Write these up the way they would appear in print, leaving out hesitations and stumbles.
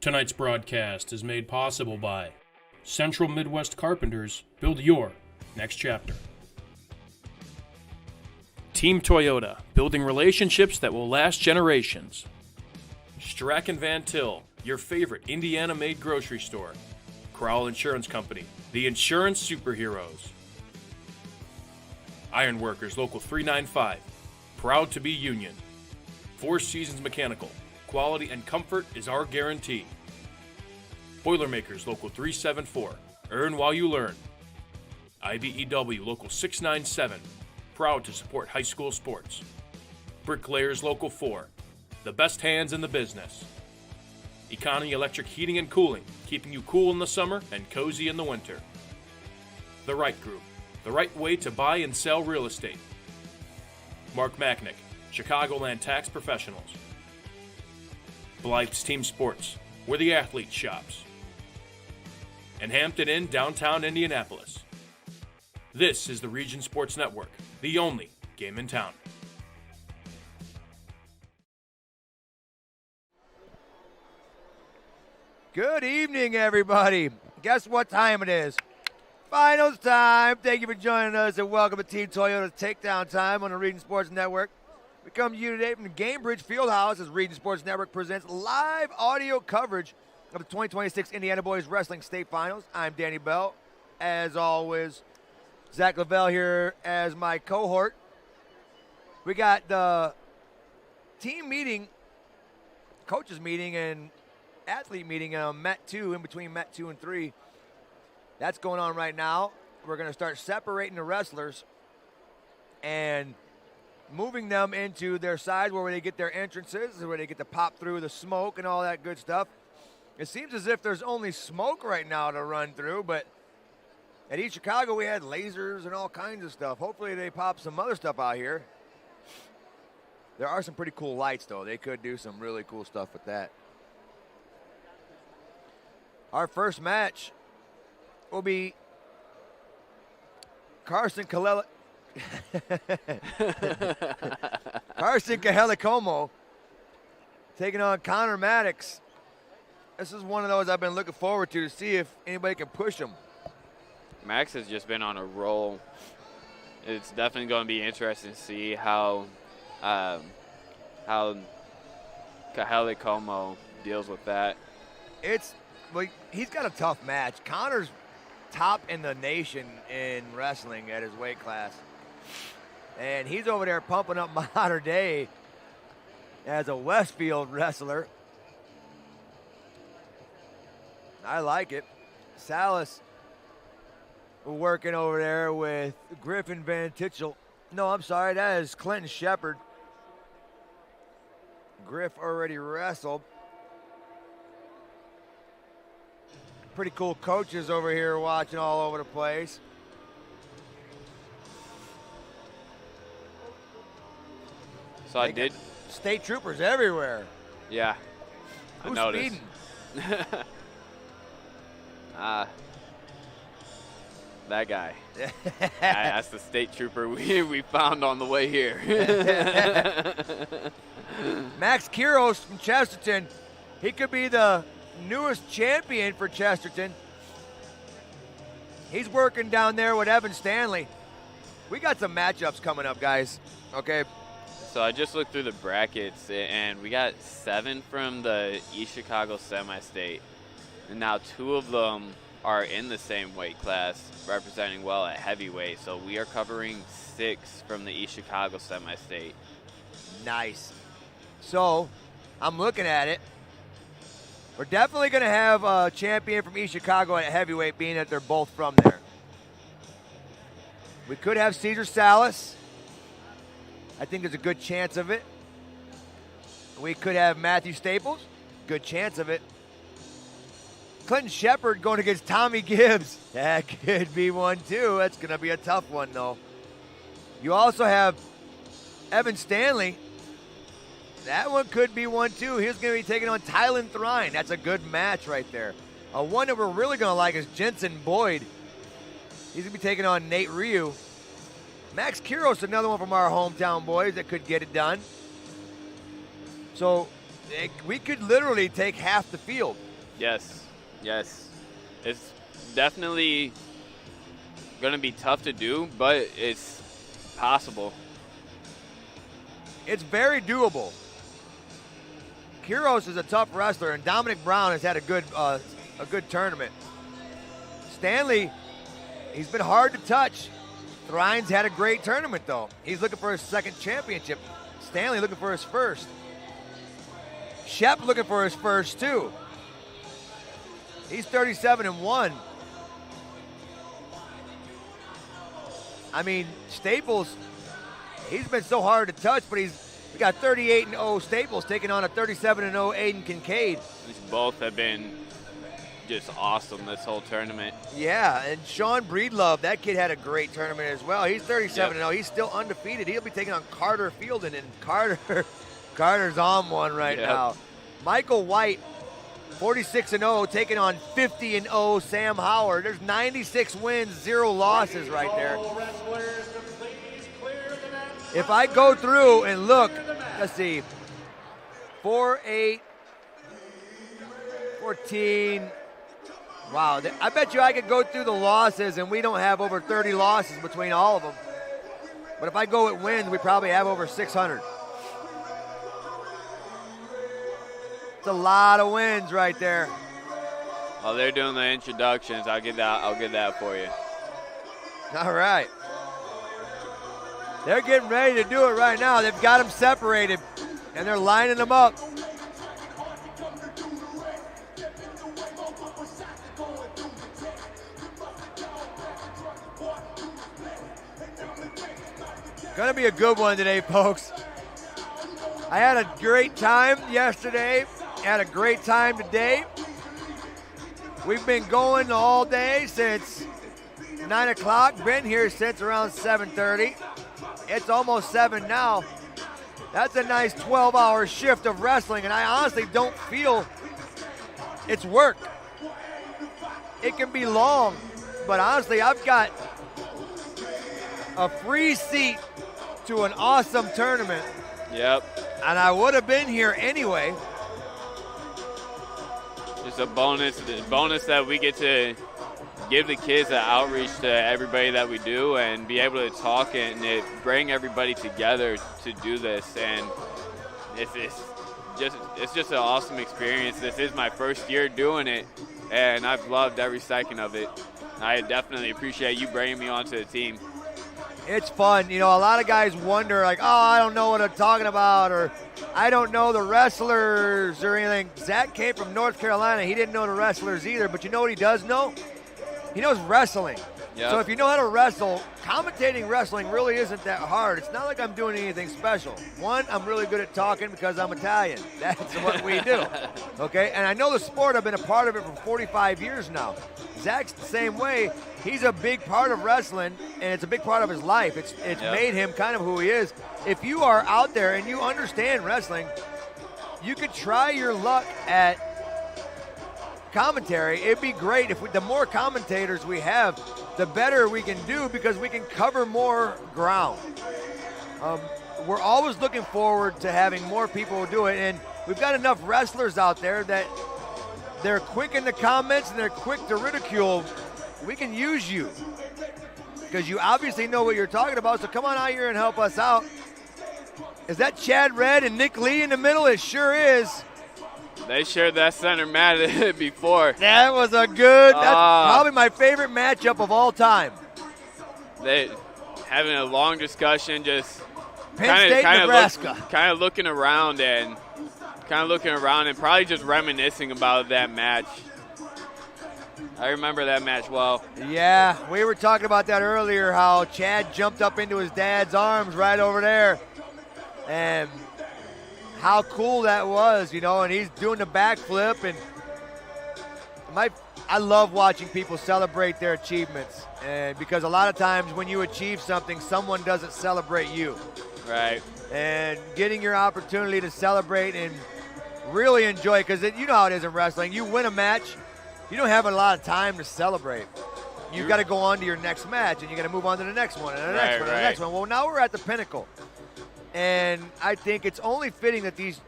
Tonight's broadcast is made possible by Central Midwest Carpenters. Build your next chapter. Team Toyota, building relationships that will last generations. Strack & Van Til, your favorite Indiana-made grocery store. Crowell Insurance Company, the insurance superheroes. Ironworkers Local 395, proud to be union. Four Seasons Mechanical, quality and comfort is our guarantee. Boilermakers Local 374, earn while you learn. IBEW Local 697, proud to support high school sports. Bricklayers Local 4, the best hands in the business. Economy Electric Heating and Cooling, keeping you cool in the summer and cozy in the winter. The Right Group, the right way to buy and sell real estate. Mark Macknick, Chicagoland Tax Professionals. Blythe's Team Sports, where the athlete shops. And Hampton Inn, downtown Indianapolis. This is the Region Sports Network, the only game in town. Good evening, everybody. Guess what time it is? Finals time. Thank you for joining us, and welcome to Team Toyota's Takedown Time on the Region Sports Network. We come to you today from the Gamebridge Fieldhouse as Region Sports Network presents live audio coverage of the 2026 Indiana Boys Wrestling State Finals. I'm Danny Bell. As always, Zach Lavelle here as my cohort. We got the team meeting, coaches meeting, and athlete meeting Met 2, in between Met 2 and 3. That's going on right now. We're going to start separating the wrestlers and moving them into their sides where they get their entrances, where they get to pop through the smoke and all that good stuff. It seems as if there's only smoke right now to run through, but at East Chicago we had lasers and all kinds of stuff. Hopefully they pop some other stuff out here. There are some pretty cool lights, though. They could do some really cool stuff with that. Our first match will be Carson Kahelicomo taking on Connor Maddox. This is one of those I've been looking forward to see if anybody can push him. Max has just been on a roll. It's definitely going to be interesting to see how Kahelicomo deals with that. Well, he's got a tough match. Connor's top in the nation in wrestling at his weight class. And he's over there pumping up Mater Dei as a Westfield wrestler. I like it. Salas working over there with Griffin Van Titchell. No, I'm sorry, that is Clinton Shepard. Griff already wrestled. Pretty cool coaches over here watching all over the place. So I did. State troopers everywhere. Yeah. Who's I noticed. speeding? That guy. That's the state trooper we found on the way here. Max Quiros from Chesterton. He could be the newest champion for Chesterton. He's working down there with Evan Stanley. We got some matchups coming up, guys. Okay. So I just looked through the brackets, and we got 7 from the East Chicago semi-state. And now 2 of them are in the same weight class, representing well at heavyweight. So we are covering 6 from the East Chicago semi-state. Nice. So I'm looking at it. We're definitely going to have a champion from East Chicago at heavyweight, being that they're both from there. We could have Cesar Salas. I think there's a good chance of it. We could have Matthew Staples. Good chance of it. Clinton Shepard going against Tommy Gibbs. That could be one, too. That's going to be a tough one, though. You also have Evan Stanley. That one could be one, too. He's going to be taking on Tylen Thrine. That's a good match right there. One that we're really going to like is Jensen Boyd. He's going to be taking on Nate Ryu. Max Quiros, another one from our hometown boys that could get it done. So we could literally take half the field. Yes. It's definitely going to be tough to do, but it's possible. It's very doable. Quiros is a tough wrestler, and Dominic Brown has had a good tournament. Stanley, he's been hard to touch. Thrines had a great tournament, though. He's looking for his second championship. Stanley looking for his first. Shep looking for his first, too. He's 37-1. I mean, Staples, he's been so hard to touch, but we got 38-0 Staples taking on a 37-0 Aiden Kincaid. These both have been just awesome this whole tournament. Yeah, and Sean Breedlove, that kid had a great tournament as well. He's 37-0. Yep. He's still undefeated. He'll be taking on Carter Fielden, and Carter's on one right now. Michael White, 46-0, taking on 50-0 Sam Howard. There's 96 wins, 0 losses right there. If I go through and look, let's see, 4, 8, 14. Wow, I bet you I could go through the losses and we don't have over 30 losses between all of them. But if I go at wins, we probably have over 600. It's a lot of wins right there. While they're doing the introductions, I'll get that for you. All right. They're getting ready to do it right now. They've got them separated, and they're lining them up. Gonna be a good one today, folks. I had a great time yesterday. Had a great time today. We've been going all day since 9 o'clock. Been here since around 7:30. It's almost 7 now. That's a nice 12-hour shift of wrestling, and I honestly don't feel it's work. It can be long, but honestly, I've got a free seat to an awesome tournament. Yep. And I would have been here anyway. Just a bonus that we get to give the kids an outreach to everybody that we do and be able to talk and bring everybody together to do this. And it's just an awesome experience. This is my first year doing it, and I've loved every second of it. I definitely appreciate you bringing me onto the team. It's fun. You know, a lot of guys wonder, like, oh, I don't know what I'm talking about, or I don't know the wrestlers or anything. Zach came from North Carolina. He didn't know the wrestlers either, but you know what he does know? He knows wrestling. Yep. So if you know how to wrestle, commentating wrestling really isn't that hard. It's not like I'm doing anything special. One, I'm really good at talking because I'm Italian. That's what we do. Okay? And I know the sport. I've been a part of it for 45 years now. Zach's the same way. He's a big part of wrestling, and it's a big part of his life. It's made him kind of who he is. If you are out there and you understand wrestling, you could try your luck at commentary. It'd be great if the more commentators we have, the better we can do because we can cover more ground. We're always looking forward to having more people do it, and we've got enough wrestlers out there that they're quick in the comments and they're quick to ridicule. We can use you because you obviously know what you're talking about, so come on out here and help us out. Is that Chad Red and Nick Lee in the middle? It sure is. They shared that center mat before. That was that's probably my favorite matchup of all time. They having a long discussion, just Penn State, Nebraska. Kind of looking around and probably just reminiscing about that match. I remember that match well. Yeah, we were talking about that earlier, how Chad jumped up into his dad's arms right over there. And how cool that was, you know, and he's doing the backflip. And I love watching people celebrate their achievements. And because a lot of times when you achieve something, someone doesn't celebrate you. Right. And getting your opportunity to celebrate and really enjoy, because you know how it is in wrestling. You win a match, you don't have a lot of time to celebrate. You've got to go on to your next match, and you got to move on to the next one, and the next one, and the next one. Well, now we're at the pinnacle. And I think it's only fitting that these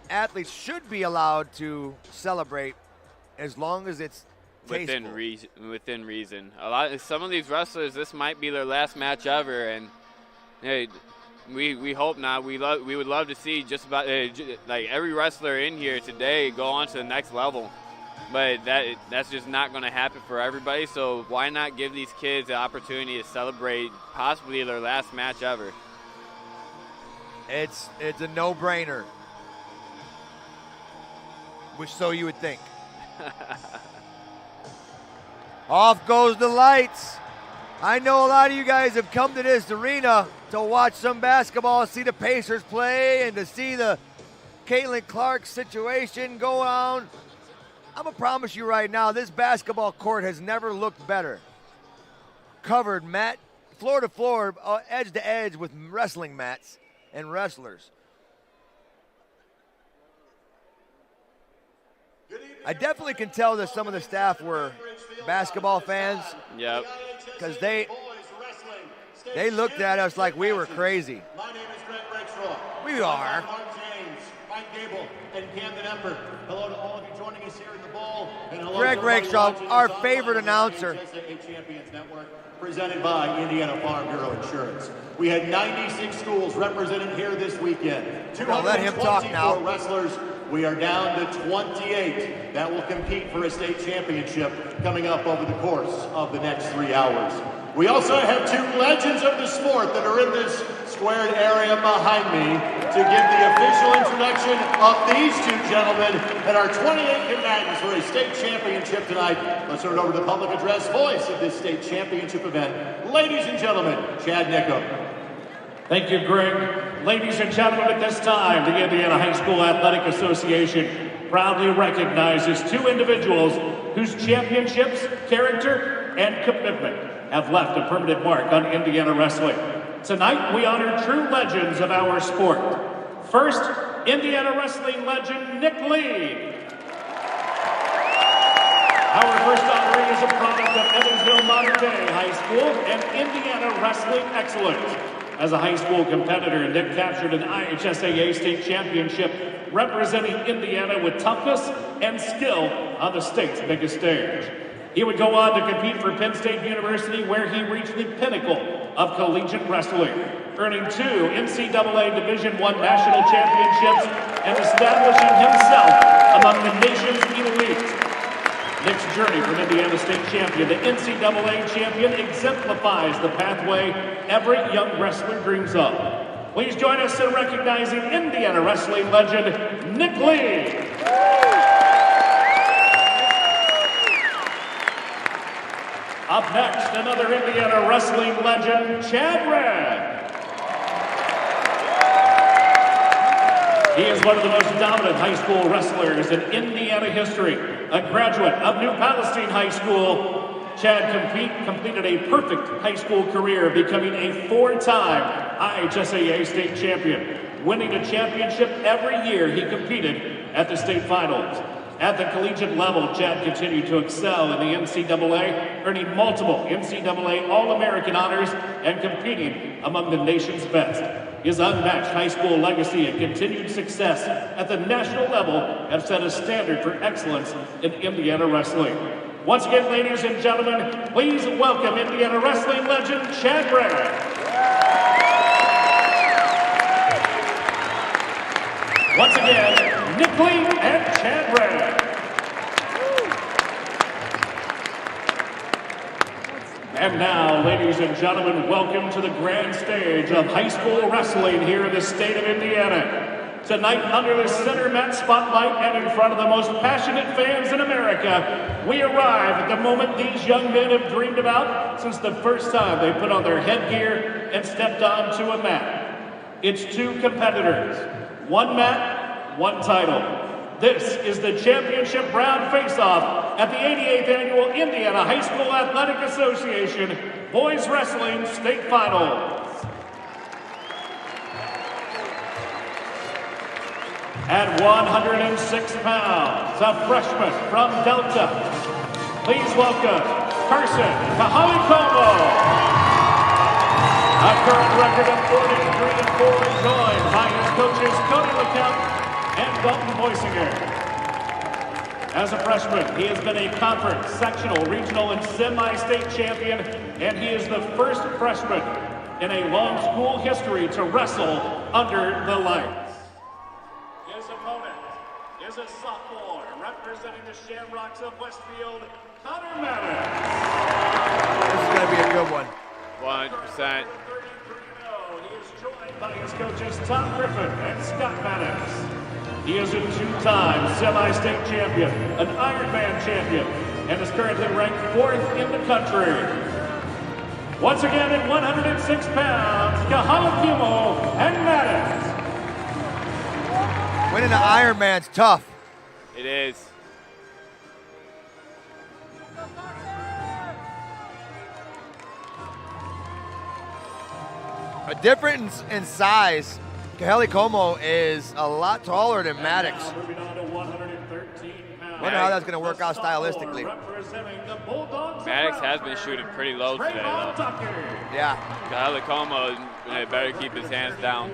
athletes should be allowed to celebrate as long as it's tasteful. Within reason. Some of these wrestlers, this might be their last match ever, and hey, we hope not. We would love to see just about like every wrestler in here today go on to the next level. But that's just not going to happen for everybody, so why not give these kids the opportunity to celebrate possibly their last match ever? It's a no-brainer. So you would think. Off goes the lights. I know a lot of you guys have come to this arena to watch some basketball, see the Pacers play, and to see the Caitlin Clark situation go on. I'm going to promise you right now, this basketball court has never looked better. Covered mat, floor to floor, edge to edge with wrestling mats and wrestlers. I definitely can tell that some of the staff were basketball fans. Yep. Because they looked at us like we were crazy. My name is Greg Rakestraw. We are. Mark James, Mike Gable, and Camden Emper. Hello to all of you joining us here in the bowl. And hello Greg to everybody Rakestraw, watching our us online favorite on the announcer. HSAA Champions Network, presented by Indiana Farm Bureau Insurance. We had 96 schools represented here this weekend. Now let him talk now. 224 wrestlers. We are down to 28 that will compete for a state championship coming up over the course of the next 3 hours. We also have two legends of the sport that are in this squared area behind me to give the official introduction of these two gentlemen and our 28 combatants for a state championship tonight. Let's turn it over to the public address voice of this state championship event. Ladies and gentlemen, Chad Nickum. Thank you, Greg. Ladies and gentlemen, at this time, the Indiana High School Athletic Association proudly recognizes two individuals whose championships, character, and commitment have left a permanent mark on Indiana wrestling. Tonight, we honor true legends of our sport. First, Indiana wrestling legend Nick Lee. Our first honoree is a product of Evansville Modern Day High School and Indiana Wrestling Excellence. As a high school competitor, Nick captured an IHSAA state championship representing Indiana with toughness and skill on the state's biggest stage. He would go on to compete for Penn State University, where he reached the pinnacle of collegiate wrestling, earning 2 NCAA Division I national championships and establishing himself among the nation's elite. Nick's journey from Indiana State champion to NCAA champion exemplifies the pathway every young wrestler dreams of. Please join us in recognizing Indiana wrestling legend Nick Lee. Up next, another Indiana wrestling legend, Chad Red. He is one of the most dominant high school wrestlers in Indiana history. A graduate of New Palestine High School, Chad completed a perfect high school career, becoming a 4-time IHSAA state champion, winning a championship every year he competed at the state finals. At the collegiate level, Chad continued to excel in the NCAA, earning multiple NCAA All-American honors and competing among the nation's best. His unmatched high school legacy and continued success at the national level have set a standard for excellence in Indiana wrestling. Once again, ladies and gentlemen, please welcome Indiana wrestling legend Chad Bragg. Once again, Nick Lee and Chad Bragg. And now, ladies and gentlemen, welcome to the grand stage of high school wrestling here in the state of Indiana. Tonight, under the center mat spotlight and in front of the most passionate fans in America, we arrive at the moment these young men have dreamed about since the first time they put on their headgear and stepped onto a mat. It's 2 competitors, 1 mat, 1 title. This is the championship round face-off at the 88th Annual Indiana High School Athletic Association Boys Wrestling State Finals. At 106 pounds, a freshman from Delta, please welcome Carson Kahalikomo. A current record of 43-4, joined by his coaches Cody LeCount and Dalton Boisinger. As a freshman, he has been a conference, sectional, regional, and semi-state champion, and he is the first freshman in a long school history to wrestle under the lights. His opponent is a sophomore representing the Shamrocks of Westfield, Connor Maddox. This is going to be a good one. 100%. He is joined by his coaches Tom Griffin and Scott Maddox. He is a two-time semi-state champion, an Ironman champion, and is currently ranked 4th in the country. Once again at 106 pounds, Kahalakimo and Maddox. Winning the Ironman's tough. It is. A difference in size. Kaheli Como is a lot taller than Maddox. Moving on to 113 pounds. Wonder how that's going to work out stylistically. Maddox has been shooting pretty low today, though. Yeah. Kyle Como better keep his hands down.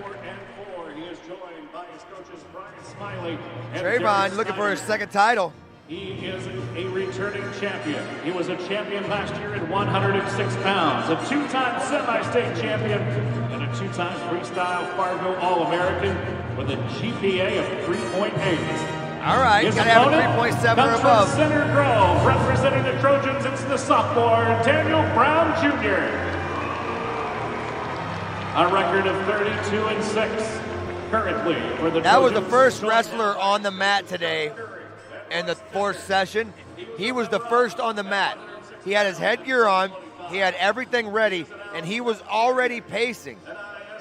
Trayvon looking for his second title. He is a returning champion. He was a champion last year at 106 pounds, a two-time semi-state champion, and a two-time freestyle Fargo All-American with a GPA of 3.8. All right, His gotta have a opponent 3.7 or comes above. from Center Grove, representing the Trojans. It's the sophomore Daniel Brown Jr. A record of 32-6 currently for the That was the Trojans. first wrestler on the mat today in the fourth session. He was the first on the mat. He had his headgear on, he had everything ready, and he was already pacing.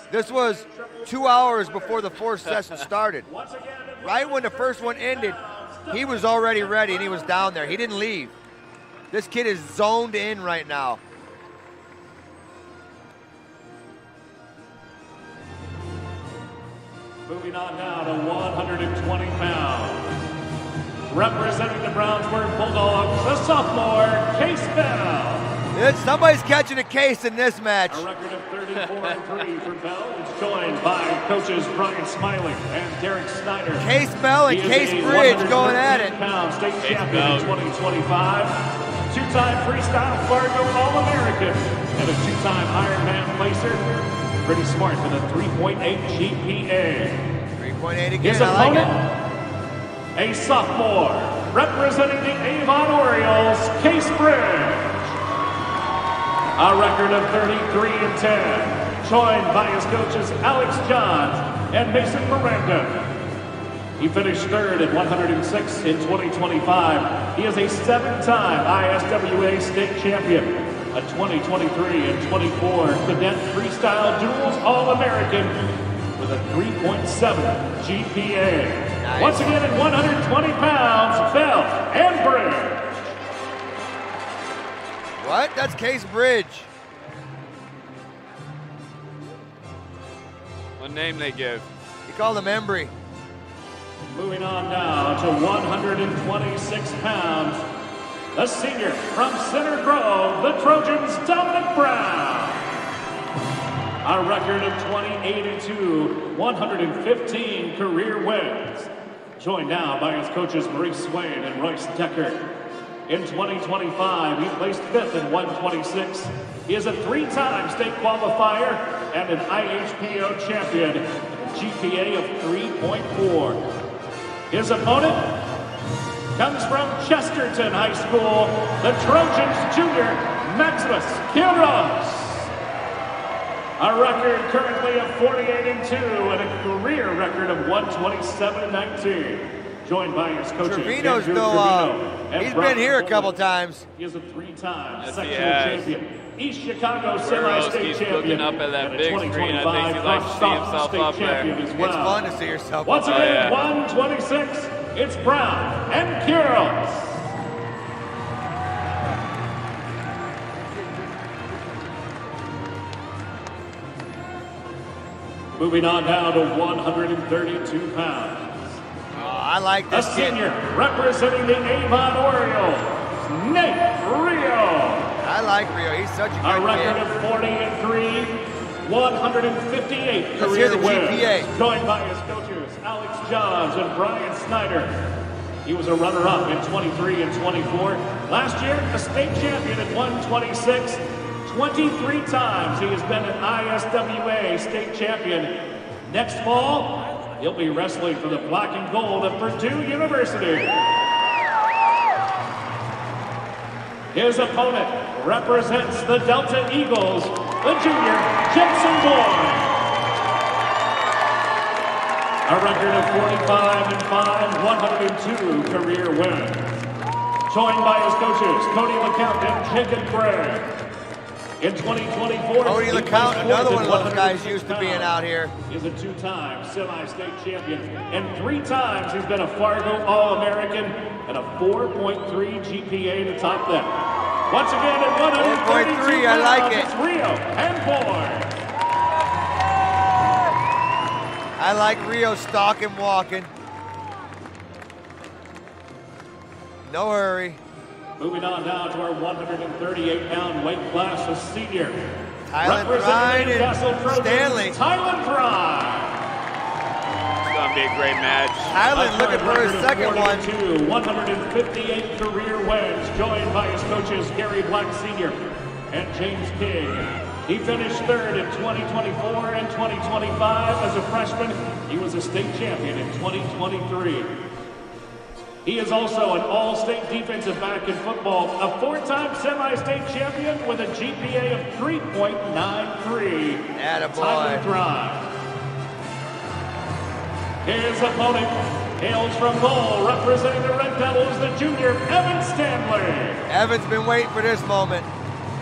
This was 2 hours before the fourth session started. Right when the first one ended, he was already ready and he was down there. He didn't leave. This kid is zoned in right now. Moving on now to 120 pounds. Representing the Brownsburg Bulldogs, the sophomore, Case Bell. Somebody's catching a case in this match. A record of 34-3 for Bell. It's joined by coaches Brian Smiley and Derek Snyder. Case Bell and He is Case a Bridge going at it. 113-pound state champion in 2025. Two-time freestyle Fargo All-American and a two-time Ironman placer. Pretty smart with a 3.8 GPA. 3.8 again, His I like opponent, a sophomore, representing the Avon Orioles, Case Bridge. A record of 33-10, joined by his coaches Alex Johns and Mason Miranda. He finished third at 106 in 2025. He is a 7-time ISWA state champion, a 2023 and 24 cadet freestyle duels All-American with a 3.7 GPA. Nice. Once again at 120 pounds, Bell and Bridge. What? That's Case Bridge. What name they give? He called him Embry. Moving on now to 126 pounds, the senior from Center Grove, the Trojans, Dominic Brown. A record of 28-2, 115 career wins. Joined now by his coaches Maurice Swain and Royce Decker. In 2025, he placed 5th in 126. He is a 3-time state qualifier and an IHPO champion, a GPA of 3.4. His opponent comes from Chesterton High School, the Trojans junior, Maximus Quiroz. A record currently of 48-2 and a career record of 127-19. Joined by his coaches, Trevino's Andrew still, Trevino and he's Brian been here a couple Foley. times. He is a 3-time Yes, sectional he has. champion, East Chicago Burrowski's semi-state champion, looking up at that and a big screen. I think he 2025 likes to see South himself state up there. champion as well. It's fun to see yourself. Once up again, yeah. 126, it's Brown and Quiroz. Moving on now to 132 pounds. Oh, I like A this kid. senior representing the Avon Orioles, Nate Rio. I like Rio. He's such a A good record kid. of 40-3, 158 Let's hear career the wins. GPA. Joined by his coaches Alex Johns and Brian Snyder. He was a runner-up in 23 and 24. Last year, a state champion at 126. 23 times he has been an ISWA state champion. Next fall, he'll be wrestling for the black and gold of Purdue University. His opponent represents the Delta Eagles, the junior Jensen Bourne. A record of 45-5, 102 career wins. Joined by his coaches, Cody LeCount and Jacob Gray. In 2024, Cody LeCount, another one of those guys used to being out here. He's a two-time semi-state champion, and 3 times he's been a Fargo All-American and a 4.3 GPA to top that. Once again at 132 I like it. It's Rio and Bourne. I like Rio stalking, walking. No hurry. Moving on down to our 138-pound weight class, a senior. Tylen Pride and Stanley. Tylen Pride. It's going to be a great match. Tylen looking for his second one. 158 career wins, joined by his coaches Gary Black Sr. and James King. He finished 3rd in 2024 and 2025 as a freshman. He was a state champion in 2023. He is also an all-state defensive back in football, a 4-time semi-state champion with a GPA of 3.93. Attaboy. Drive. His opponent hails from Lowell, representing the Red Devils, the junior Evan Stanley. Evan's been waiting for this moment.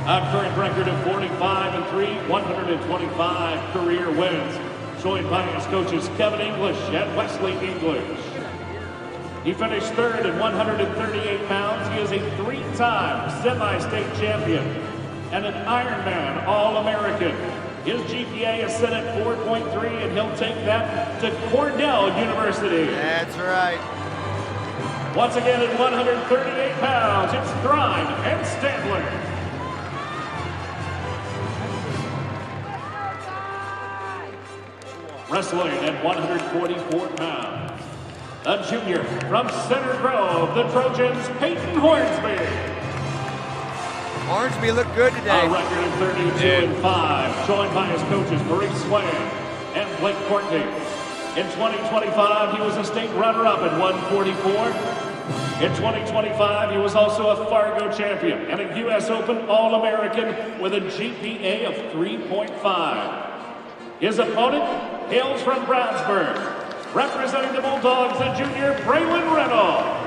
A current record of 45-3, 125 career wins, joined by his coaches Kevin English and Wesley English. He finished 3rd at 138 pounds. He is a 3-time semi-state champion and an Ironman All-American. His GPA is set at 4.3, and he'll take that to Cornell University. That's right. Once again at 138 pounds, it's Grind and Stanley. Wrestling at 144 pounds. A junior from Center Grove, the Trojans, Peyton Hornsby. Hornsby looked good today. A record of 32-5, joined by his coaches Maurice Swain and Blake Courtney. In 2025, he was a state runner-up at 144. In 2025, he was also a Fargo champion and a U.S. Open All-American with a GPA of 3.5. His opponent hails from Brownsburg, representing the Bulldogs, the junior Braylon Reynolds.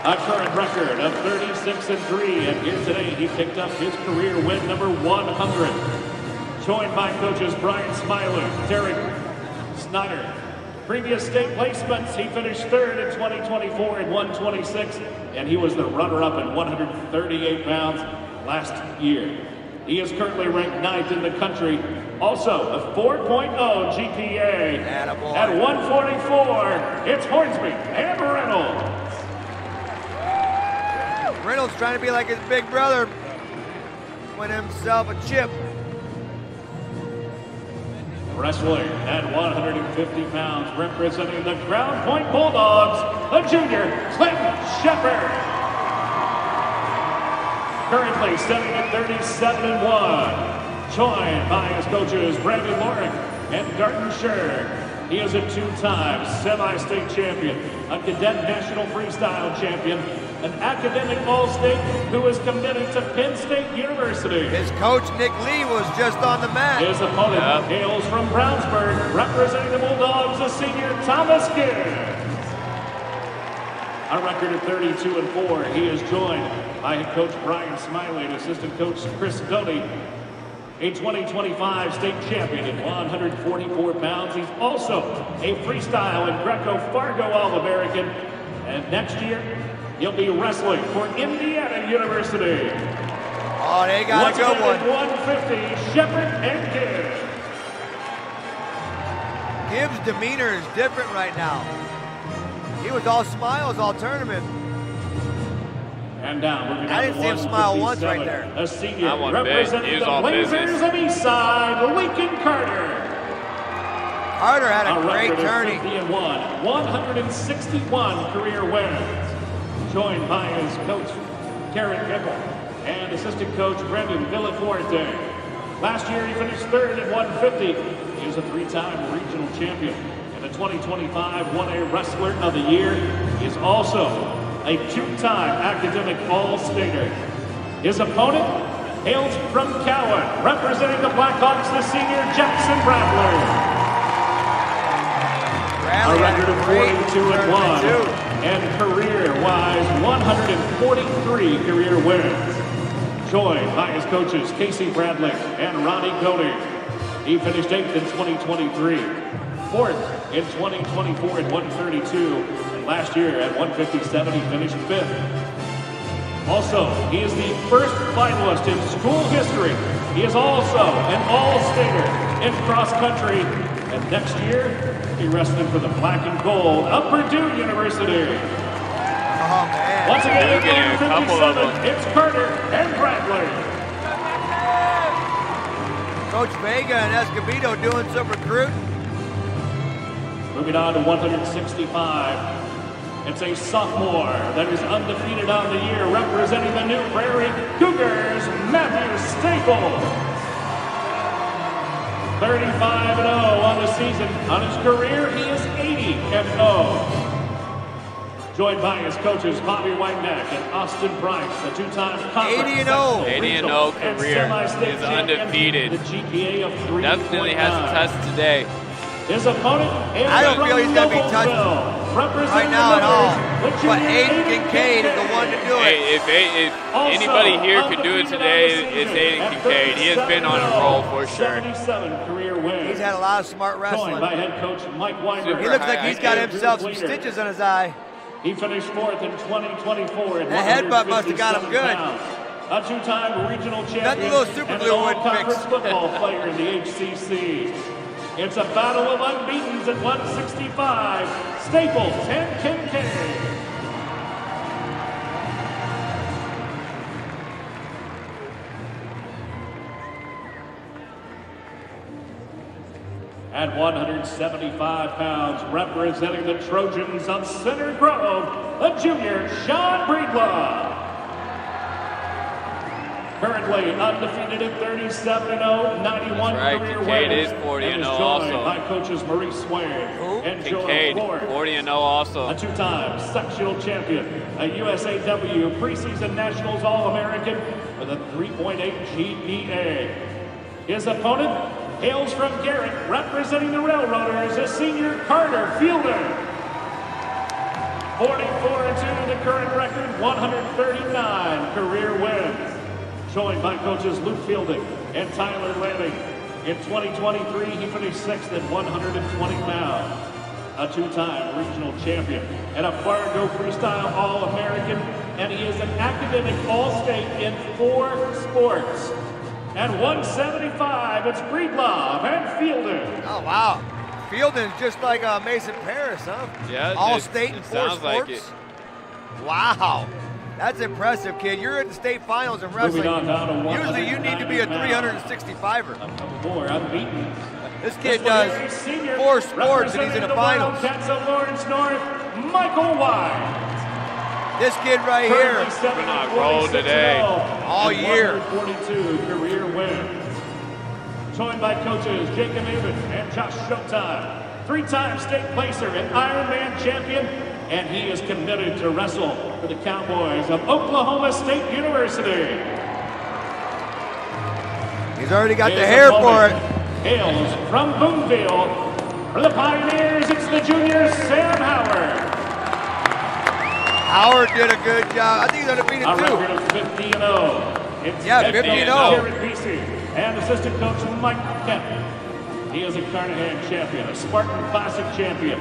A current record of 36-3, and here today he picked up his career win number 100. Joined by coaches Brian Smiley, Derek Snyder. Previous state placements, he finished 3rd in 2024 at 126, and he was the runner-up at 138 pounds last year. He is currently ranked 9th in the country. Also, a 4.0 GPA. Attaboy. At 144, it's Hornsby and Reynolds. Reynolds trying to be like his big brother. Win himself a chip. Wrestling at 150 pounds, representing the Ground Point Bulldogs, the junior Clinton Shepard. Currently standing at 37-1, joined by his coaches Brandon Lorick and Garton Sherr. He is a 2-time semi-state champion, a cadet national freestyle champion, an academic all-state who is committed to Penn State University. His coach Nick Lee was just on the mat. His opponent hails from Brownsburg, representing the Bulldogs, the senior Thomas Gibbs. A record of 32-4, he is joined by head coach Brian Smiley and assistant coach Chris Doty. A 2025 state champion at 144 pounds. He's also a freestyle and Greco-Fargo All-American. And next year, he'll be wrestling for Indiana University. Oh, they got a good one. 150, Shepard and Gibbs. Gibbs' demeanor is different right now. He was all smiles all tournament. And now moving I didn't see him smile once right there. A senior representing the Blazers of Eastside, Lincoln Carter. Carter had a great record of tourney. 50-1, 161 career wins. Joined by his coach, Karen Gibble, and assistant coach, Brendan Villaforte. Last year, he finished third at 150. He is a three-time regional champion and a 2025 1A Wrestler of the Year. He is also a two-time academic All-Stater. His opponent hails from Cowan, representing the Blackhawks, the senior Jackson Bradley. A record of 42-1 and career-wise 143 career wins. Joined by his coaches Casey Bradley and Ronnie Cody. He finished 8th in 2023, 4th in 2024 at 132, and last year at 157 he finished 5th. Also, he is the first finalist in school history. He is also an All-Stater in cross-country, and next year he'll be wrestling for the Black and Gold of Purdue University. Oh, man. Once again, We're getting a couple of them. it's Carter and Bradley. Coach Vega and Escobedo doing some recruiting. Moving on to 165. It's a sophomore that is undefeated on the year, representing the New Prairie Cougars, Matthew Staples. 35-0 on the season. On his career, he is 80-0. Joined by his coaches, Bobby Whiteneck and Austin Price, a two-time conference 80-0. 80-0 career. He's undefeated. The GPA of 3.9. Definitely has a test today. His opponent is I don't feel he's going to be touched Noblesville, right now at all. But Aiden Kincaid is the one to do it. Hey, if anybody here could do it today, it's Aiden Kincaid. He has been on a roll for sure. 77 career wins. He's had a lot of smart wrestling. Joined by head coach Mike Weinberg. He looks like he's got himself some stitches in his eye. He finished 4th in 2024 at That headbutt must have got him good. pounds. A two-time regional champion Nothing a little super and glue an wouldn't all-conference fix. football player in the HCC. It's a battle of unbeatens at 165. Staples and Kincaid. At 175 pounds, representing the Trojans of Center Grove, the junior Sean Breedlove. Currently undefeated at 37-0, 91 That's right, career Kincaid wins. is 40-0 and is joined also. by coaches Maurice Swain and Kincaid, Joel Ford. 40-0 also. A two-time sectional champion, a USAW preseason Nationals All-American with a 3.8 GPA. His opponent hails from Garrett, representing the Railroaders, a senior Carter Fielder. 44-2, the current record, 139 career wins. Joined by coaches Luke Fielding and Tyler Lanning. In 2023, he finished 6th at 120 pounds. A two-time regional champion and a Fargo Freestyle All-American, and he is an academic All-State in 4 sports. At 175, it's Breedlove and Fielding. Oh, wow. Fielding's just like Mason Paris, huh? Yeah, All state in 4 sounds sports. like it. Wow. That's impressive, kid. You're in the state finals in wrestling. Usually you need to be a 365er. A couple more unbeaten. This kid does 4 sports and he's in the finals. Cats of Lawrence North, Michael White. This kid right here, Been on a roll today. all year. 42 career wins. Joined by coaches Jacob Avon and Josh Showtime. 3-time state placer and Ironman champion. And he is committed to wrestle for the Cowboys of Oklahoma State University. He's already got His the hair for opponent it. Hails from Boonville. For the Pioneers, it's the junior Sam Howard. Howard did a good job. I think he's undefeated A too. record of 50-0. It's Yeah, head 50-0. coach Jared Vesey and assistant coach Mike Kemp. He is a Carnahan champion, a Spartan Classic champion,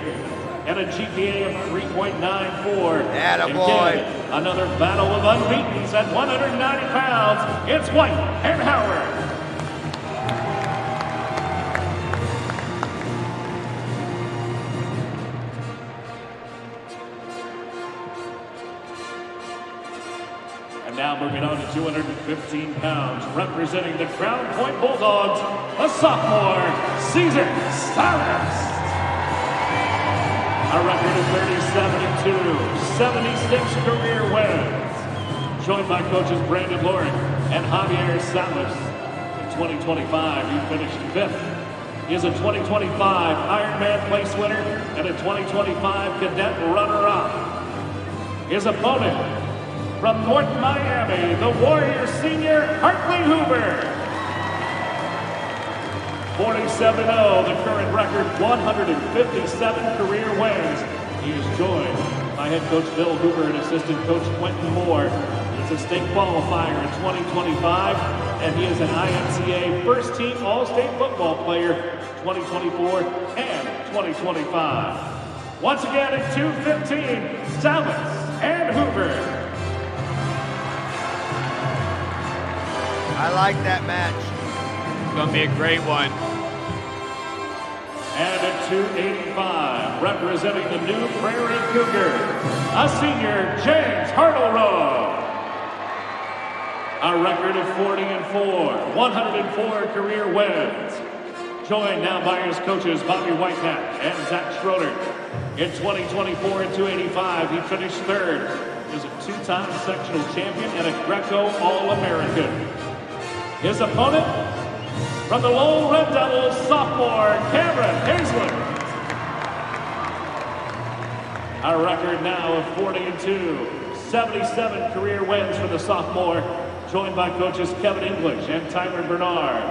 and a GPA of 3.94. Attaboy. Again, another battle of unbeatens at 190 pounds. It's White and Howard. And now moving on to 215 pounds, representing the Crown Point Bulldogs, a sophomore, Caesar Salas. A record of 37-2, 76 career wins. Joined by coaches Brandon Loring and Javier Salas. In 2025, he finished 5th. He is a 2025 Ironman place winner and a 2025 cadet runner-up. His opponent from North Miami, the Warrior senior Hartley Hoover. 47-0, the current record, 157 career wins. He is joined by head coach Bill Hoover and assistant coach Quentin Moore. He's a state qualifier in 2025, and he is an IMCA first-team All-State football player 2024 and 2025. Once again at 2:15, Salas and Hoover. I like that match. It's going to be a great one. And at 285, representing the New Prairie Cougars, a senior, James Hartlerow. A record of 40-4, 104 career wins. Joined now by his coaches, Bobby Whitehat and Zach Schroeder. In 2024 at 285, he finished 3rd. He is a 2-time sectional champion and a Greco All-American. His opponent, from the Lowell Red Devils, sophomore Cameron Hazlett. A record now of 40-2, 77 career wins for the sophomore, joined by coaches Kevin English and Tyler Bernard.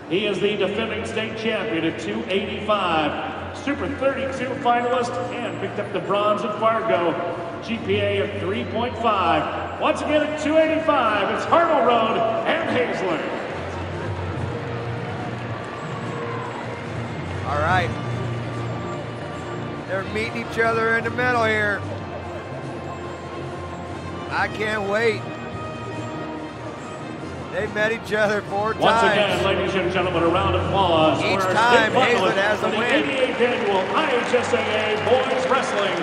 He is the defending state champion at 285, Super 32 finalist, and picked up the bronze at Fargo, GPA of 3.5. Once again at 285, it's Hartlerow and Hazlett. All right. They're meeting each other in the middle here. I can't wait. They met each other 4 times. Once again, ladies and gentlemen, a round of applause Each for our time state Hazlett finalists has a for the win. 88th annual IHSAA Boys Wrestling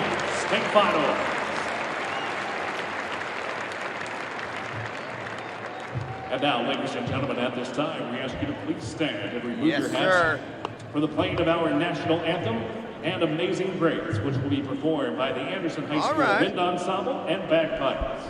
State Final. And now, ladies and gentlemen, at this time, we ask you to please stand and remove Yes, your hats sir. for the playing of our national anthem and Amazing Grace, which will be performed by the Anderson High All School right. Wind Ensemble and Bagpipes.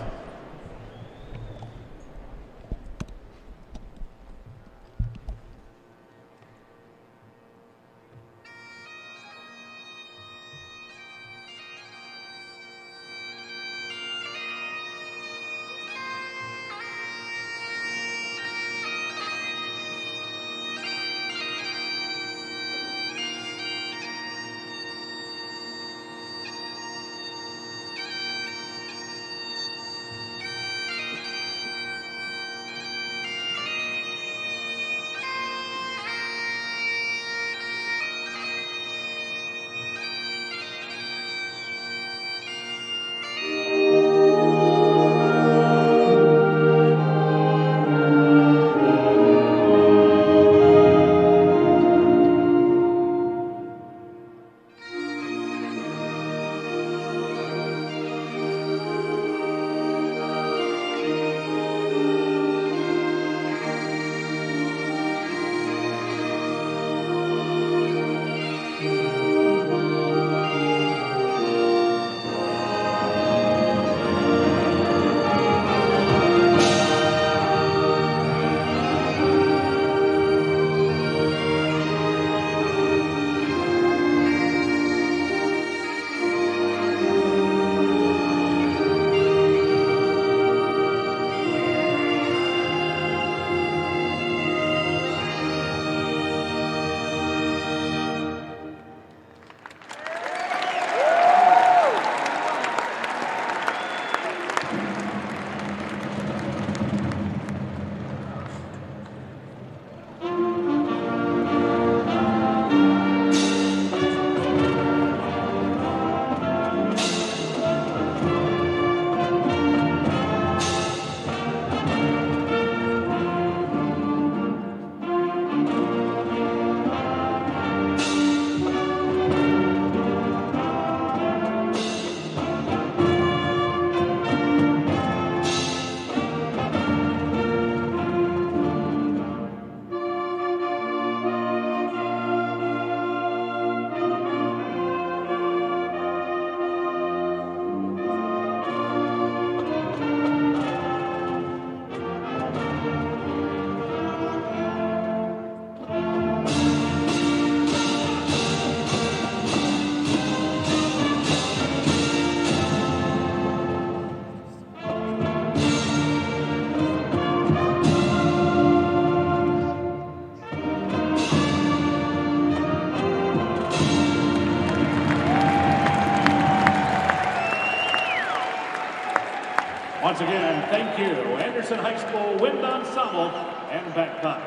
Once again, thank you, Anderson High School Wind Ensemble and Bagpipe.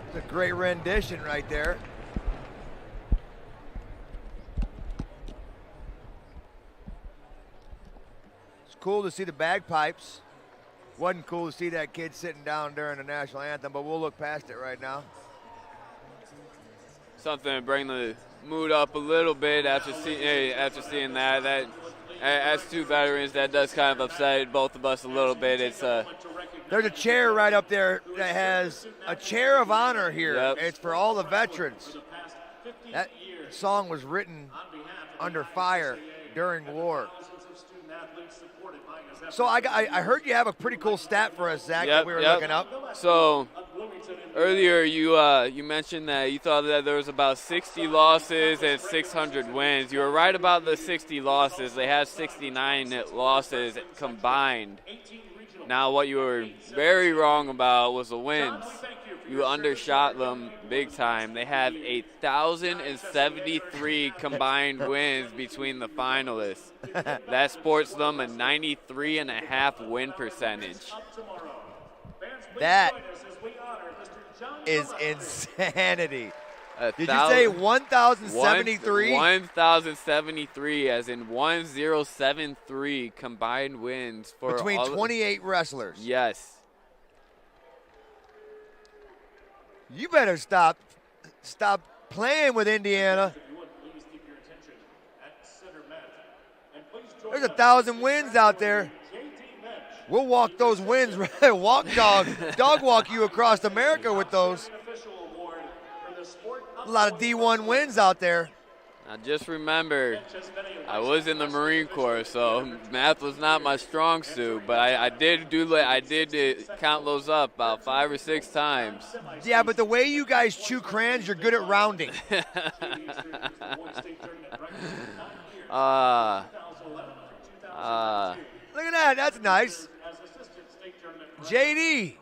It's a great rendition right there. It's cool to see the bagpipes. Wasn't cool to see that kid sitting down during the national anthem, but we'll look past it right now. Something to bring the mood up a little bit after seeing that. That as two veterans, that does kind of upset both of us a little bit. There's a chair right up there that has a chair of honor here. Yep. It's for all the veterans. That song was written under fire during war. So I heard you have a pretty cool stat for us, Zach, that we were looking up. So earlier you mentioned that you thought that there was about 60 losses and 600 wins. You were right about the 60 losses. They had 69 losses combined. Now what you were very wrong about was the wins. You undershot them big time. They have 1,073 combined wins between the finalists. That sports them a 93.5 win percentage. That is insanity. Did you say 1,073? 1,073, as in 1,073 combined wins for between 28 wrestlers. Yes. You better stop playing with Indiana. There's 1,000 wins out there. We'll walk those wins, dog walk you across America with those. A lot of D1 wins out there. Now just remember, I was in the Marine Corps, so math was not my strong suit, but I did count those up about 5 or 6 times. Yeah, but the way you guys chew crayons, you're good at rounding. Look at that, that's nice. JD.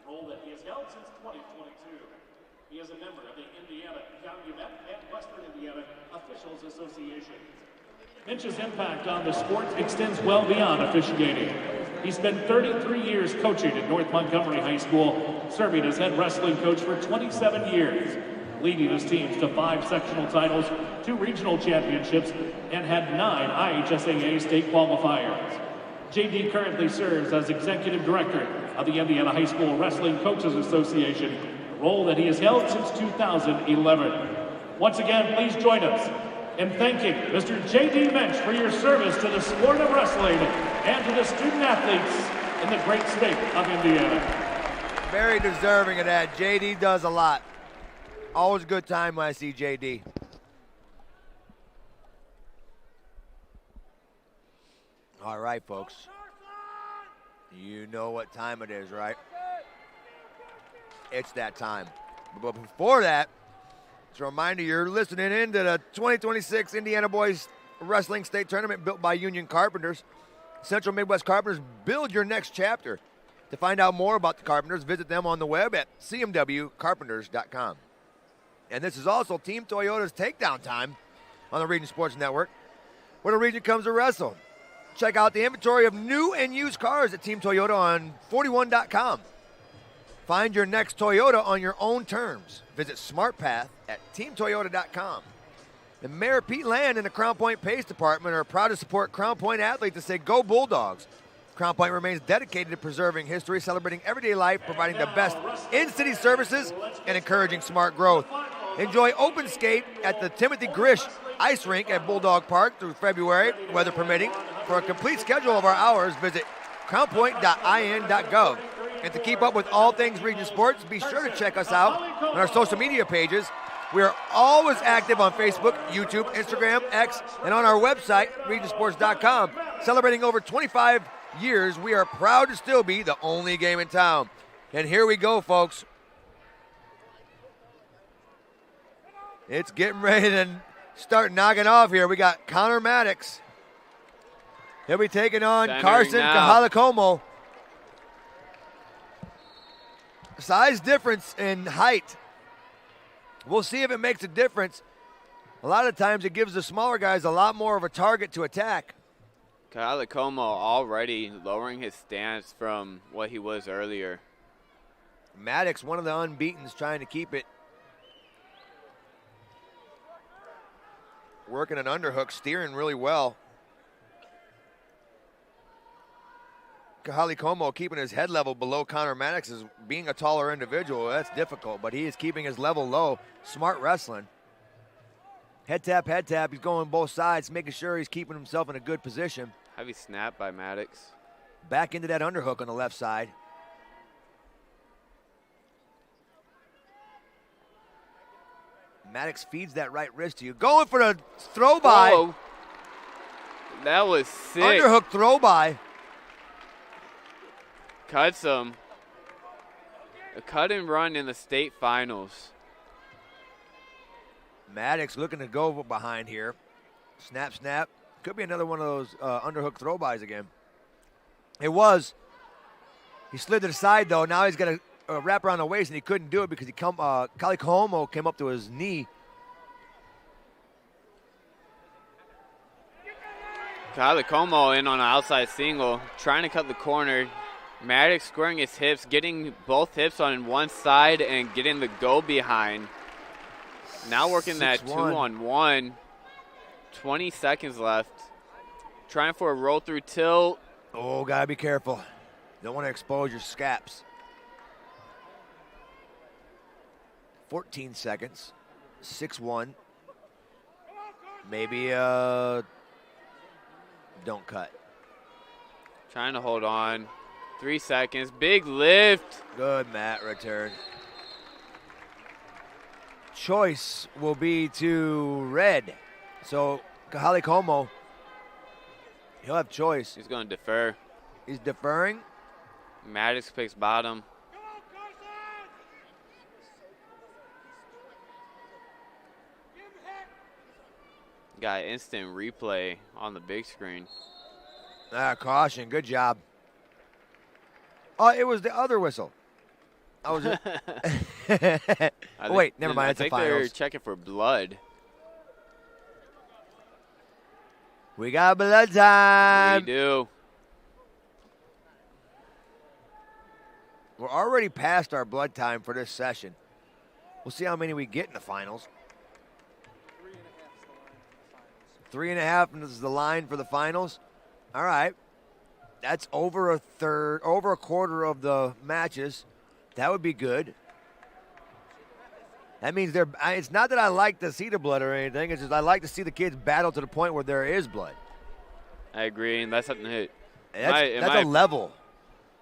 He is a member of the Indiana Calumet and Western Indiana Officials Association. Mitch's impact on the sport extends well beyond officiating. He spent 33 years coaching at North Montgomery High School, serving as head wrestling coach for 27 years, leading his teams to 5 sectional titles, 2 regional championships, and had 9 IHSAA state qualifiers. JD currently serves as executive director of the Indiana High School Wrestling Coaches Association, a role that he has held since 2011. Once again, please join us in thanking Mr. J.D. Mensch for your service to the sport of wrestling and to the student athletes in the great state of Indiana. Very deserving of that. J.D. does a lot. Always a good time when I see J.D. All right, folks. You know what time it is, right? It's that time. But before that, it's a reminder you're listening in to the 2026 Indiana Boys Wrestling State Tournament built by Union Carpenters. Central Midwest Carpenters, build your next chapter. To find out more about the Carpenters, visit them on the web at cmwcarpenters.com. And this is also Team Toyota's Takedown time on the Region Sports Network, where the region comes to wrestle. Check out the inventory of new and used cars at Team Toyota on 41.com. Find your next Toyota on your own terms. Visit SmartPath at teamtoyota.com. And Mayor Pete Land and the Crown Point Pace Department are proud to support Crown Point athletes to say, "Go Bulldogs." Crown Point remains dedicated to preserving history, celebrating everyday life, providing the best in-city services, and encouraging smart growth. Enjoy open skate at the Timothy Grish Ice Rink at Bulldog Park through February, weather permitting. For a complete schedule of our hours, visit crownpoint.in.gov. And to keep up with all things Region Sports, be sure to check us out on our social media pages. We are always active on Facebook, YouTube, Instagram, X, and on our website, regionsports.com. Celebrating over 25 years, we are proud to still be the only game in town. And here we go, folks. It's getting ready to start knocking off here. We got Connor Maddox. He'll be taking on Carson Kahalakomo. Size difference in height. We'll see if it makes a difference. A lot of times it gives the smaller guys a lot more of a target to attack. Como already lowering his stance from what he was earlier. Maddox, one of the unbeatens, trying to keep it. Working an underhook, steering really well. Como keeping his head level below Connor Maddox is being a taller individual. That's difficult, but he is keeping his level low. Smart wrestling. Head tap, head tap. He's going both sides, making sure he's keeping himself in a good position. Heavy snap by Maddox. Back into that underhook on the left side. Maddox feeds that right wrist to you. Going for the throw by. Whoa. That was sick. Underhook throw by. Cuts him. A cut and run in the state finals. Maddox looking to go behind here. Snap, snap. Could be another one of those underhook throw bys again. It was. He slid to the side though. Now he's got to wrap around the waist, and he couldn't do it because Como came up to his knee. Como in on an outside single, trying to cut the corner. Maddox squaring his hips, getting both hips on one side and getting the go behind. Now working that 2-on-1. 20 seconds left. Trying for a roll through tilt. Oh, gotta be careful. Don't want to expose your scaps. 14 seconds. 6-1. Maybe don't cut. Trying to hold on. 3 seconds. Big lift. Good mat return. Choice will be to red. So Como, he'll have choice. He's going to defer. He's deferring. Maddox picks bottom. Got instant replay on the big screen. Caution. Good job. Oh, it was the other whistle. I was. Wait, never mind. It's a finals. They're checking for blood. We got blood time. We do. We're already past our blood time for this session. We'll see how many we get in the finals. 3.5 is the line for the finals. All right. That's over a quarter of the matches. That would be good. That means it's not that I like to see the blood or anything. It's just I like to see the kids battle to the point where there is blood. I agree, and that's something that that's a level.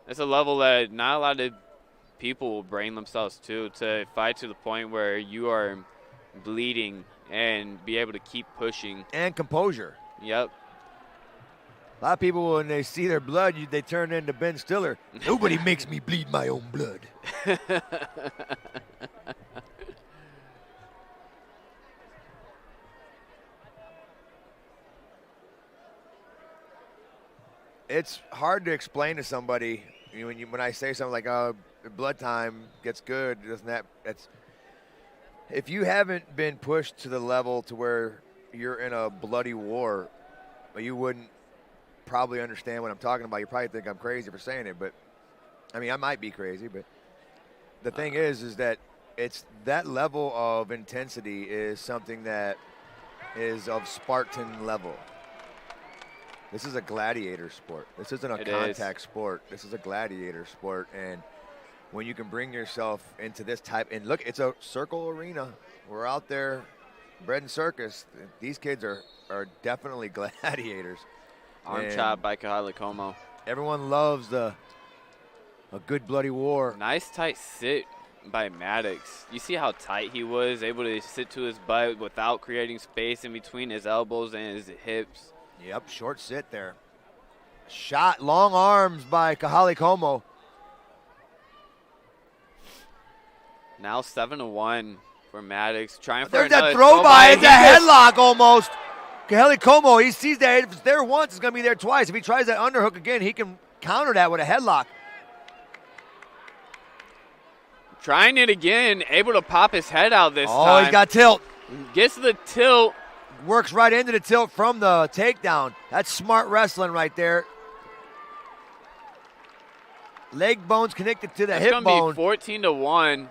It's a level that not a lot of people will bring themselves to fight to the point where you are bleeding and be able to keep pushing. And composure. Yep. A lot of people, when they see their blood, they turn into Ben Stiller. Nobody makes me bleed my own blood. It's hard to explain to somebody when I say something like, "Oh, blood time gets good," doesn't that? If you haven't been pushed to the level to where you're in a bloody war, you wouldn't probably understand what I'm talking about. You probably think I'm crazy for saying it, but I mean, I might be crazy, but the thing is that it's that level of intensity is something that is of Spartan level. This is a gladiator sport. This isn't a contact sport. This is a gladiator sport, and when you can bring yourself into this type, and look, it's a circle arena. We're out there, bread and circus. These kids are definitely gladiators. Arm chop by Como. Everyone loves a good bloody war. Nice tight sit by Maddox. You see how tight he was, able to sit to his butt without creating space in between his elbows and his hips. Yep, short sit there. Shot, long arms by Como. Now 7-1 for Maddox. Trying for There's another that throw by. It's a headlock almost. Como, he sees that if it's there once, it's going to be there twice. If he tries that underhook again, he can counter that with a headlock. Trying it again, able to pop his head out this time. Oh, he's got tilt. Gets the tilt. Works right into the tilt from the takedown. That's smart wrestling right there. Leg bones connected to the hip bone. It's going to be 14-1.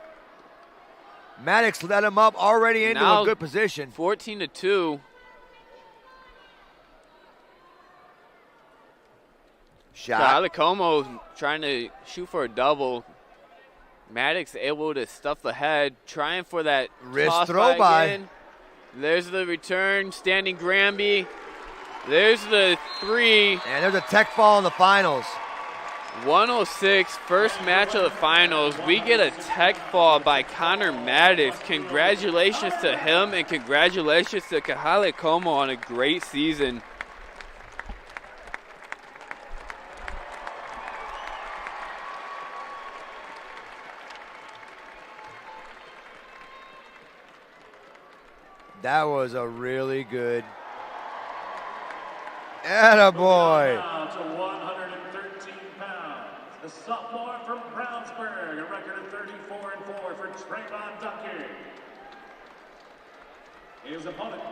Maddox led him up already into Now a good position. 14-2. Shot. Calicomo trying to shoot for a double. Maddox able to stuff the head, trying for that wrist toss throw by. again. There's the return, standing Granby. There's the 3. And there's a tech fall in the finals. 106, first match of the finals. We get a tech fall by Connor Maddox. Congratulations to him and congratulations to Kahale Como on a great season. That was a really good. Attaboy. Now to 113 pounds. The sophomore from Brownsburg, a record of 34-4 for Trayvon Duckett. His opponent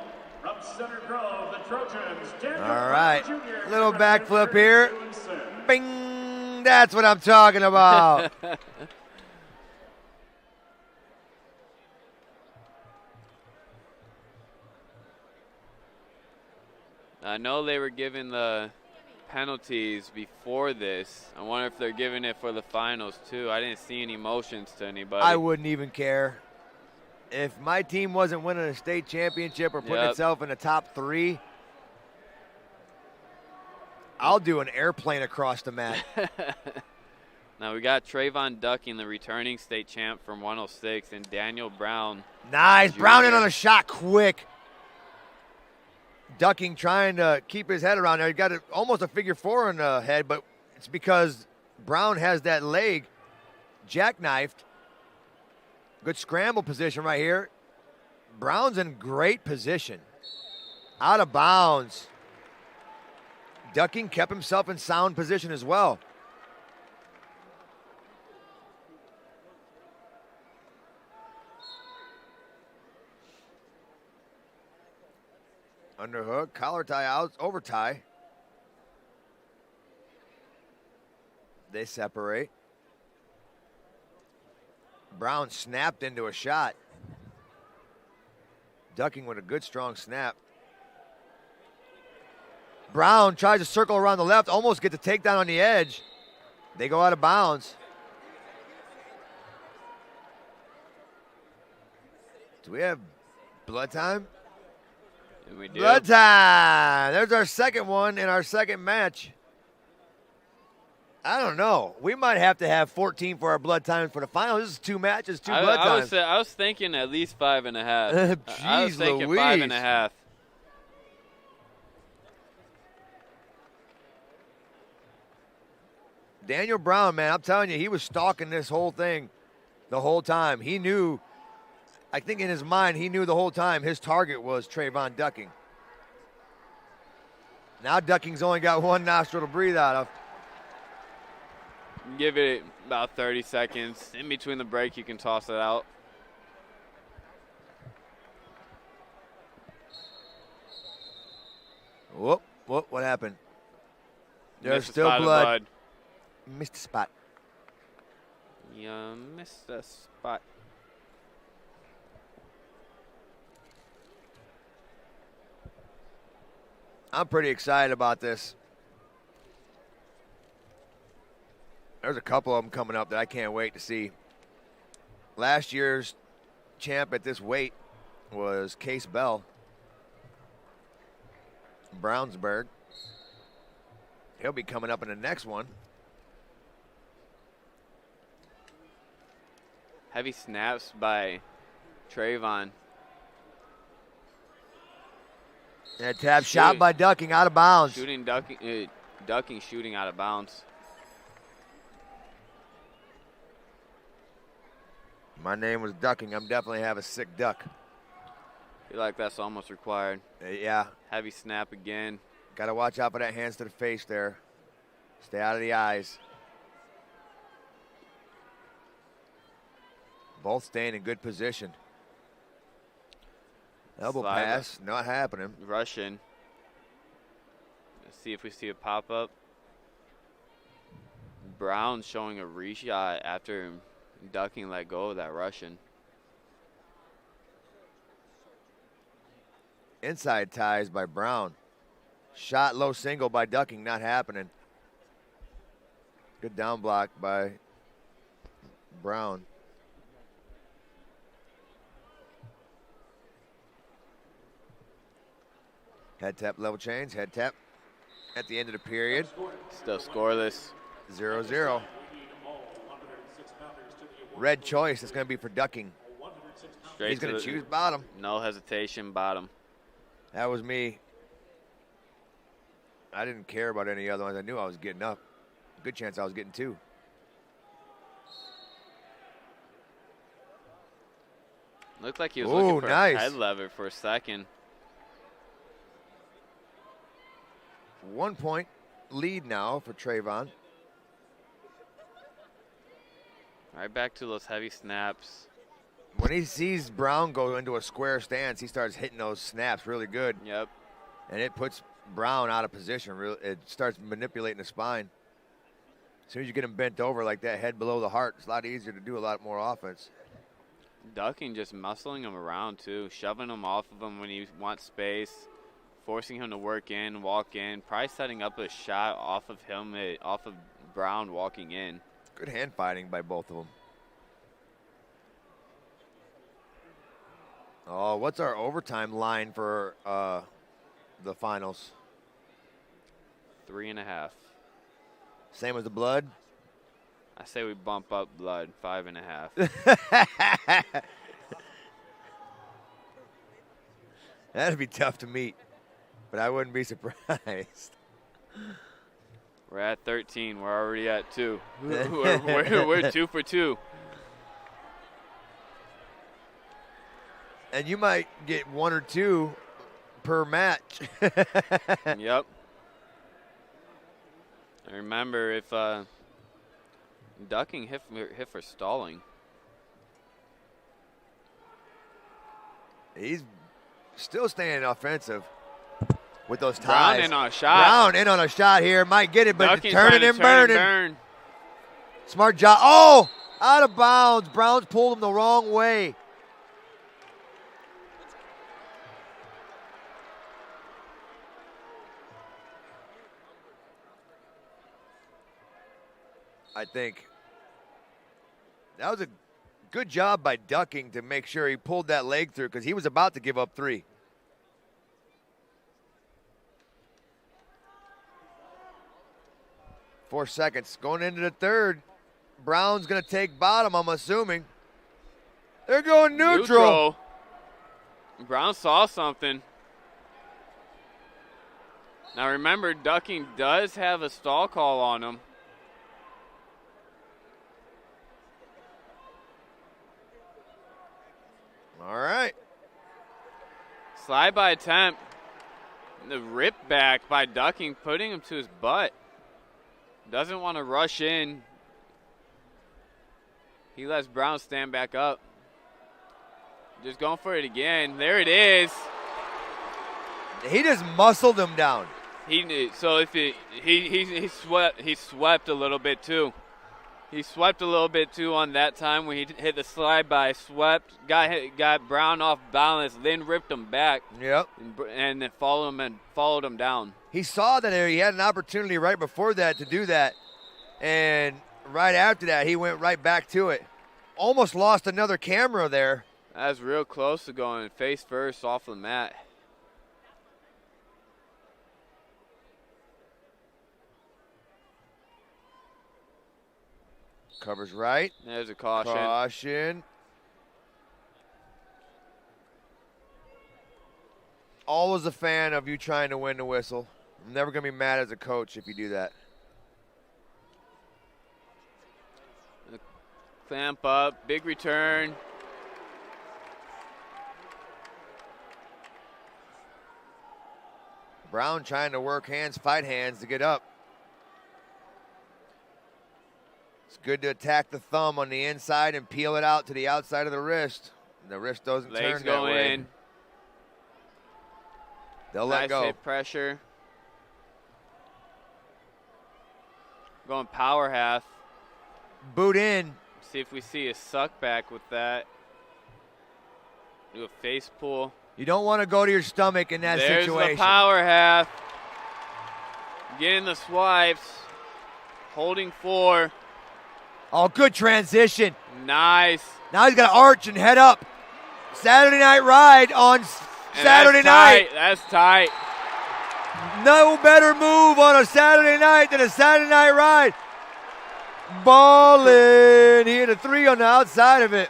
from Center Grove, the Trojans. Daniel All right. Jr., Little record backflip here. 32-6. Bing. That's what I'm talking about. I know they were given the penalties before this. I wonder if they're giving it for the finals too. I didn't see any motions to anybody. I wouldn't even care. If my team wasn't winning a state championship or putting itself in the top 3, I'll do an airplane across the mat. Now we got Trayvon Ducking, the returning state champ from 106, and Daniel Brown. Nice. Jr. Brown in on a shot quick. Ducking trying to keep his head around there. He got almost a figure 4 in the head, but it's because Brown has that leg jackknifed. Good scramble position right here. Brown's in great position. Out of bounds. Ducking kept himself in sound position as well. Underhook, collar tie out, over tie. They separate. Brown snapped into a shot. Ducking with a good strong snap. Brown tries to circle around the left, almost get the takedown on the edge. They go out of bounds. Do we have blood time? We do. Blood time. There's our second one in our second match. I don't know. We might have to have 14 for our blood time for the final. This is 2 matches, 2 blood times. I was thinking at least 5.5. Jeez I was thinking Louise. 5.5. Daniel Brown, man, I'm telling you, he was stalking this whole thing the whole time. He knew, I think in his mind, he knew the whole time his target was Trayvon Ducking. Now Ducking's only got 1 nostril to breathe out of. Give it about 30 seconds. In between the break, you can toss it out. Whoop, what happened? There's Missed a still spot of blood. Missed the spot. You missed a spot. I'm pretty excited about this. There's a couple of them coming up that I can't wait to see. Last year's champ at this weight was Case Bell. Brownsburg. He'll be coming up in the next one. Heavy snaps by Trayvon. And a tap shot by Ducking out of bounds. Ducking shooting out of bounds. My name was Ducking. I'm definitely have a sick duck. I feel like that's almost required. Yeah. Heavy snap again. Got to watch out for that hands to the face there. Stay out of the eyes. Both staying in good position. Elbow Slide. pass, not happening. Rush in. Let's see if we see a pop-up. Brown showing a reshot after ducking, let go of that Russian. Inside ties by Brown. Shot low single by ducking, not happening. Good down block by Brown. Head tap, level change, head tap at the end of the period. Still scoreless. 0-0. Red choice is going to be for ducking. Straight He's going to to choose bottom. No hesitation, bottom. That was me. I didn't care about any other ones. I knew I was getting up. Good chance I was getting two. Looked like he was Ooh, looking for nice. a head lever for a second. 1 point lead now for Trayvon. Right back to those heavy snaps. When he sees Brown go into a square stance, he starts hitting those snaps really good. Yep. And it puts Brown out of position. It starts manipulating the spine. As soon as you get him bent over like that, head below the heart, it's a lot easier to do a lot more offense. Ducking, just muscling him around too, shoving him off of him when he wants space, forcing him to work in, walk in, probably setting up a shot off of him, off of Brown walking in. Good hand fighting by both of them. Oh, what's our overtime line for the finals? 3.5. Same as the blood? I say we bump up blood, 5.5. That'd be tough to meet, but I wouldn't be surprised. We're at 13. We're already at 2. We're 2 for 2. And you might get 1 or 2 per match. Yep. And remember, if ducking hit for stalling. He's still staying offensive with those Brown ties. in on a shot. Brown in on a shot here. Might get it, but Ducking turning trying and to turn burning. burn. Smart job. Oh, out of bounds. Brown's pulled him the wrong way. I think that was a good job by ducking to make sure he pulled that leg through because he was about to give up 3. Four seconds going into the third. Brown's going to take bottom, I'm assuming. They're going neutral. Brown saw something. Now remember, ducking does have a stall call on him. All right. Slide by attempt. The rip back by ducking, putting him to his butt. Doesn't want to rush in. He lets Brown stand back up. Just going for it again. There it is. He just muscled him down. He swept a little bit too. He swept a little bit too on that time when he hit the slide by. Swept, got Brown off balance, then ripped him back. Yep. And then followed him down. He saw that he had an opportunity right before that to do that, and right after that he went right back to it. Almost lost another camera there. That was real close to going face first off the mat. Covers right. There's a caution. Caution. Always a fan of you trying to win the whistle. I'm never going to be mad as a coach if you do that. Clamp up, big return. Brown trying to work hands, fight hands to get up. good to attack the thumb on the inside and peel it out to the outside of the wrist. The wrist doesn't Legs turn that go way. in. They'll Nice let go. hip pressure. Going power half. Boot in. See if we see a suck back with that. Do a face pull. You don't want to go to your stomach in that There's situation. the power half. Getting the swipes. Holding 4. Oh, good transition. Nice. Now he's got to arch and head up. Saturday Night Ride on Saturday night. That's tight. No better move on a Saturday night than a Saturday Night Ride. Ballin'. He hit a 3 on the outside of it.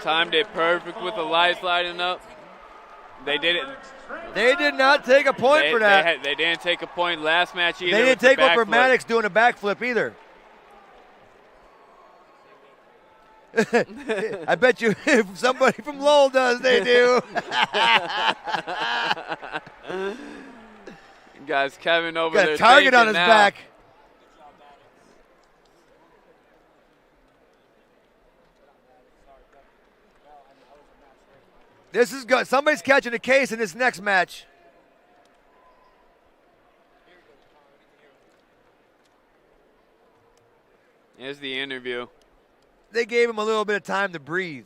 Timed it perfect with the lights lighting up. They did it. They did not take a point for that. They didn't take a point last match either. They didn't take one for backflip. Maddox doing a backflip either. I bet you if somebody from Lowell does, they do. Guys, Kevin over Got there. a target on his now. back. This is good. Somebody's catching a case in this next match. Here's the interview. They gave him a little bit of time to breathe.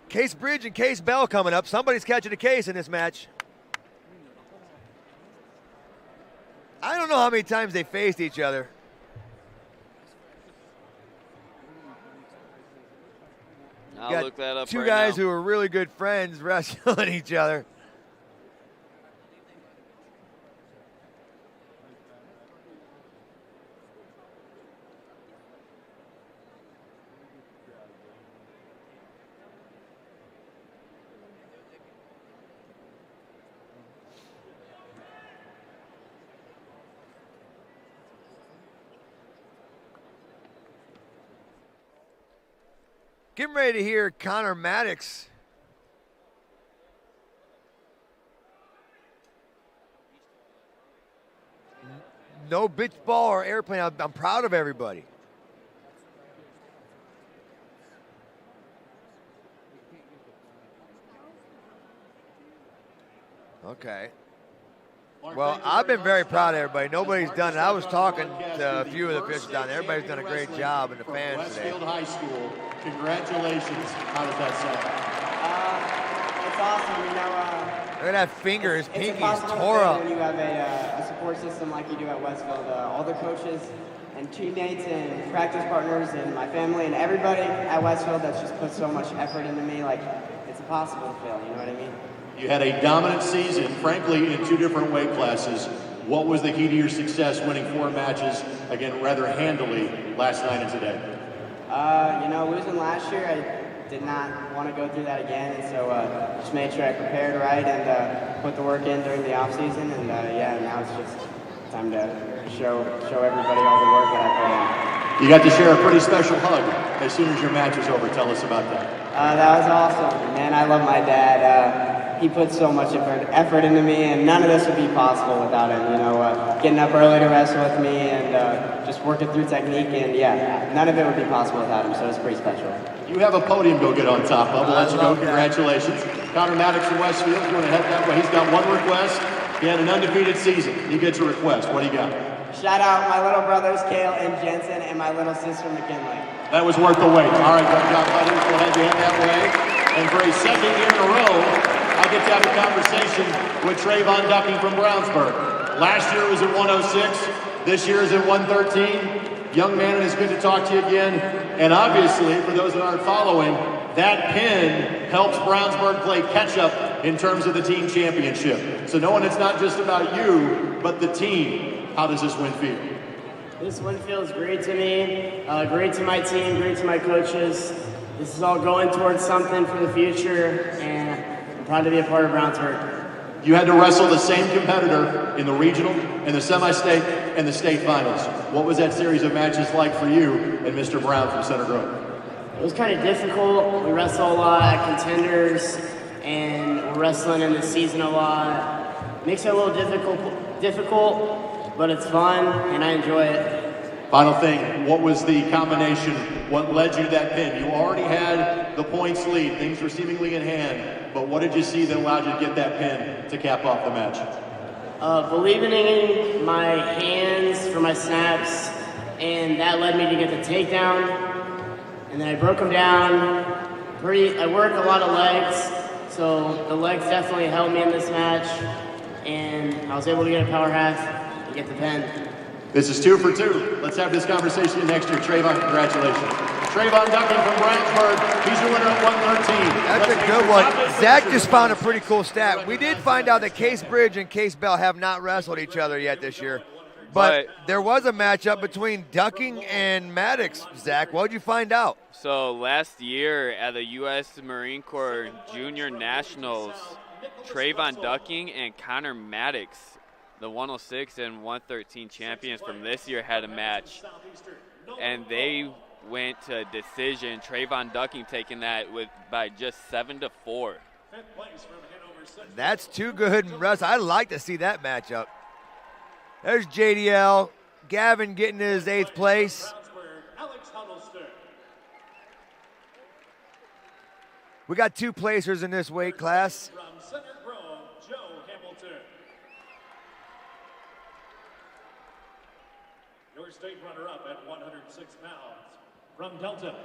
Case Bridge and Case Bell coming up. Somebody's catching a case in this match. I don't know how many times they faced each other. I'll Got look that up two right guys now. who are really good friends wrestling each other. Getting ready to hear Connor Maddox. No bitch ball or airplane. I'm proud of everybody. Okay. Well, I've been very proud of everybody. Nobody's done it. I was talking to a few of the officials down there. Everybody's done a great job, and the fans today. Westfield High School. Congratulations. How does that sound? It's awesome, you know. Look at that finger. His It's pinky's impossible tore to say up. when you have a support system like you do at Westfield. All the coaches and teammates and practice partners and my family and everybody at Westfield that's just put so much effort into me. Like, it's impossible to fail, you know what I mean? You had a dominant season, frankly, in 2 different weight classes. What was the key to your success winning 4 matches, again, rather handily last night and today? You know, losing last year, I did not want to go through that again, and so just made sure I prepared right and put the work in during the off season, and yeah, now it's just time to show everybody all the work that I put in. You got to share a pretty special hug as soon as your match was over. Tell us about that. That was awesome, man. I love my dad. He put so much effort into me, and none of this would be possible without him. You know, getting up early to wrestle with me and just working through technique, and yeah, none of it would be possible without him. So it's pretty special. You have a podium to go get on top of. We'll let you go. Congratulations. Connor Maddox from Westfield. You want to head that way. He's got one request. He had an undefeated season. He gets a request. What do you got? Shout out my little brothers, Kale and Jensen, and my little sister, McKinley. That was worth the wait. All right, good job, buddy. We'll head you head that way. And for a second year in a row, I get to have a conversation with Trayvon Ducking from Brownsburg. Last year was at 106. This year is at 113. Young man, it's good to talk to you again. And obviously, for those that aren't following, that pin helps Brownsburg play catch-up in terms of the team championship. So knowing it's not just about you, but the team, how does this win feel? This win feels great to me, great to my team, great to my coaches. This is all going towards something for the future, and I'm proud to be a part of Brownsburg. You had to wrestle the same competitor in the regional, in the semi-state, and the state finals. What was that series of matches like for you and Mr. Brown from Center Grove? It was kind of difficult. We wrestle a lot at contenders, and we're wrestling in the season a lot. makes it a little difficult, but it's fun and I enjoy it. Final thing, what was the combination? What led you to that pin? You already had the points lead. Things were seemingly in hand. But what did you see that allowed you to get that pin to cap off the match? Believing in my hands for my snaps, and that led me to get the takedown. And then I broke them down. I work a lot of legs, so the legs definitely helped me in this match. And I was able to get a power half and get the pin. This is 2 for 2. Let's have this conversation next year. Trayvon, congratulations. Trayvon Ducking from Brownsburg. He's your winner at 113. That's a good one. Zach just found a pretty cool stat. We did find out that Case Bridge and Case Bell have not wrestled each other yet this year. But there was a matchup between Ducking and Maddox, Zach. What did you find out? So last year at the U.S. Marine Corps Junior Nationals, Trayvon Ducking and Connor Maddox, the 106 and 113 champions from this year, had a match. And they went to a decision. Trayvon Ducking taking that by just 7-4. That's too good, Russ. I'd like to see that matchup. There's JDL. Gavin getting his 8th place. We got 2 placers in this weight class. Your state runner-up at 106 pounds. From Delta,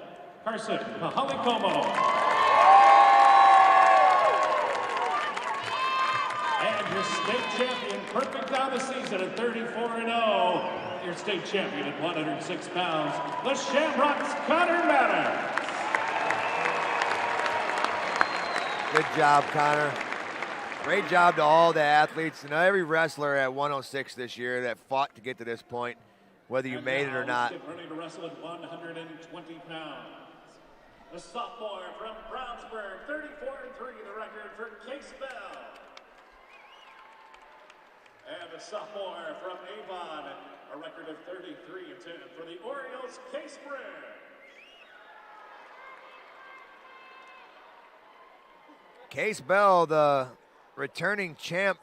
Carson Mahalikomo. And your state champion, perfect down the season at 34-0. Your state champion at 106 pounds, the Shamrocks, Connor Maddox. Good job, Connor. Great job to all the athletes and every wrestler at 106 this year that fought to get to this point, whether you made it or not. Ready to wrestle at 120 pounds. The sophomore from Brownsburg, 34-3, the record for Case Bell. And the sophomore from Avon, a record of 33-10 for the Orioles, Case Bridge. Case Bell, the returning champ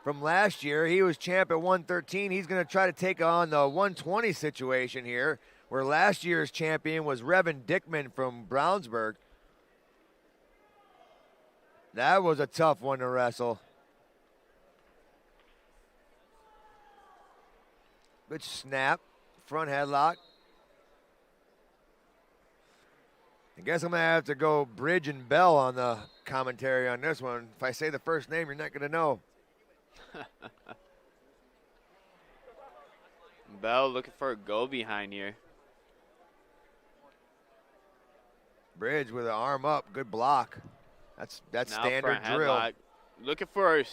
from last year. He was champ at 113. He's going to try to take on the 120 situation here, where last year's champion was Revan Dickman from Brownsburg. That was a tough one to wrestle. Good snap, front headlock. I guess I'm going to have to go Bridge and Bell on the commentary on this one. If I say the first name, you're not going to know. Bell looking for a go behind here. Bridge with an arm up, good block. That's Now standard front drill. headlock. Looking for a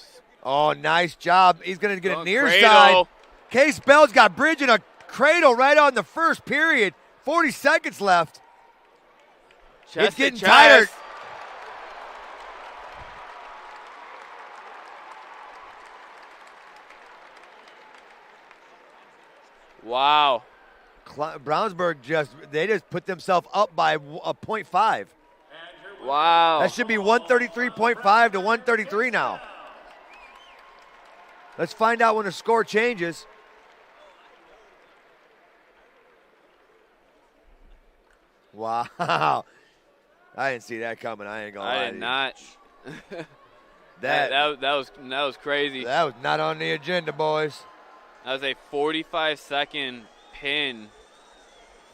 Oh, nice job. He's going to get a near cradle. side. Case Bell's got Bridge in a cradle right on the first period. 40 seconds left. Chest It's getting to tighter. chest. Wow. Brownsburg they just put themselves up by a 0.5. Wow. That should be 133.5 to 133 now. Let's find out when the score changes. Wow. I didn't see that coming. I ain't gonna lie. I to did you. not. That that was crazy. That was not on the agenda, boys. That was a 45-second pin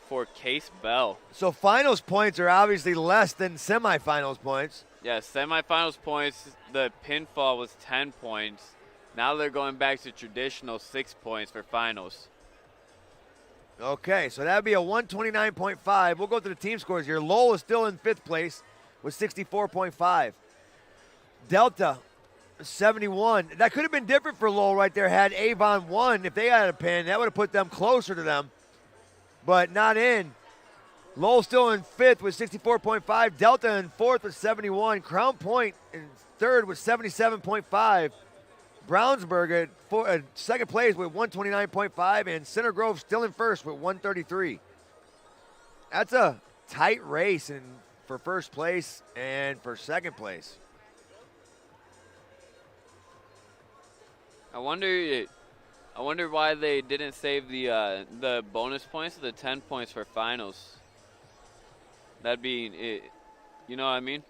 for Case Bell. So finals points are obviously less than semifinals points. Yeah, semifinals points, the pinfall was 10 points. Now they're going back to traditional 6 points for finals. Okay, so that would be a 129.5. We'll go through the team scores here. Lowell is still in 5th place with 64.5. Delta, 71. That could have been different for Lowell right there had Avon won. If they had a pin, that would have put them closer to them. But not in. Lowell still in 5th with 64.5. Delta in 4th with 71. Crown Point in 3rd with 77.5. Brownsburg at 2nd place with 129.5. And Center Grove still in 1st with 133. That's a tight race for 1st place and for 2nd place. I wonder why they didn't save the bonus points, the 10 points for finals. That'd be it. You know what I mean?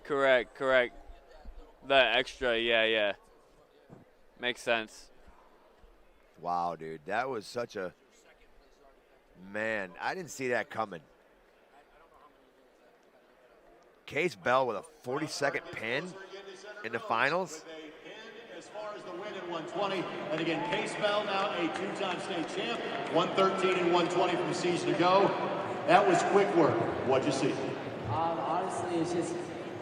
Correct. The extra, yeah. Makes sense. Wow, dude, that was such a man. I didn't see that coming. Case Bell with a 40-second pin in the finals. As far as the win in 120, and again, Case Bell now a two-time state champ, 113 and 120 from the season ago. That was quick work. What'd you see? Honestly, it's just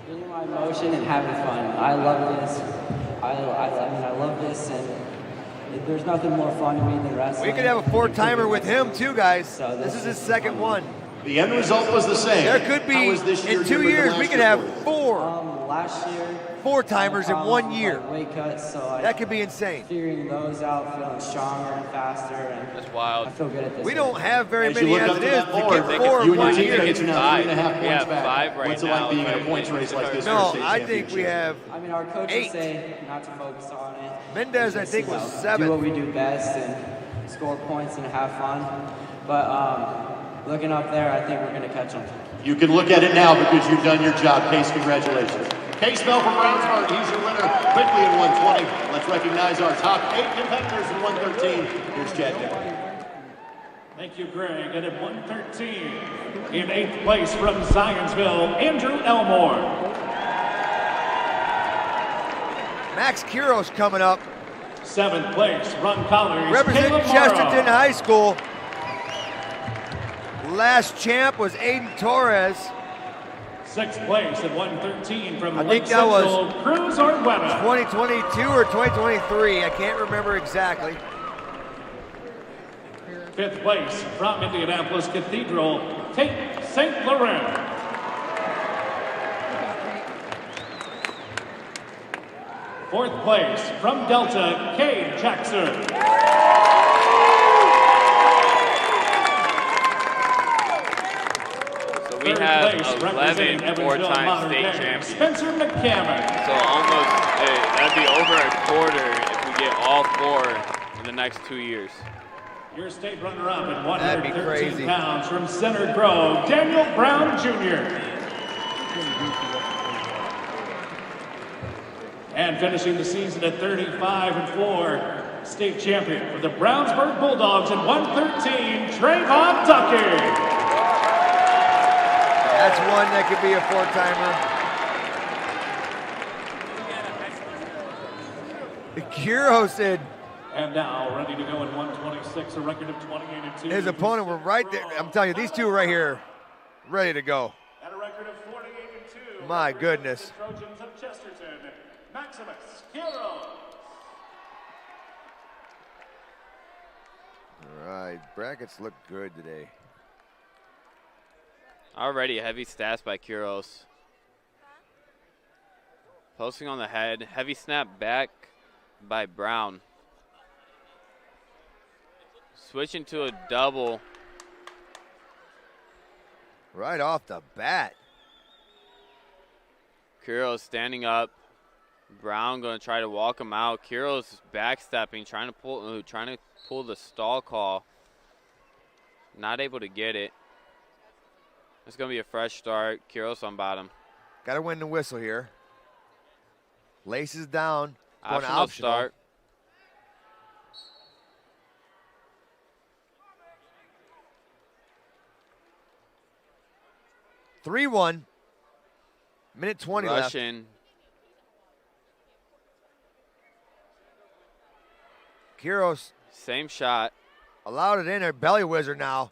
feeling my emotion and having fun. I love this. I love this, and there's nothing more fun to me than wrestling. We could have a four-timer with him too, guys. So this is his second one. The end result was the same. There could be, in 2 years, we could have last year, four-timers in 1 year. Weight cuts, so that could be insane. Figuring those out, feeling stronger and faster, and that's wild. I feel good at this. We don't have very as many as it is to get 4 in 1 year. It's now 3.5 points back. 5 right What's it now, like being in a points race like this? No, I think we have I mean, our coaches 8. say not to focus on it. Mendez, I think, was 7. Do what we do best and score points and have fun. But looking up there, I think we're going to catch them. You can look at it now because you've done your job. Case, congratulations. Case Bell from Brownsburg, he's your winner quickly in 120. Let's recognize our top 8 competitors in 113. Here's Chad Dillon. Thank you, Greg. And at 113, in 8th place from Zionsville, Andrew Elmore. Max Quiros coming up. 7th place, Ron Collars. Representing Caleb Chesterton Morrow. High School. Last champ was Aiden Torres. 6th place at 113 from I Lake think that was Central, Cruz Argueta. 2022 or 2023. I can't remember exactly. 5th place from Indianapolis Cathedral, Tate St. Laurent. 4th place from Delta, Cade Jackson. We have 11 four-time state champions. Spencer McCammon. So almost, that'd be over a quarter if we get all 4 in the next 2 years. Your state runner-up at That'd be 113 crazy. pounds from Center Grove, Daniel Brown Jr. And finishing the season at 35-4, state champion for the Brownsburg Bulldogs at 113, Trayvon Ducky. That's one that could be a four-timer. Quiros said. And now ready to go at 126, a record of 28-2. His opponent were right there. I'm telling you, these two right here, ready to go. At a record of 48-2. My goodness. Trojans of Chesterton, Maximus Quiros. All right, brackets look good today. Already heavy stats by Quiros. Posting on the head. Heavy snap back by Brown. Switching to a double. Right off the bat. Quiros standing up. Brown going to try to walk him out. Quiros backstepping, trying to pull the stall call. Not able to get it. It's going to be a fresh start. Quiros on bottom. Got to win the whistle here. Laces down. Going Optional start. (3-1). Minute 20 left. Russian. Quiros. Same shot. Allowed it in there. Belly whizzer now.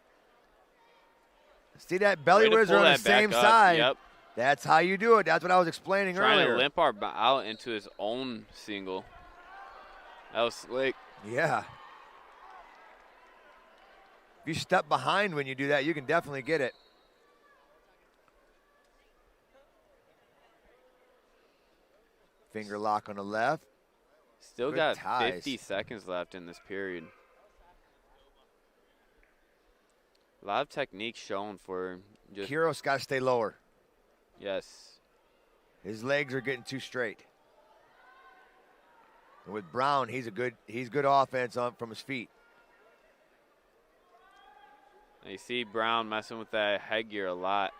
See that belly Way to whizzer pull on the that back same up. side? Yep. That's how you do it. That's what I was explaining Trying earlier. to limp our out into his own single. That was slick. Yeah. If you step behind when you do that, you can definitely get it. Finger lock on the left. Still Good got ties. 50 seconds left in this period. A lot of technique shown for just Quiros got to stay lower. yes. His legs are getting too straight. And with Brown, he's good offense from his feet. You see Brown messing with that headgear a lot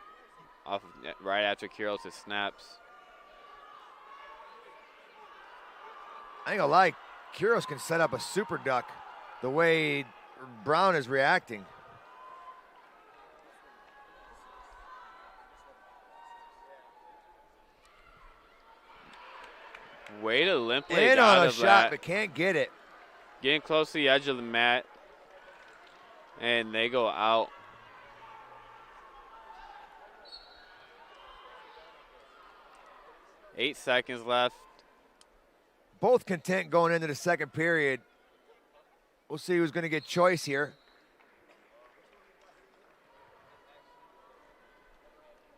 right after Quiros' snaps. I ain't gonna lie, Quiros can set up a super duck the way Brown is reacting. Way to limp leg In out on a of shot, that. but can't get it. Getting close to the edge of the mat. And they go out. Eight seconds left. Both content going into the second period. We'll see who's going to get choice here.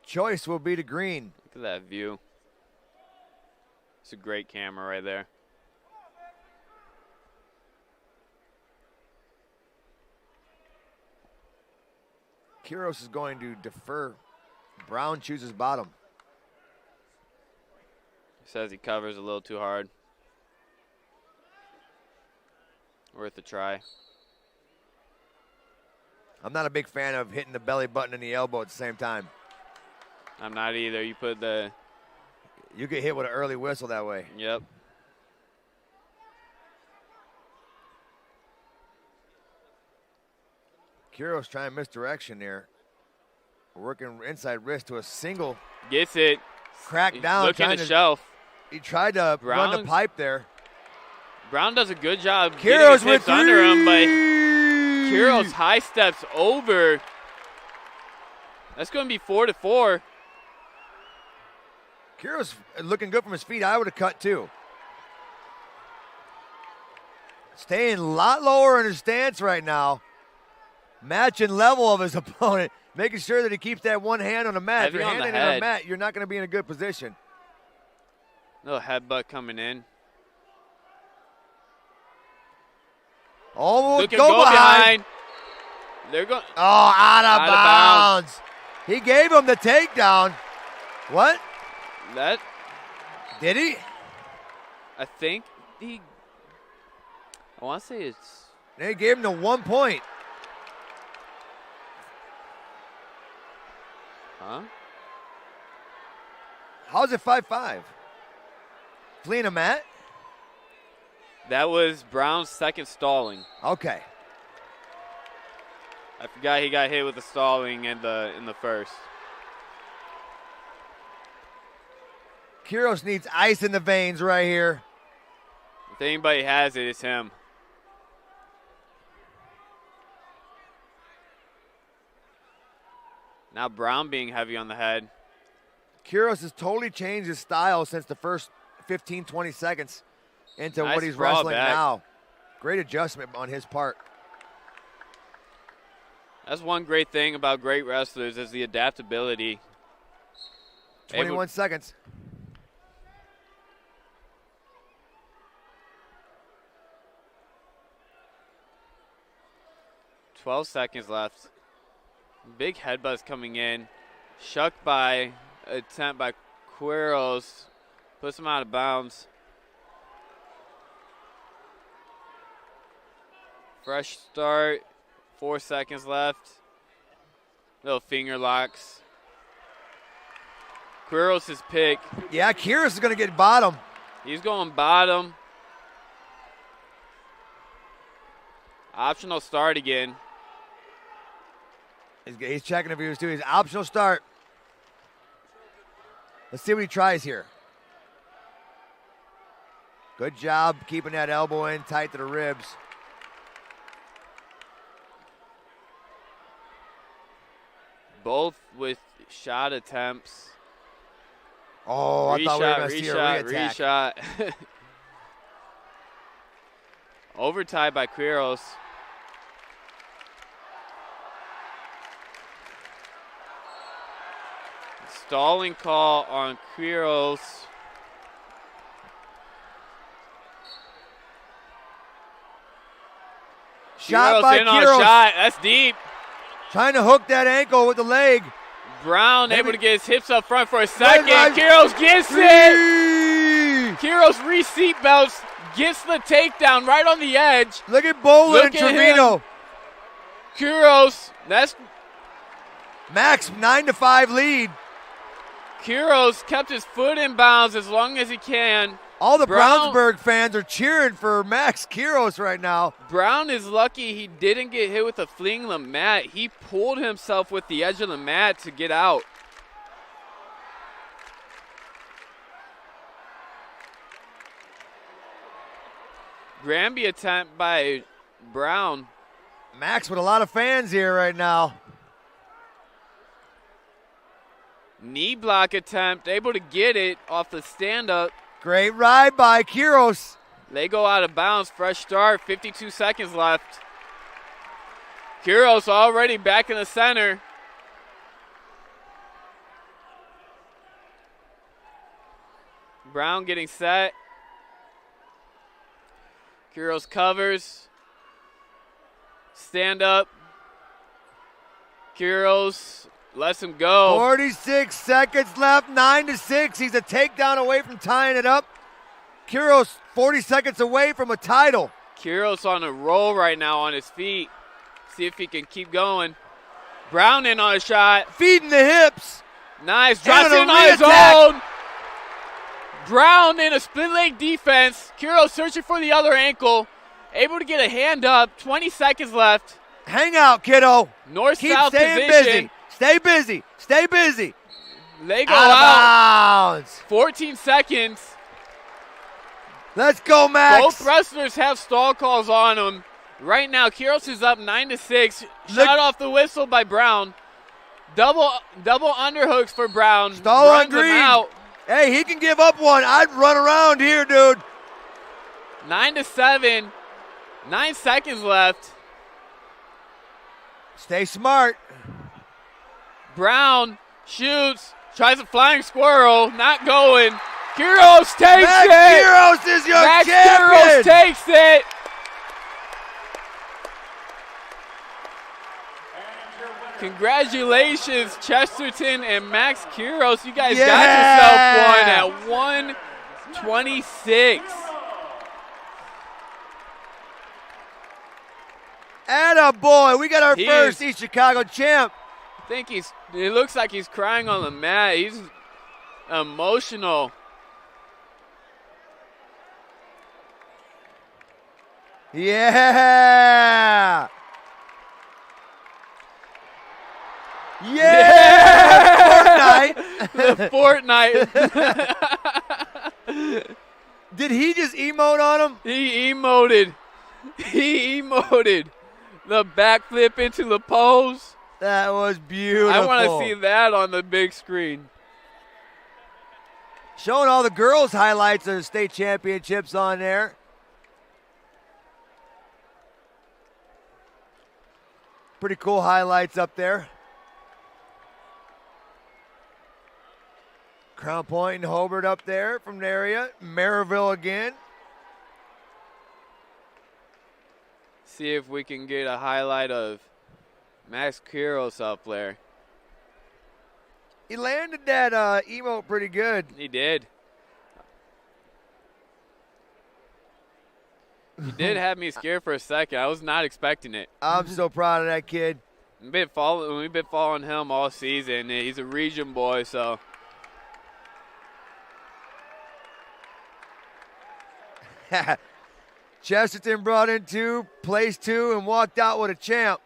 Choice will be to green. Look at that view. It's a great camera right there. Quiros is going to defer. Brown chooses bottom. Says he covers a little too hard. Worth a try. I'm not a big fan of hitting the belly button and the elbow at the same time. I'm not either. You get hit with an early whistle that way. Yep. Quiros trying misdirection there. Working inside wrist to a single. Gets it. Crack down. Look at the shelf. He tried to run the pipe there. Brown does a good job Quiros getting his with hips under him, but Quiros high steps over. That's going to be 4-4. Quiros looking good from his feet. I would have cut too. Staying a lot lower in his stance right now. Matching level of his opponent. Making sure that he keeps that one hand on the mat. If Heavy your on hand the ain't on the head. mat, you're not going to be in a good position. Little headbutt coming in. Almost Look at go behind. They're going. Oh, out of Out of bounds. He gave him the takedown. What? That. Did he? I think he. I want to say it's. They gave him the 1 point. Huh? How's it 5-5? Fleeing a mat? That was Brown's second stalling. Okay. I forgot he got hit with the stalling in the first. Quiros needs ice in the veins right here. If anybody has it, it's him. Now Brown being heavy on the head. Quiros has totally changed his style since the first 15, 20 seconds into Nice what he's sprawl wrestling back. now. Great adjustment on his part. That's one great thing about great wrestlers is the adaptability. 21 seconds. $12 seconds left. Big headbutts coming in. Shucked by attempt by Quiros. Puts him out of bounds. Fresh start. 4 seconds left. Little finger locks. Quiros' pick. Yeah, Quiros is going to get bottom. He's going bottom. Optional start again. He's checking if he was doing his optional start. Let's see what he tries here. Good job keeping that elbow in tight to the ribs. Both with shot attempts. Oh, I thought we were going to see a re-attack. Reshot. Overtied by Quiros. Stalling call on Quiros. Shot Quiros by in on a Quiros. shot. That's deep. Trying to hook that ankle with the leg. Brown able to get his hips up front for a second. Quiros gets it. Quiros re-seat belts, gets the takedown right on the edge. Look at Bolin and Trevino. Quiros, that's Max 9-5 lead. Quiros kept his foot in bounds as long as he can. All the Brownsburg fans are cheering for Max Quiros right now. Brown is lucky he didn't get hit with a fleeing the mat. He pulled himself with the edge of the mat to get out. Granby attempt by Brown. Max with a lot of fans here right now. Knee block attempt, able to get it off the stand-up. Great ride by Quiros. They go out of bounds. Fresh start. 52 seconds left. Quiros already back in the center. Brown getting set. Quiros covers. Stand up. Quiros lets him go. 46 seconds left, 9-6. He's a takedown away from tying it up. Quiros 40 seconds away from a title. Quiros on a roll right now on his feet. See if he can keep going. Brown in on a shot. Feeding the hips. Nice. Drops in on his own. Brown in a split leg defense. Quiros searching for the other ankle. Able to get a hand up. 20 seconds left. Hang out, kiddo. North-south position. Busy. Stay busy. Stay busy. They go out of out. Bounds. 14 seconds. Let's go, Max. Both wrestlers have stall calls on them. Right now, Quiros is up 9-6. Shot off the whistle by Brown. Double underhooks for Brown. Stall on Green. Out. Hey, he can give up one. I'd run around here, dude. 9-7. 9 seconds left. Stay smart. Brown shoots. Tries a flying squirrel. Not going. Quiros takes Max it. Quiros is your Max champion. Quiros takes it. Congratulations, Chesterton and Max Quiros. You guys got yourself one at 126. Attaboy. We got our first East Chicago champ. I think it looks like he's crying on the mat. He's emotional. Yeah. Yeah. Fortnite. Did he just emote on him? He emoted. The backflip into the pose. That was beautiful. I want to see that on the big screen. Showing all the girls' highlights of the state championships on there. Pretty cool highlights up there. Crown Point and Hobart up there from the area. Maryville again. See if we can get a highlight of Max Quiros up there. He landed that emote pretty good. He did. He did have me scared for a second. I was not expecting it. I'm so proud of that kid. We've been following him all season. He's a region boy, so. Chesterton brought in placed two, and walked out with a champ.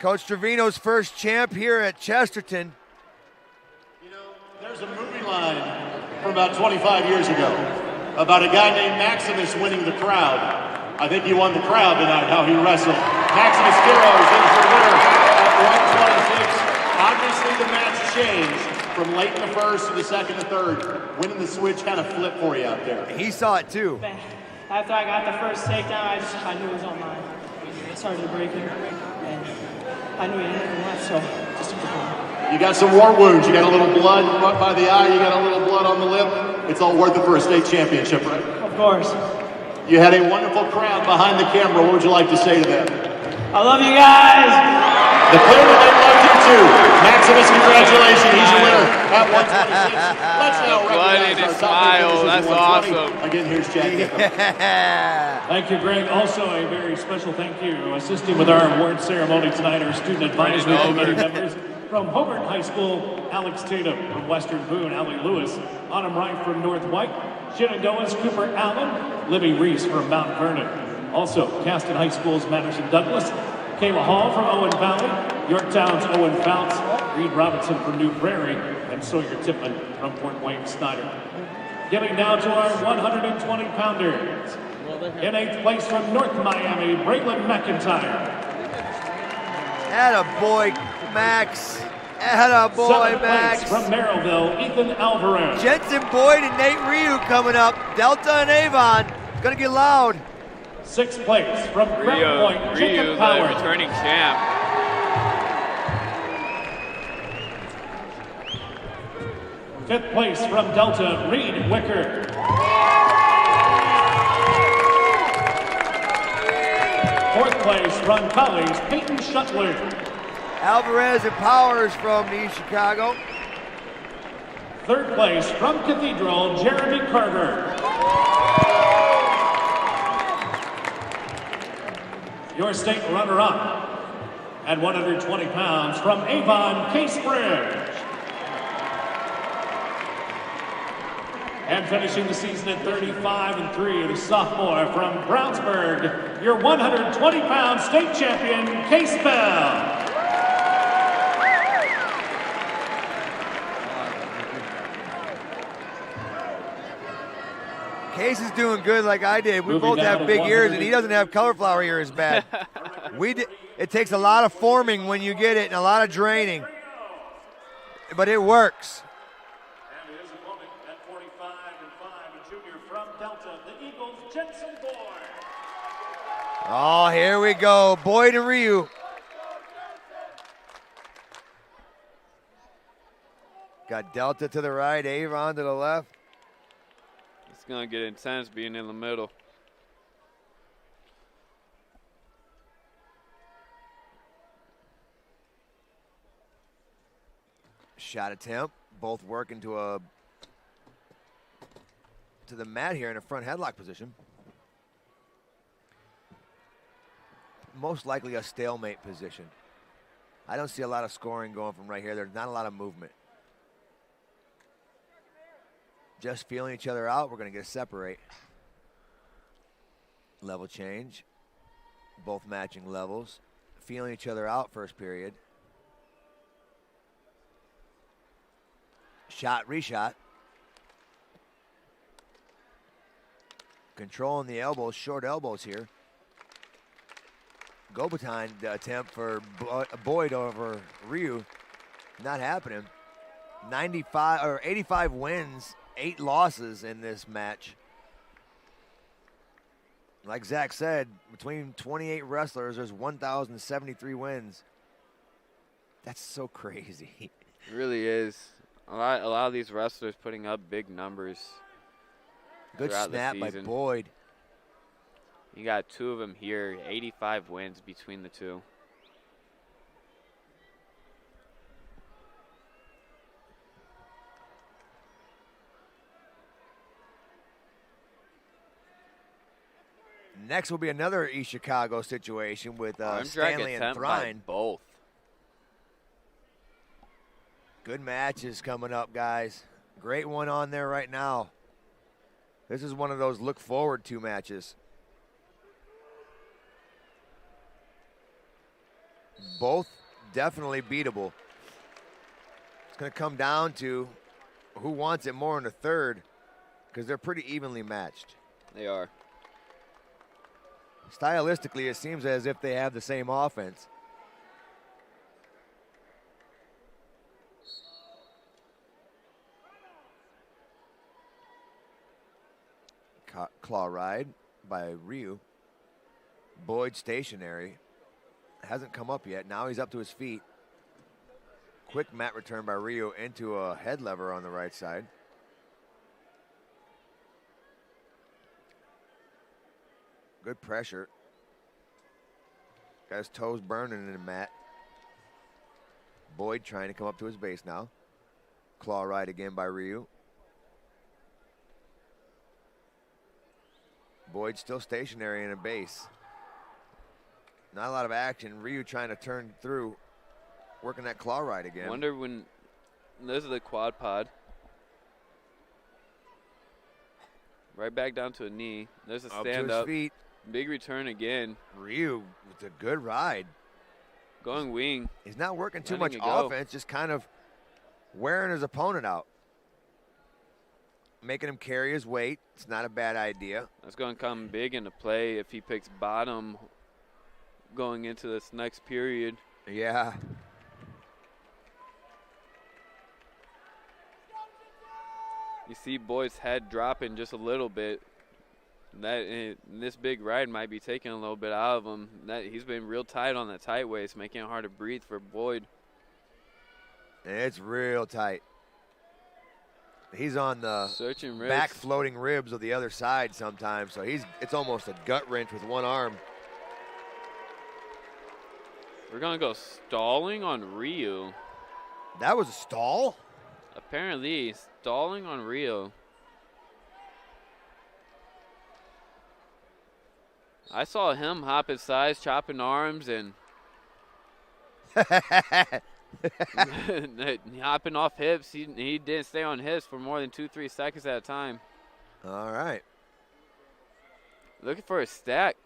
Coach Trevino's first champ here at Chesterton. You know, there's a movie line from about 25 years ago about a guy named Maximus winning the crowd. I think he won the crowd tonight, how he wrestled. Maximus Quiros is the winner at 126. Obviously, the match changed from late in the first to the second to third. Winning the switch kind of flipped for you out there. He saw it too. After I got the first takedown, I knew it was on mine. I started to break it, and I knew he had nothing left, so just took the ball. You got some war wounds. You got a little blood by the eye. You got a little blood on the lip. It's all worth it for a state championship, right? Of course. You had a wonderful crowd behind the camera. What would you like to say to them? I love you guys. The clearly they loved you too. Maximus, congratulations. He's your winner at 126. Let's now blood in his smile. That's awesome. Again, here's Chad Gickham. Yeah. Thank you, Greg. Also, a very special thank you assisting with our award ceremony tonight, our student advisory committee members. From Hobart High School, Alex Tatum. From Western Boone, Allie Lewis. Autumn Wright from North White. Shenandoah's Cooper Allen. Libby Reese from Mount Vernon. Also, Caston High School's Madison Douglas. Kayla Hall from Owen Valley. Yorktown's Owen Founts. Reed Robinson from New Prairie. And Sawyer Tipman from Fort Wayne Snyder. Getting now to our 120-pounders. In 8th place from North Miami, Braylon McIntyre. Attaboy, Max. Attaboy, Max. From Merrillville, Ethan Alvarez. Jensen Boyd and Nate Ryu coming up. Delta and Avon. It's going to get loud. 6th place from Crown Point, Ryu, Jacob the Power. returning champ. 5th place from Delta, Reed Wicker. 4th place from College, Peyton Shuttler. Alvarez and Powers from East Chicago. 3rd place from Cathedral, Jeremy Carter. Your state runner-up at 120 pounds from Avon, Case Bridge. And finishing the season at 35-3, the sophomore from Brownsburg, your 120-pound state champion, Case Bell. Case is doing good like I did. We Moving both down have to big ears, 100. and he doesn't have cauliflower ears bad. It takes a lot of forming when you get it and a lot of draining, but it works. And his opponent at 45-5, a junior from Delta, the Eagles, Jensen Boyd. Oh, here we go. Boyd and Ryu. Got Delta to the right, Avon to the left. It's going to get intense being in the middle. Shot attempt. Both working to the mat here in a front headlock position. Most likely a stalemate position. I don't see a lot of scoring going from right here. There's not a lot of movement. Just feeling each other out. We're going to get a separate. Level change. Both matching levels. Feeling each other out first period. Shot, reshot. Controlling the elbows, short elbows here. Gobatin attempt for Boyd over Ryu. Not happening. 85 wins, 8 losses in this match. Like Zach said, between 28 wrestlers, there's 1,073 wins. That's so crazy. It really is. A lot of these wrestlers putting up big numbers. Good snap by Boyd. You got 2 of them here, 85 wins between the 2. Next will be another East Chicago situation with Stanley and Thrine. Both. Good matches coming up, guys. Great one on there right now. This is one of those look forward to matches. Both definitely beatable. It's going to come down to who wants it more in the third, because they're pretty evenly matched. They are. Stylistically, it seems as if they have the same offense. Claw ride by Ryu. Boyd stationary. Hasn't come up yet. Now he's up to his feet. Quick mat return by Ryu into a head lever on the right side. Good pressure. Got his toes burning in the mat. Boyd trying to come up to his base now. Claw ride again by Ryu. Boyd still stationary in a base. Not a lot of action. Ryu trying to turn through, working that claw ride again. Wonder when, those are the quad pod. Right back down to a knee. There's a stand to his up. feet. Big return again. Ryu with a good ride. Going wing. He's not working too Letting much it go. offense, just kind of wearing his opponent out. Making him carry his weight. It's not a bad idea. That's going to come big into play if he picks bottom going into this next period. Yeah. You see Boyd's head dropping just a little bit. This big ride might be taking a little bit out of him. He's been real tight on the tight waist, making it hard to breathe for Boyd. It's real tight. He's on the Searching ribs. back floating ribs of the other side sometimes, so it's almost a gut wrench with one arm. We're going to go stalling on Ryu. That was a stall? Apparently, stalling on Ryu. I saw him hop his sides, chopping arms, and hopping off hips. He didn't stay on hips for more than 2-3 seconds at a time. All right. Looking for a stack.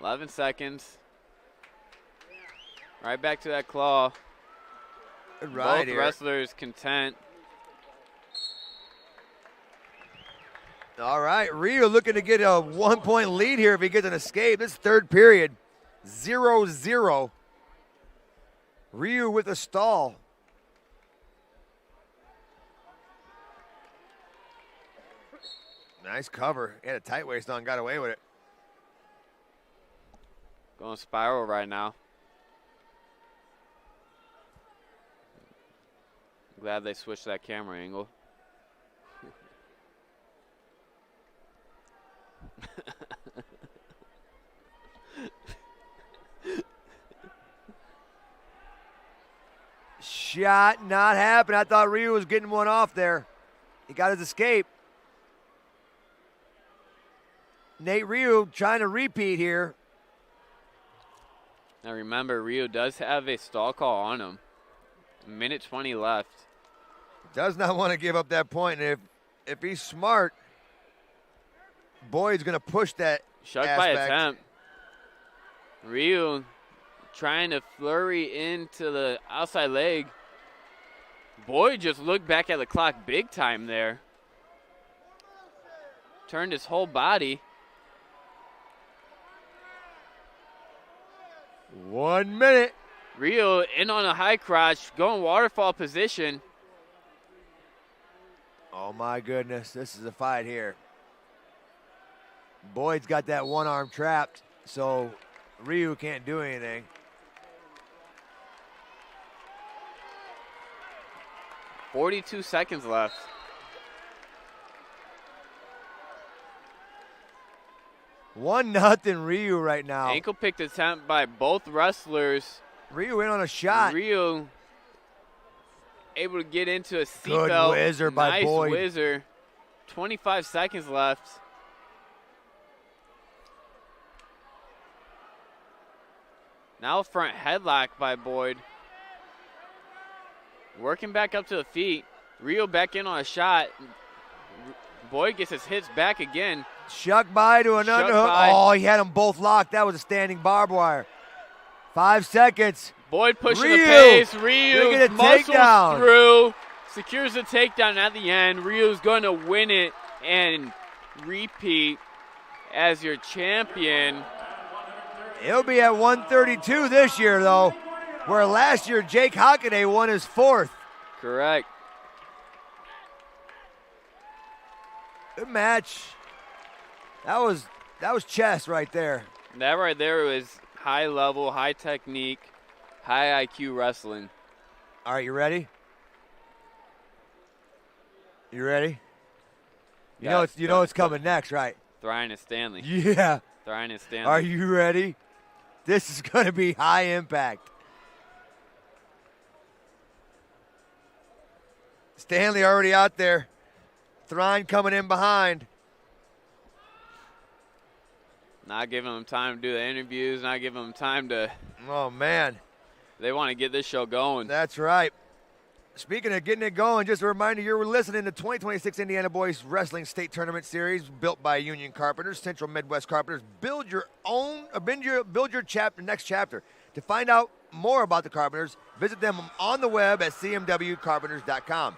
11 seconds. Right back to that claw. Good ride Both here. wrestlers content. All right, Ryu looking to get a 1-point lead here if he gets an escape. This third period, 0-0. Ryu with a stall. Nice cover. He had a tight waist on, got away with it. Going spiral right now. Glad they switched that camera angle. Shot not happening. I thought Ryu was getting one off there. He got his escape. Nate Ryu trying to repeat here. Now remember, Ryu does have a stall call on him. Minute 20 left. Does not want to give up that point. And if he's smart, Boyd's going to push that Shuck aspect. by attempt. Ryu trying to flurry into the outside leg. Boyd just looked back at the clock big time there. Turned his whole body. 1 minute. Ryu in on a high crotch, going waterfall position. Oh my goodness, this is a fight here. Boyd's got that one arm trapped, so Ryu can't do anything. .42 seconds left. One nothing Ryu right now. Ankle picked attempt by both wrestlers. Ryu in on a shot. Ryu able to get into a Good seatbelt. whizzer by nice Boyd. whizzer. 25 seconds left. Now front headlock by Boyd. Working back up to the feet. Ryu back in on a shot. Boyd gets his hits back again. Shuck by to an Shuck underhook. by. Oh, he had them both locked. That was a standing barbed wire. 5 seconds. Boyd pushing Ryu the pace. looking Ryu at muscles takedown. through. Secures the takedown at the end. Ryu's going to win it and repeat as your champion. He'll be at 132 this year, though, where last year Jake Hockaday won his 4th. Correct. Good match. That was chess right there. That right there was high level, high technique, high IQ wrestling. All right, you ready? You ready? You know it's coming next, right? Thrion and Stanley. Yeah. Thrion and Stanley. Are you ready? This is going to be high impact. Stanley already out there. Thrawn coming in behind. Not giving them time to do the interviews, not giving them time to. Oh, man. They want to get this show going. That's right. Speaking of getting it going, just a reminder, you're listening to 2026 Indiana Boys Wrestling State Tournament Series built by Union Carpenters, Central Midwest Carpenters. Build your next chapter. To find out more about the Carpenters, visit them on the web at cmwcarpenters.com.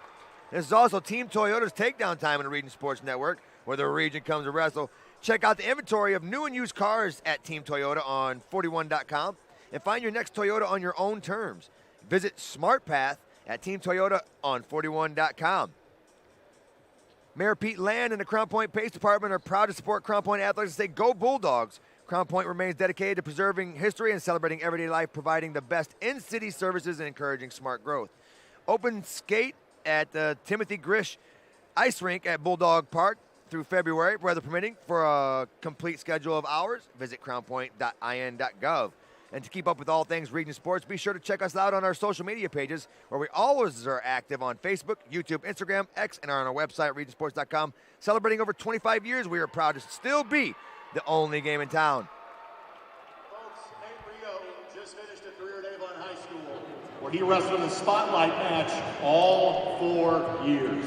This is also Team Toyota's Takedown Time on the Region Sports Network, where the region comes to wrestle. Check out the inventory of new and used cars at Team Toyota on 41.com and find your next Toyota on your own terms. Visit SmartPath at Team Toyota on 41.com. Mayor Pete Land and the Crown Point Police Department are proud to support Crown Point athletes and say, "Go Bulldogs." Crown Point remains dedicated to preserving history and celebrating everyday life, providing the best in-city services and encouraging smart growth. Open skate at the Timothy Grish Ice Rink at Bulldog Park through February, weather permitting. For a complete schedule of hours, visit crownpoint.in.gov. And to keep up with all things Region Sports, be sure to check us out on our social media pages, where we always are active on Facebook, YouTube, Instagram, X, and are on our website, regionsports.com. Celebrating over 25 years, we are proud to still be the only game in town. Folks, Nate Rio just finished a career at Avon High School, where he wrestled in the spotlight match all 4 years.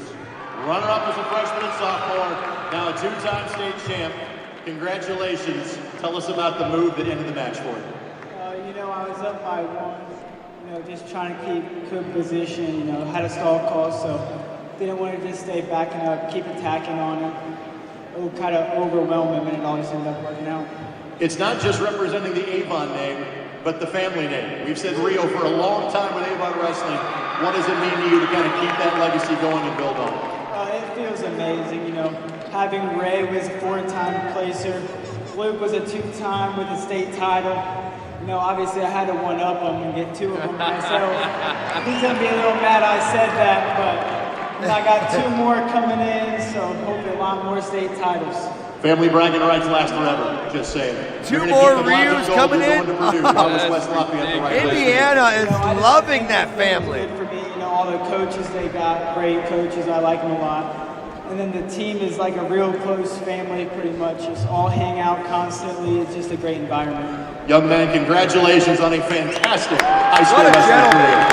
Runner-up as a freshman and sophomore, now a 2-time state champ. Congratulations. Tell us about the move that ended the match for you. I was up by 1, just trying to keep good position, had a stall call, so didn't want to just stay backing up, keep attacking on him. It would kind of overwhelm him, and it always ended up working out. It's not just representing the Avon name, but the family name. We've said Rio for a long time with Avon Wrestling. What does it mean to you to kind of keep that legacy going and build on it? It feels amazing, Having Ray was a 4-time placer. Luke was a 2-time with a state title. Obviously I had to one-up him and get 2 of them myself. He's going to be a little mad I said that, but I got 2 more coming in, so hopefully a lot more state titles. Family bragging rights last forever, just saying. 2 more Rios coming in? Indiana is loving that family. For me, all the coaches they got, great coaches, I like them a lot. And then the team is like a real close family, pretty much. Just all hang out constantly. It's just a great environment. Young man, congratulations on a fantastic high school wrestling career.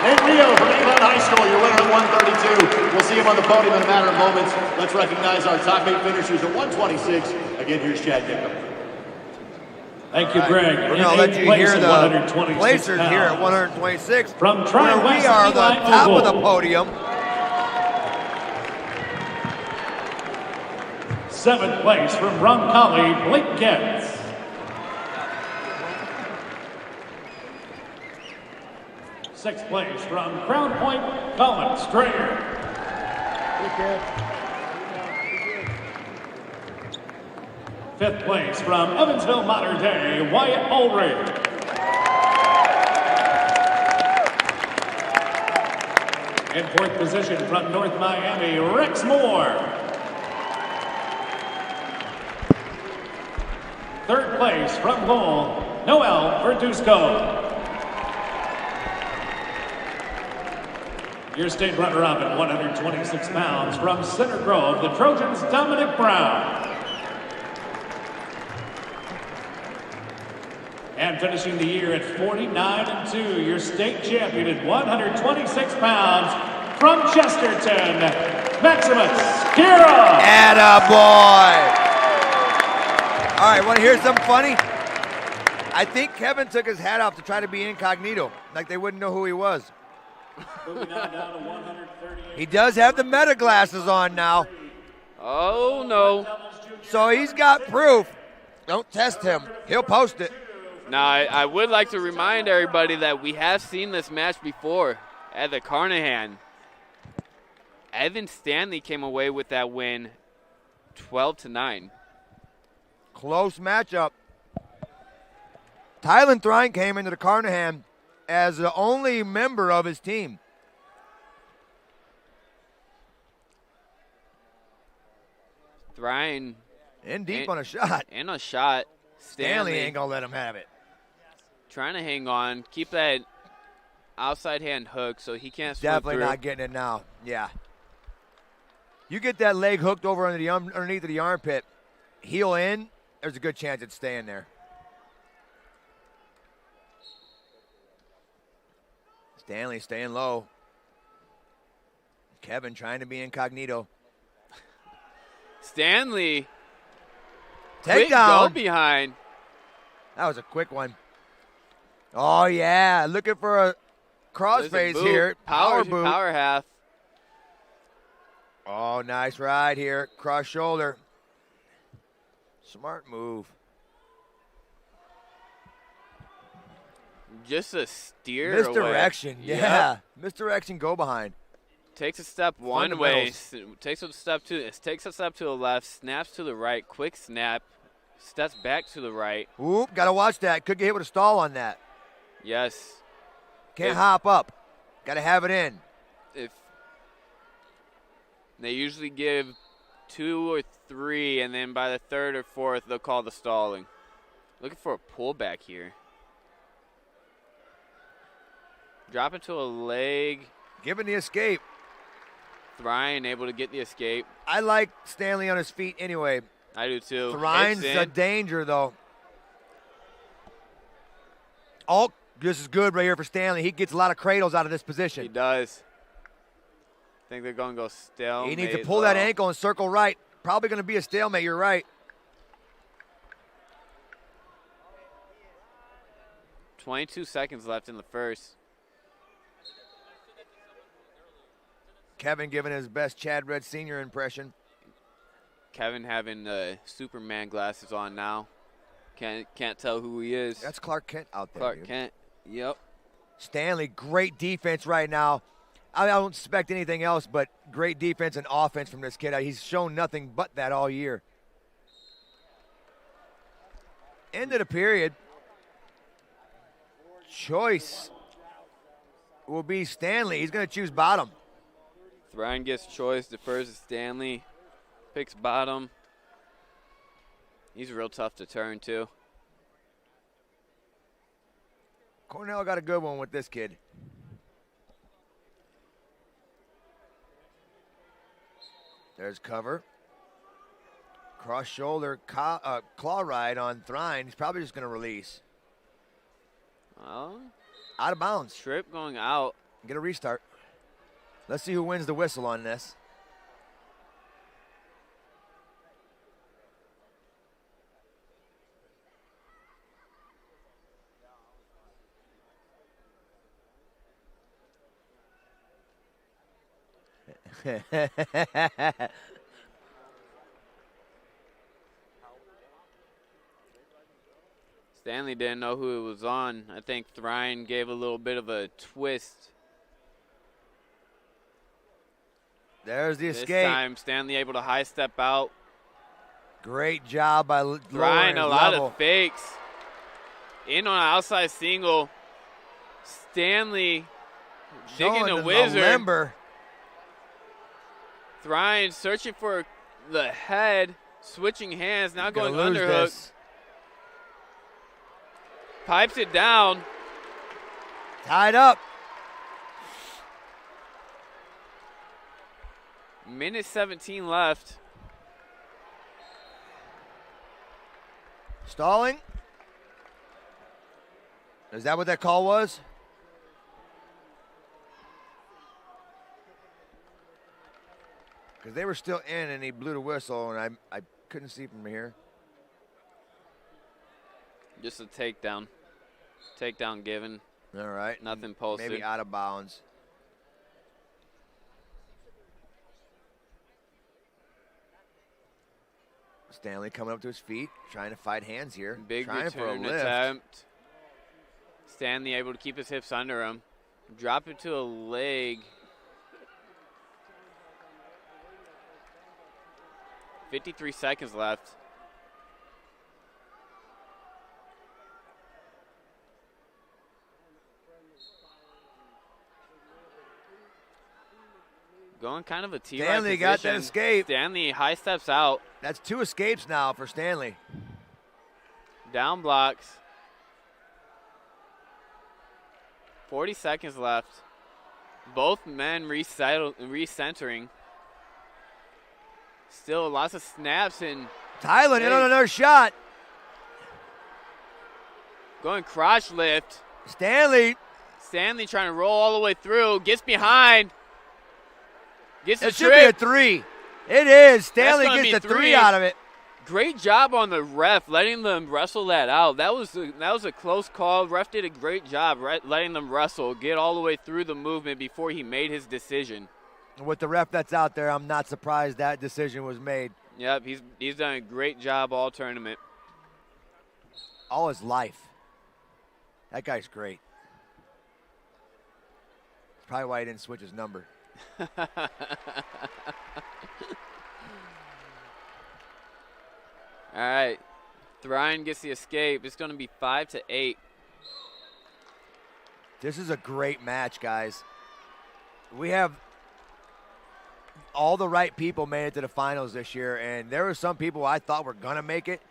Nate Rio from Avon High School, your winner at 132. We'll see him on the podium in a matter of moments. Let's recognize our top 8 finishers at 126. Again, here's Chad Gickham. Thank you, Greg. We're going to let you hear the placers here at 126. From Tri-West, we are the top of the podium. 7th place from Roncalli, Blake Getz. 6th place from Crown Point, Colin Strayer. 5th place from Evansville Mater Dei, Wyatt Ulrich. 4th position from North Miami, Rex Moore. 3rd place from Lowell, Noel Verduzco. Your state runner-up at 126 pounds from Center Grove, the Trojans' Dominic Brown. And finishing the year at 49-2, your state champion at 126 pounds from Chesterton, Maximus Kira. Attaboy. All right, want to hear something funny? I think Kevin took his hat off to try to be incognito, like they wouldn't know who he was. Moving on down to 138. He does have the meta glasses on now. Oh, no. So he's got proof. Don't test him. He'll post it. Now, I would like to remind everybody that we have seen this match before at the Carnahan. Evan Stanley came away with that win 12-9. Close matchup. Tylen Thrawn came into the Carnahan as the only member of his team. Thrawn in deep on a shot. And a shot. Stanley ain't going to let him have it. Trying to hang on. Keep that outside hand hook so he can't swim Definitely through. not getting it now. Yeah. You get that leg hooked over underneath of the armpit, heel in, there's a good chance it's staying there. Stanley staying low. Kevin trying to be incognito. Stanley. Take Quick down. go behind. That was a quick one. Oh, yeah. Looking for a crossface here. Power boot. Power half. Oh, nice ride here. Cross shoulder. Smart move. Just a steer Misdirection. away. Yeah. Yep. Misdirection, go behind. Takes a step one way. Fundamentals. Takes a step to the left. Snaps to the right. Quick snap. Steps back to the right. Oop, got to watch that. Could get hit with a stall on that. Yes. Can't hop up. Got to have it in. If they usually give 2 or 3, and then by the 3rd or 4th, they'll call the stalling. Looking for a pullback here. Drop into a leg. Giving the escape. Thrine able to get the escape. I like Stanley on his feet anyway. I do too. Thrine's a danger, though. Oh, this is good right here for Stanley. He gets a lot of cradles out of this position. He does. I think they're going to go stalemate. He needs to pull that ankle and circle right. Probably going to be a stalemate. You're right. 22 seconds left in the first. Kevin giving his best Chad Red Sr. impression. Kevin having Superman glasses on now. Can't tell who he is. That's Clark Kent out there. Clark dude. Kent. Yep. Stanley, great defense right now. I don't expect anything else but great defense and offense from this kid. He's shown nothing but that all year. End of the period. Choice will be Stanley. He's going to choose bottom. Ryan gets choice, defers to Stanley, picks bottom. He's real tough to turn, too. Cornell got a good one with this kid. There's cover. Cross shoulder claw ride on Thrine. He's probably just going to release. Well, out of bounds. Trip going out. Get a restart. Let's see who wins the whistle on this. Stanley didn't know who it was on. I think Thrine gave a little bit of a twist. There's the escape. This time, Stanley able to high step out. Great job by Thrine, a lot of fakes. In on an outside single. Stanley digging a wizard. Thrine searching for the head. Switching hands, now going underhook. Pipes it down. Tied up. Minute 17 left. Stalling. Is that what that call was? Because they were still in and he blew the whistle and I couldn't see from here. Just a takedown. Takedown given. All right. Nothing posted. Maybe out of bounds. Stanley coming up to his feet, trying to fight hands here. Big trying for a return lift. attempt. Stanley able to keep his hips under him. Drop it to a leg. 53 seconds left. Going kind of a T-right Stanley got that escape. Stanley high steps out. That's 2 escapes now for Stanley. Down blocks. 40 seconds left. Both men recentering. Still lots of snaps and Tylen in on another shot. going crotch lift. Stanley Stanley trying to roll all the way through. Gets behind. Gets the It should be a trip. 3. It is. Stanley gonna gets the be 3 three. out of it. Great job on the ref letting them wrestle that out. That was a close call. Ref did a great job letting them wrestle, get all the way through the movement before he made his decision. With the ref that's out there, I'm not surprised that decision was made. Yep, he's done a great job all tournament. All his life. That guy's great. That's probably why he didn't switch his number. All right, Thrine gets the escape. It's going to be 5-8. This is a great match, guys. We have all the right people made it to the finals this year, and there were some people I thought were going to make it,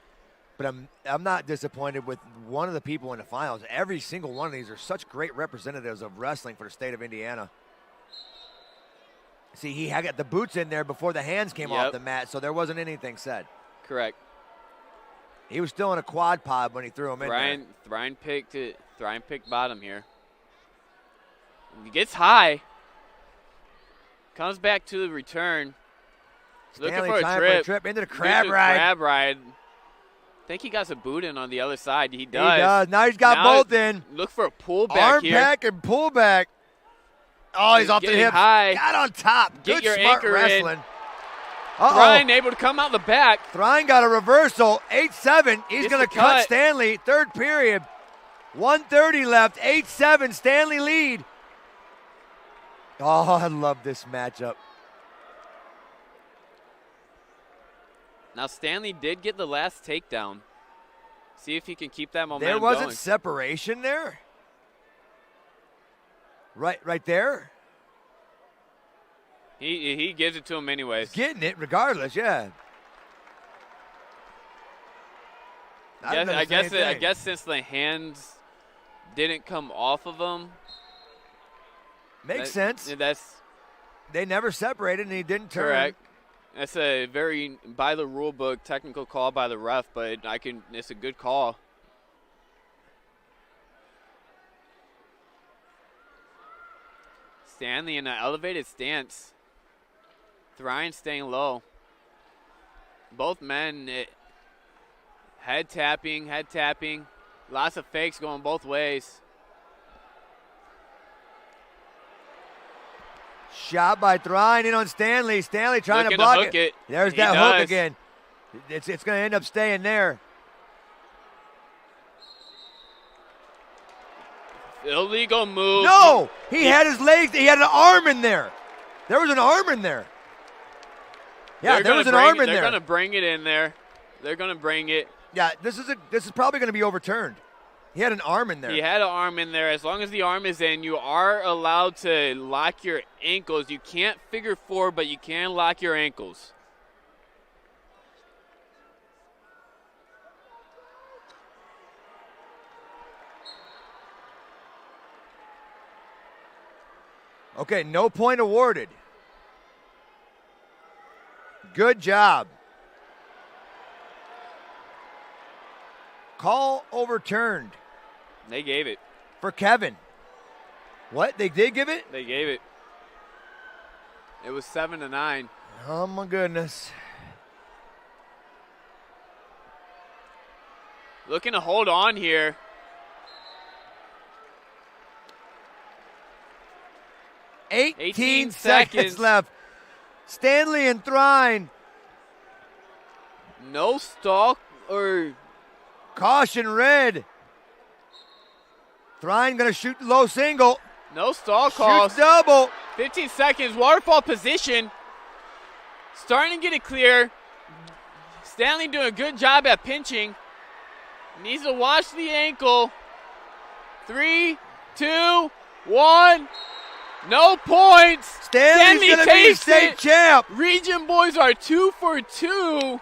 but I'm not disappointed with one of the people in the finals. Every single one of these are such great representatives of wrestling for the state of Indiana. See, he had got the boots in there before the hands came off the mat, so there wasn't anything said. Correct. He was still in a quad pod when he threw him in there. Thrine picked it. Thrine picked bottom here. He gets high. Comes back to the return. Stanley Looking for trying a trip. into the crab ride. Crab ride. I think he got some boot in on the other side. He does. He does. Now he's got both in. Look for a pullback Arm here. pack and pullback. Oh, he's off the Getting hips. high. Got on top. Get Good your smart anchor in. wrestling. Thrine able to come out the back. Thrine got a reversal. 8-7. He's Gets going the to cut cut. Stanley. Third period. 1:30 left. 8-7. Stanley lead. Oh, I love this matchup. Now Stanley did get the last takedown. See if he can keep that momentum There wasn't going. separation there. Right there. He gives it to him anyways. Getting it regardless, yeah. I guess since the hands didn't come off of him. Makes sense. They never separated and he didn't turn. Correct. That's a very by the rule book technical call by the ref, but it's a good call. Stanley in an elevated stance. Thrine staying low. Both men head tapping. Lots of fakes going both ways. Shot by Thrine in on Stanley. Stanley trying Looking to block to hook it. There's He that hook does. again. It's going to end up staying there. Illegal move. No! He had his legs. He had an arm in there. There was an arm in there. Yeah, there was an arm in there. They're going to bring it in there. They're going to bring it. Yeah, this is probably going to be overturned. He had an arm in there. He had an arm in there. As long as the arm is in, you are allowed to lock your ankles. You can't figure four, but you can lock your ankles. Okay, no point awarded. Good job. Call overturned. They gave it. For Kevin. What? They did give it? They gave it. It was 7-9. Oh, my goodness. Looking to hold on here. Eighteen seconds left. Stanley and Thrine. No stalk or... Caution red. Thrine going to shoot low single. No stall calls. Shoots double. 15 seconds. Waterfall position. Starting to get it clear. Stanley doing a good job at pinching. Needs to watch the ankle. 3, 2, 1. No points. Stanley's going to be takes state it. champ. Region boys are 2 for 2.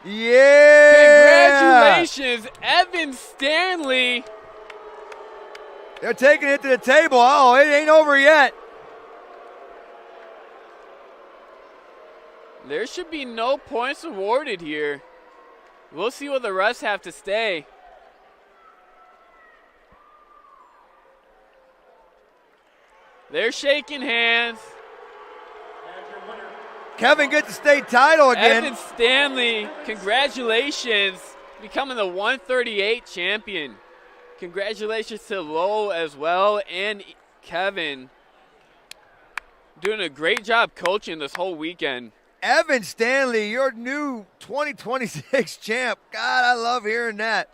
Yeah! Congratulations, Evan Stanley. They're taking it to the table. Oh, it ain't over yet. There should be no points awarded here. We'll see what the refs have to say. They're shaking hands. Kevin gets the state title again. Evan Stanley, congratulations, becoming the 138 champion. Congratulations to Lowell as well, and Kevin doing a great job coaching this whole weekend. Evan Stanley, your new 2026 champ. God, I love hearing that.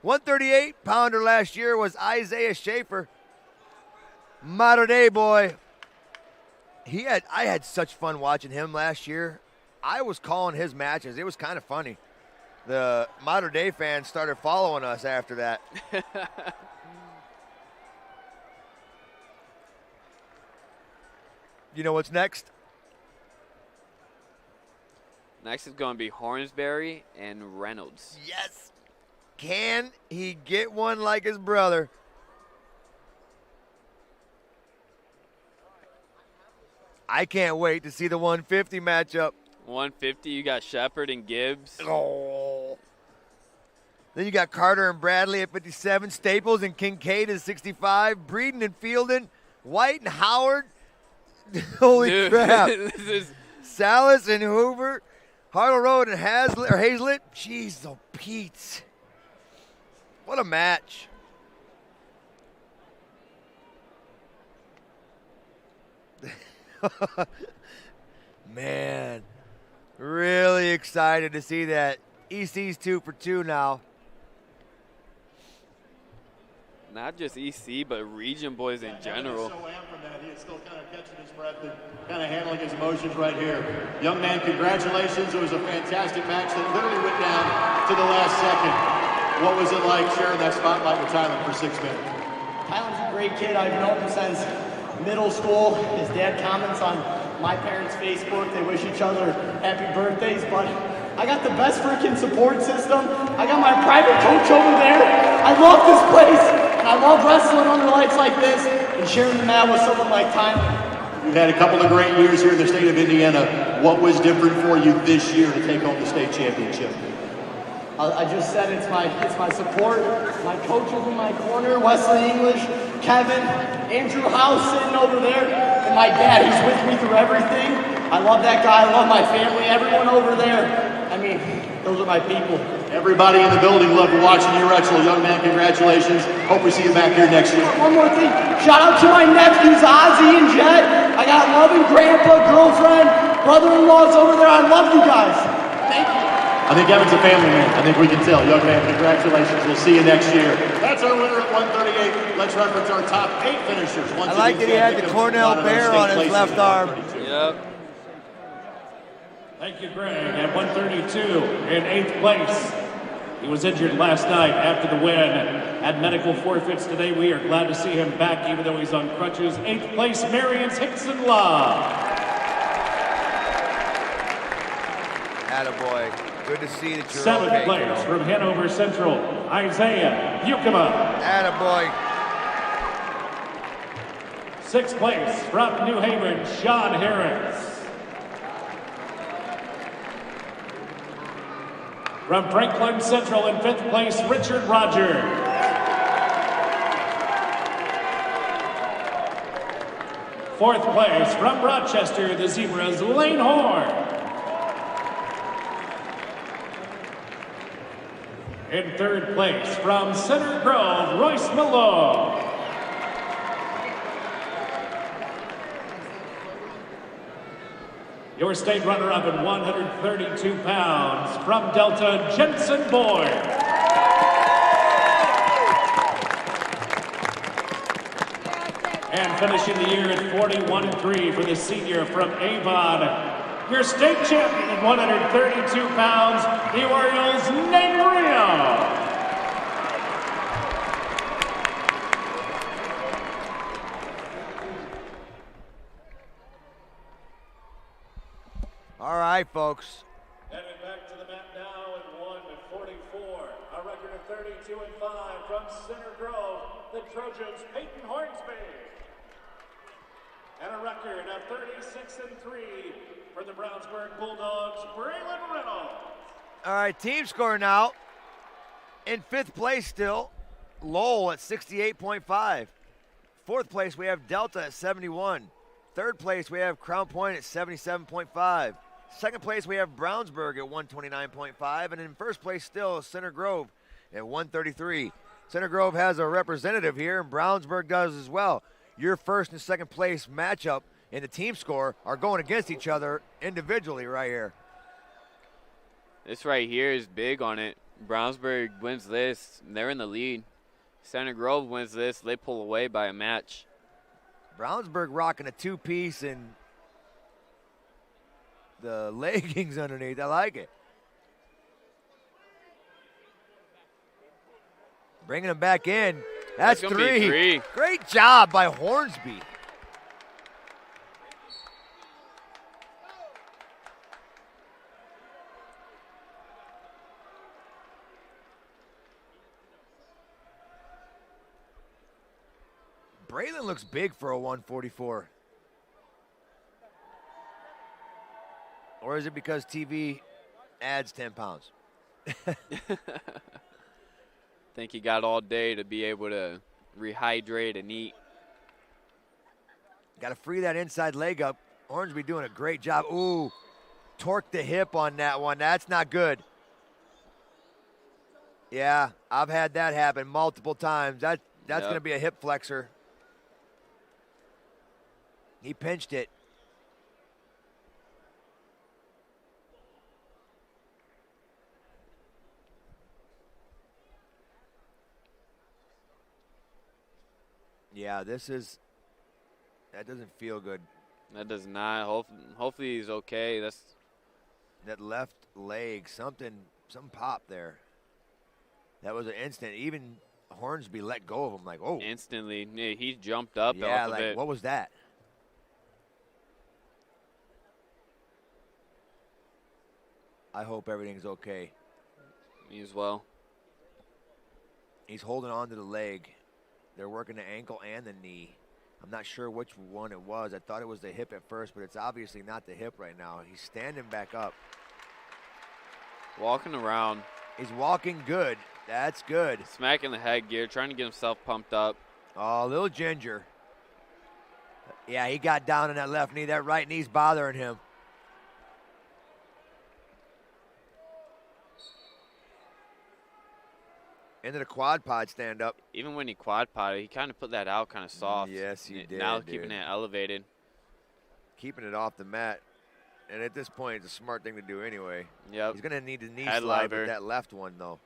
138-pounder last year was Isaiah Schaefer. Modern day boy. I had such fun watching him last year. I was calling his matches. It was kind of funny. The modern day fans started following us after that. You know what's next? Next is going to be Hornsberry and Reynolds. Yes. Can he get one like his brother? I can't wait to see the 150 matchup. 150, you got Shepard and Gibbs. Oh. Then you got Carter and Bradley at 57, Staples and Kincaid at 65, Breeden and Fielden, White and Howard. Holy Dude, crap. this is Salas and Hoover, Hartle Road and Hazlitt. Jeez, oh, Pete. What a match. Man, really excited to see that. EC's 2 for 2 now. not just EC, but region boys in general. So amped from that. He is still kind of catching his breath and kind of handling his emotions right here. Young man, congratulations. It was a fantastic match that literally went down to the last second. What was it like sharing that spotlight with Tyler for 6 minutes? Tyler's a great kid. I've known him since middle school. His dad comments on my parents' Facebook. They wish each other happy birthdays, but I got the best freaking support system. I got my private coach over there. I love this place, and I love wrestling under lights like this and sharing the mat with someone like Tyler. You've had a couple of great years here in the state of Indiana. What was different for you this year to take home the state championship? I just said it's my support, my coaches in my corner, Wesley English, Kevin, Andrew House sitting over there, and my dad, he's with me through everything. I love that guy, I love my family, everyone over there. I mean, those are my people. Everybody in the building loved watching you wrestle. Young man, congratulations. Hope we see you back here next year. One more thing, shout out to my nephews, Ozzy and Jet. I got loving grandpa, girlfriend, brother-in-law's over there. I love you guys. Thank you. I think Evan's a family man. I think we can tell. Young man, congratulations. We'll see you next year. That's our winner at 138. Let's reference our top 8 finishers. I like that he had the Cornell Bear on his left arm. Yep. Thank you, Greg. At 132 in 8th place. He was injured last night after the win. Had medical forfeits today. We are glad to see him back, even though he's on crutches. 8th place, Marion Hickson Law. Attaboy. Good to see that you're 7th okay, place kiddo. from Hanover Central, Isaiah Yukima. Attaboy. 6th place from New Haven, Sean Harris. From Franklin Central in 5th place, Richard Roger. Fourth place from Rochester, the Zebras, Lane Horn. In 3rd place from Center Grove, Royce Malone. Your state runner-up at 132 pounds from Delta, Jensen Boyd. And finishing the year at 41-3 for the senior from Avon, your state champion at 132 pounds, the Orioles, Nate Rio. All right, folks. Headed back to the mat 144, a record of 32-5 from Center Grove, the Trojans Peyton Hornsby. And a record of 36-3 for the Brownsburg Bulldogs, Braylon Reynolds. All right, team score now. In 5th place still, Lowell at 68.5. 4th place, we have Delta at 71. 3rd place, we have Crown Point at 77.5. 2nd place, we have Brownsburg at 129.5. And in 1st place still, Center Grove at 133. Center Grove has a representative here, and Brownsburg does as well. Your 1st and 2nd place matchup in the team score are going against each other individually right here. This right here is big on it. Brownsburg wins this, they're in the lead. Center Grove wins this, they pull away by a match. Brownsburg rocking a 2-piece and the leggings underneath. I like it. Bringing them back in. That's gonna be 3. Great job by Hornsby. Braylon looks big for a 144. Or is it because TV adds 10 pounds? Think he got all day to be able to rehydrate and eat. Got to free that inside leg up. Hornsby doing a great job. Ooh, torque the hip on that one. That's not good. Yeah, I've had that happen multiple times. That's going to be a hip flexor. He pinched it. Yeah, that doesn't feel good. That does not. Hopefully he's okay. That left leg, some pop there. That was an instant. Even Hornsby let go of him like, oh. Instantly. Yeah, he jumped up yeah, off like, of it. What was that? I hope everything's okay. Me as well. He's holding on to the leg. They're working the ankle and the knee. I'm not sure which one it was. I thought it was the hip at first, but it's obviously not the hip right now. He's standing back up. Walking around. He's walking good. That's good. Smacking the headgear, trying to get himself pumped up. Oh, little Ginger. Yeah, he got down on that left knee. That right knee's bothering him. Into the quad pod stand up. Even when he quad potted, he kind of put that out kind of soft. Yes, he did. Now keeping it elevated. Keeping it off the mat. And at this point, it's a smart thing to do anyway. Yep. He's going to need a knee Head slide lever. with that left one, though.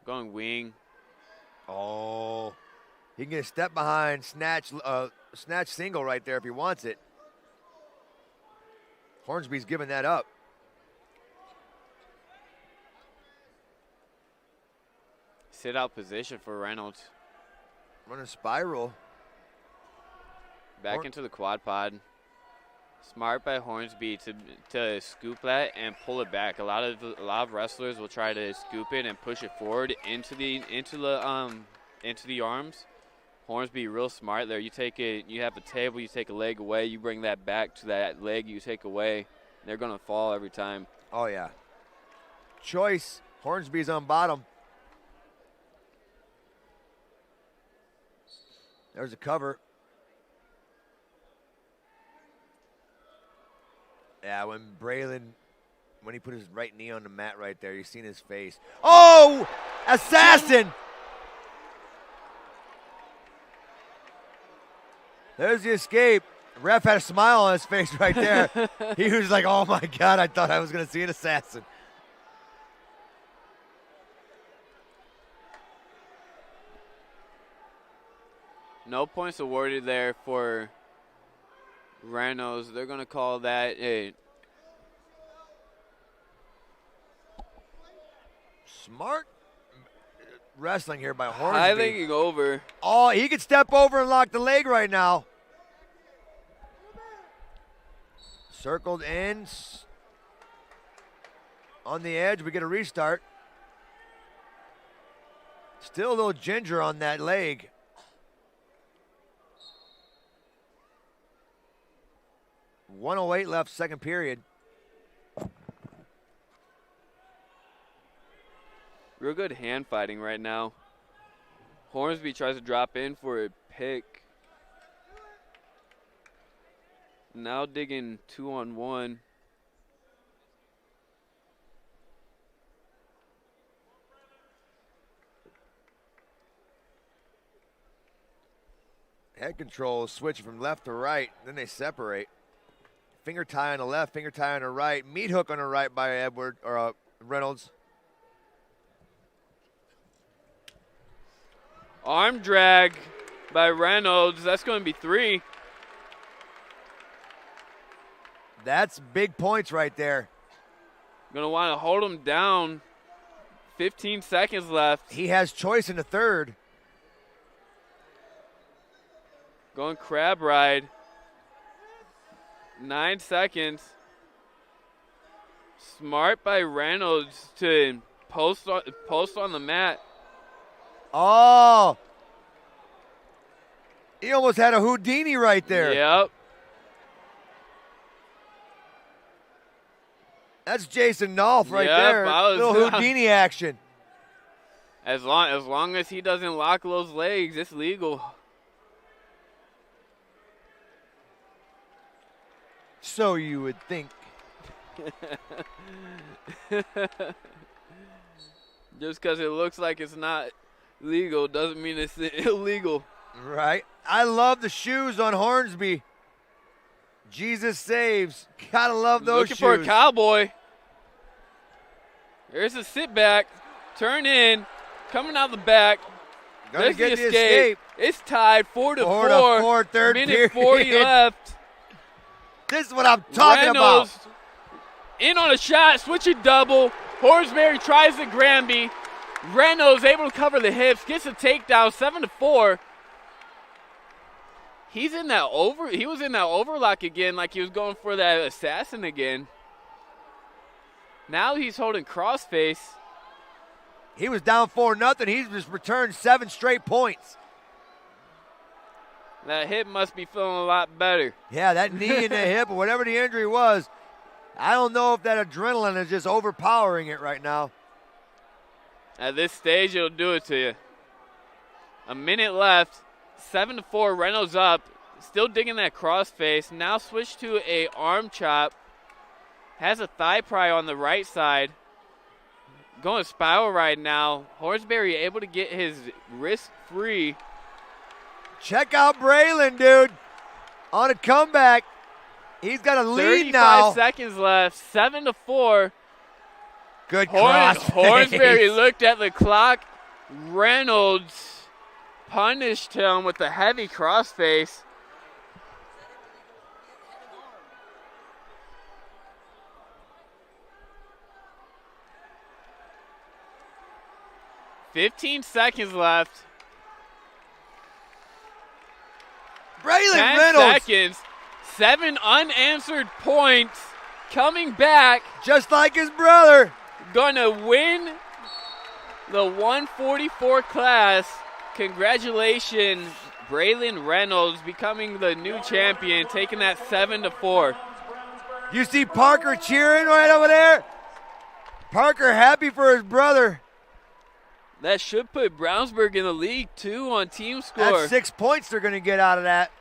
Going wing. Oh. He can get a step behind, snatch single right there if he wants it. Hornsby's giving that up. Sit out position for Reynolds. Running spiral. Back into the quad pod. Smart by Hornsby to scoop that and pull it back. A lot of wrestlers will try to scoop it and push it forward into the arms. Hornsby real smart there. You take it, you have a table, you take a leg away, you bring that back to that leg you take away. They're gonna fall every time. Oh yeah. Choice. Hornsby's on bottom. There's a cover. Yeah, when he put his right knee on the mat right there, you seen his face. Oh! Assassin! There's the escape. Ref had a smile on his face right there. He was like, oh my God, I thought I was going to see an assassin. No points awarded there for Reynolds. They're going to call that a smart wrestling here by Hornsby. high legging over. Oh, he could step over and lock the leg right now. Circled in. on the edge. We get a restart. Still a little ginger on that leg. .108 left, second period. Real good hand fighting right now. Hornsby tries to drop in for a pick. Now digging 2-on-1. Head control switching from left to right. Then they separate. Finger tie on the left, finger tie on the right. Meat hook on the right by Reynolds. Arm drag by Reynolds. That's going to be 3. That's big points right there. Going to want to hold him down. 15 seconds left. He has choice in the third. Going crab ride. 9 seconds. Smart by Reynolds to post on the mat. Oh. He almost had a Houdini right there. Yep. That's Jason Nolf right Yep, there. I was- Little Houdini action. As long as he doesn't lock those legs, it's legal. So you would think. Just because it looks like it's not legal doesn't mean it's illegal. Right. I love the shoes on Hornsby. Jesus saves. Gotta love those Looking shoes. for a cowboy. There's a sit back. Turn in. Coming out the back. Gonna There's get the escape. It's tied 4-4. 4-4, third Minute period. 40 left. This is what I'm talking Reynolds about. in on a shot. Switch it double. Horsberry tries the Granby. Reynolds able to cover the hips. Gets a takedown. 7-4. He was in that overlock again, like he was going for that assassin again. Now he's holding crossface. He was down 4-0. He's just returned 7 straight points. That hip must be feeling a lot better. Yeah, that knee in the hip or whatever the injury was, I don't know if that adrenaline is just overpowering it right now. At this stage, it'll do it to you. A minute left. 7-4, Reynolds up. Still digging that crossface. Now switch to a arm chop. Has a thigh pry on the right side. Going spiral right now. Hornsberry able to get his wrist free. Check out Braylon, dude. On a comeback. He's got a lead 35 now. seconds left. 7-4. Good cross. Hornsberry looked at the clock. Reynolds punished him with a heavy crossface. $15 seconds left. Braylon 10 Reynolds. seconds. 7 unanswered points. Coming back. Just like his brother. Gonna win the 144 class. Congratulations, Braylon Reynolds, becoming the new champion, taking that 7-4. You see Parker cheering right over there? Parker happy for his brother. That should put Brownsburg in the league, too, on team score. That's 6 points they're going to get out of that.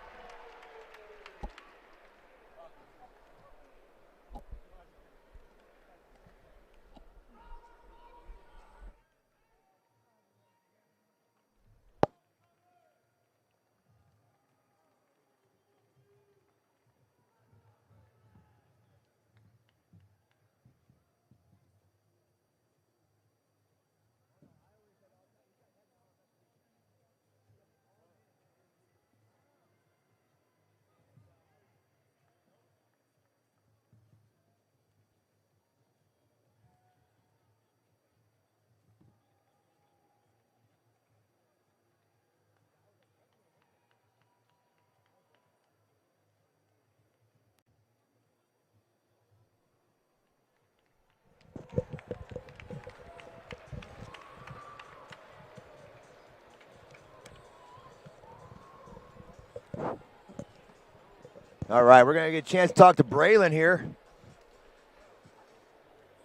All right, we're going to get a chance to talk to Braylon here.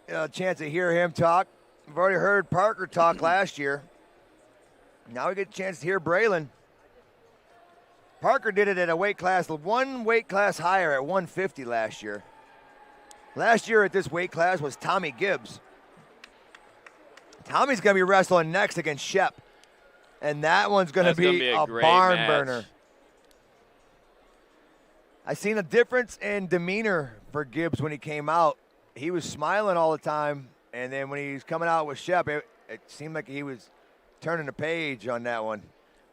A chance to hear him talk. We've already heard Parker talk last year. Now we get a chance to hear Braylon. Parker did it at a weight class, one weight class higher at 150 last year. Last year at this weight class was Tommy Gibbs. Tommy's going to be wrestling next against Shep. And that one's going to be a barn burner. I seen a difference in demeanor for Gibbs when he came out. He was smiling all the time. And then when he's coming out with Shep, it seemed like he was turning the page on that one.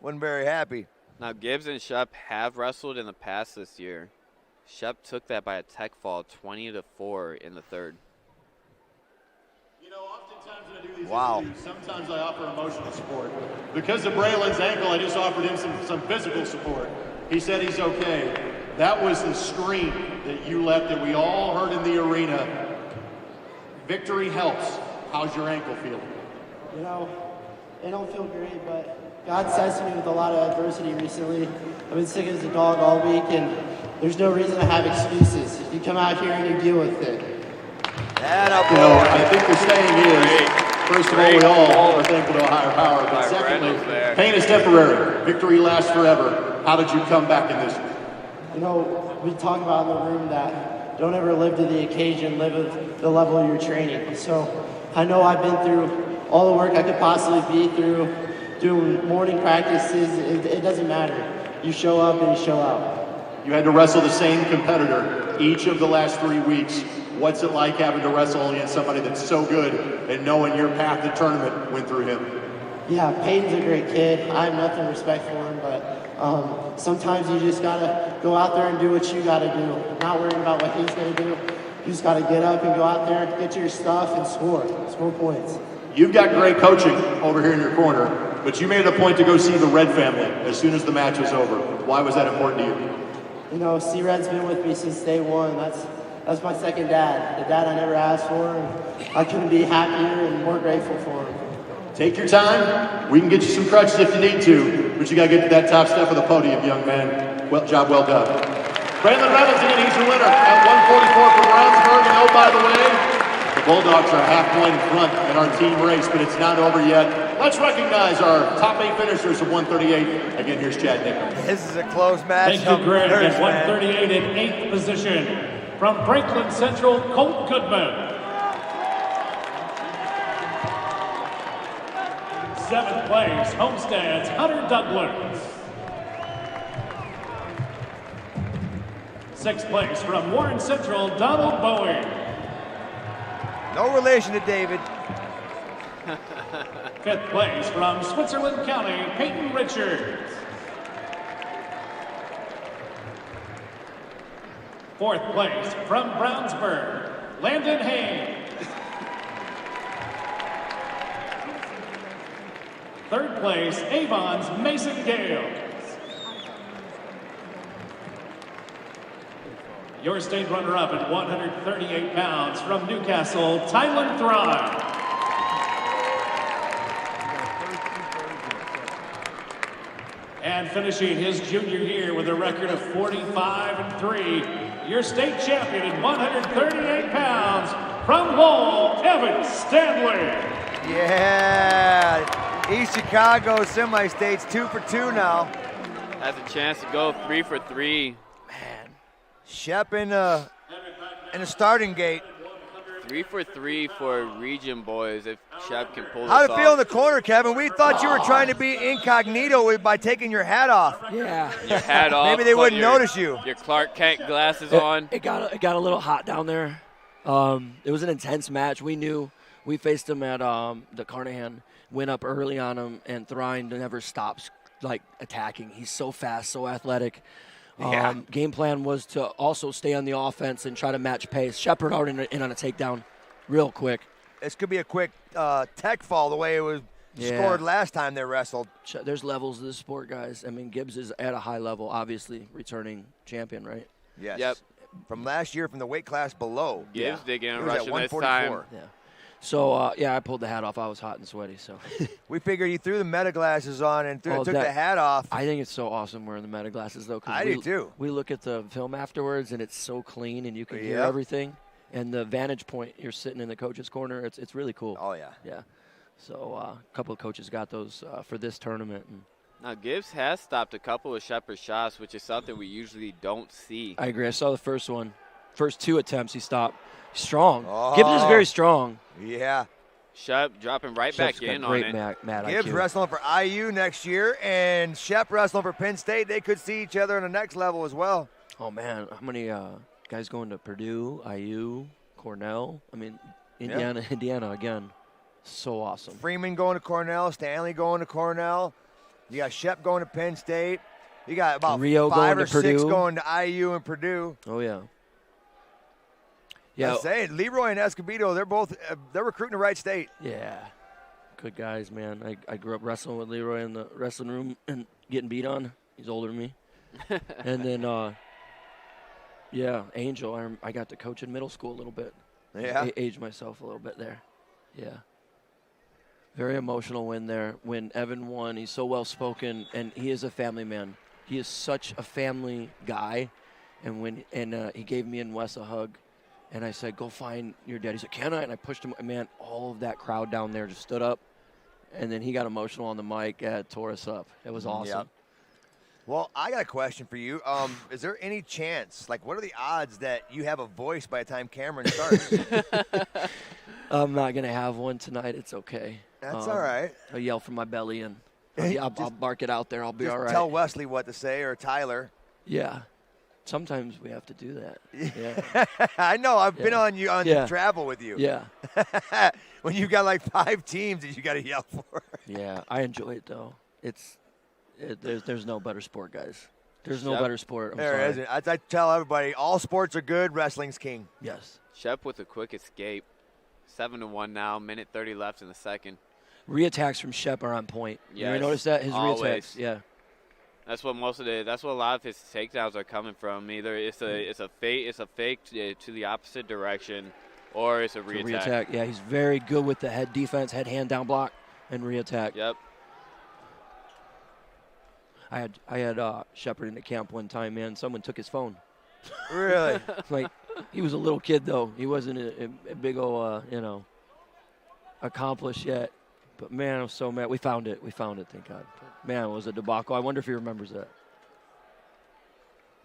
Wasn't very happy. Now, Gibbs and Shep have wrestled in the past this year. Shep took that by a tech fall, 20-4 in the third. You know, oftentimes when I do these interviews, sometimes I offer emotional support. Because of Braylon's ankle, I just offered him some physical support. He said he's okay. That was the scream that you left that we all heard in the arena. Victory helps. How's your ankle feeling? You know, it don't feel great, but God says to me with a lot of adversity recently. I've been sick as a dog all week, and there's no reason to have excuses. You come out here and you deal with it. You know, I think the saying is, first of all, we all are thankful to a higher power, but secondly, pain is temporary. Victory lasts forever. How did you come back in this one? You know, we talk about in the room that don't ever live to the occasion, live at the level of your training. So I know I've been through all the work I could possibly be through, doing morning practices. It doesn't matter. You show up and you show out. You had to wrestle the same competitor each of the last 3 weeks. What's it like having to wrestle against somebody that's so good and knowing your path to tournament went through him? Yeah, Peyton's a great kid. I have nothing but respect for him, but sometimes you just gotta go out there and do what you gotta do. Not worrying about what he's gonna do. You just gotta get up and go out there, get your stuff, and score points. You've got great coaching over here in your corner, but you made it a point to go see the Red family as soon as the match was over. Why was that important to you? You know, C-Red's been with me since day one. That's my second dad, the dad I never asked for, and I couldn't be happier and more grateful for him. Take your time. We can get you some crutches if you need to, but you got to get to that top step of the podium, young man. Job well done. Braylon Remington, he's the winner at 144 for Brownsburg. And oh, by the way, the Bulldogs are a half point in front in our team race, but it's not over yet. Let's recognize our top 8 finishers of 138. Again, here's Chad Nichols. This is a close match. Thank you, Greg. At 138 in 8th position. From Franklin Central, Colt Goodman. 7th place, Homestead's Hunter Douglas. 6th place from Warren Central, Donald Bowie. No relation to David. 5th place from Switzerland County, Peyton Richards. 4th place from Brownsburg, Landon Haynes. 3rd place, Avon's Mason Gales. Your state runner-up at 138 pounds from Newcastle, Tylen Thrive. And finishing his junior year with a record of 45-3, your state champion at 138 pounds from Lowell, Evan Stanley. Yeah, East Chicago semi-states 2 for 2 now. Has a chance to go 3 for 3. Man, Shep in a starting gate. 3 for 3 for region boys if Shep can pull this How'd it off. feel in the corner, Kevin? We thought you were trying to be incognito by taking your hat off. Yeah. Your hat off. Maybe they wouldn't notice you. Your Clark Kent glasses on. It got a little hot down there. It was an intense match. We knew we faced him at the Carnahan, went up early on him, and Thrine never stops attacking. He's so fast, so athletic. Game plan was to also stay on the offense and try to match pace. Shepard already in on a takedown real quick. This could be a quick tech fall the way it was scored last time they wrestled. There's levels to this sport, guys. I mean, Gibbs is at a high level, obviously, returning champion, right? Yes. Yep. From last year, from the weight class below. Gibbs digging He and was at rushing this time. 144. Yeah. So, I pulled the hat off. I was hot and sweaty. So We figured you threw the meta glasses on and took the hat off. I think it's so awesome wearing the meta glasses, though. I do, too. We look at the film afterwards, and it's so clean, and you can hear everything. And the vantage point, you're sitting in the coach's corner. It's really cool. Oh, yeah. Yeah. So a couple of coaches got those for this tournament. And Now, Gibbs has stopped a couple of Shepard's shots, which is something we usually don't see. I agree. I saw the first one. First 2 attempts he stopped. Strong. Oh. Gibbs is very strong. Yeah. Shep dropping right Shep's back in got on great it. Matt Gibbs IQ. wrestling for IU next year, and Shep wrestling for Penn State. They could see each other on the next level as well. Oh, man. How many guys going to Purdue, IU, Cornell? I mean, Indiana again. So awesome. Freeman going to Cornell, Stanley going to Cornell. You got Shep going to Penn State. You got about Rio 5 going or to 6 Purdue. going to IU and Purdue. Oh, yeah. Yeah. I'm saying, Leroy and Escobedo, they're recruiting the right state. Yeah. Good guys, man. I grew up wrestling with Leroy in the wrestling room and getting beat on. He's older than me. And then, Angel, I got to coach in middle school a little bit. Yeah. Aged myself a little bit there. Yeah. Very emotional win there. When Evan won, he's so well-spoken, and he is a family man. He is such a family guy. And he gave me and Wes a hug. And I said, go find your dad. He said, can I? And I pushed him. Man, all of that crowd down there just stood up. And then he got emotional on the mic, tore us up. It was awesome. Yep. Well, I got a question for you. Is there any chance, what are the odds that you have a voice by the time Cameron starts? I'm not going to have one tonight. It's okay. That's all right. I'll yell from my belly, and I'll bark it out there. I'll be all right. Tell Wesley what to say, or Tyler. Yeah. Sometimes we have to do that. Yeah. I know. I've been on travel with you. Yeah. When you got 5 teams that you got to yell for. Yeah. I enjoy it, though. There's no better sport, guys. There's no better sport. I'm sorry. Isn't. I tell everybody, all sports are good. Wrestling's king. Yes. Shep with a quick escape. 7-1 now. Minute 30 left in the second. Reattacks from Shep are on point. Yes, You notice that? His always. reattacks. Yeah. That's what a lot of his takedowns are coming from. Either it's a fake to the opposite direction, or it's a reattack. Yeah, he's very good with the head defense, hand down block, and reattack. Yep. I had Shepard in the camp one time, man. Someone took his phone. Really? He was a little kid, though. He wasn't a big old, accomplished yet. But, man, I was so mad. We found it, thank God. But, man, it was a debacle. I wonder if he remembers that.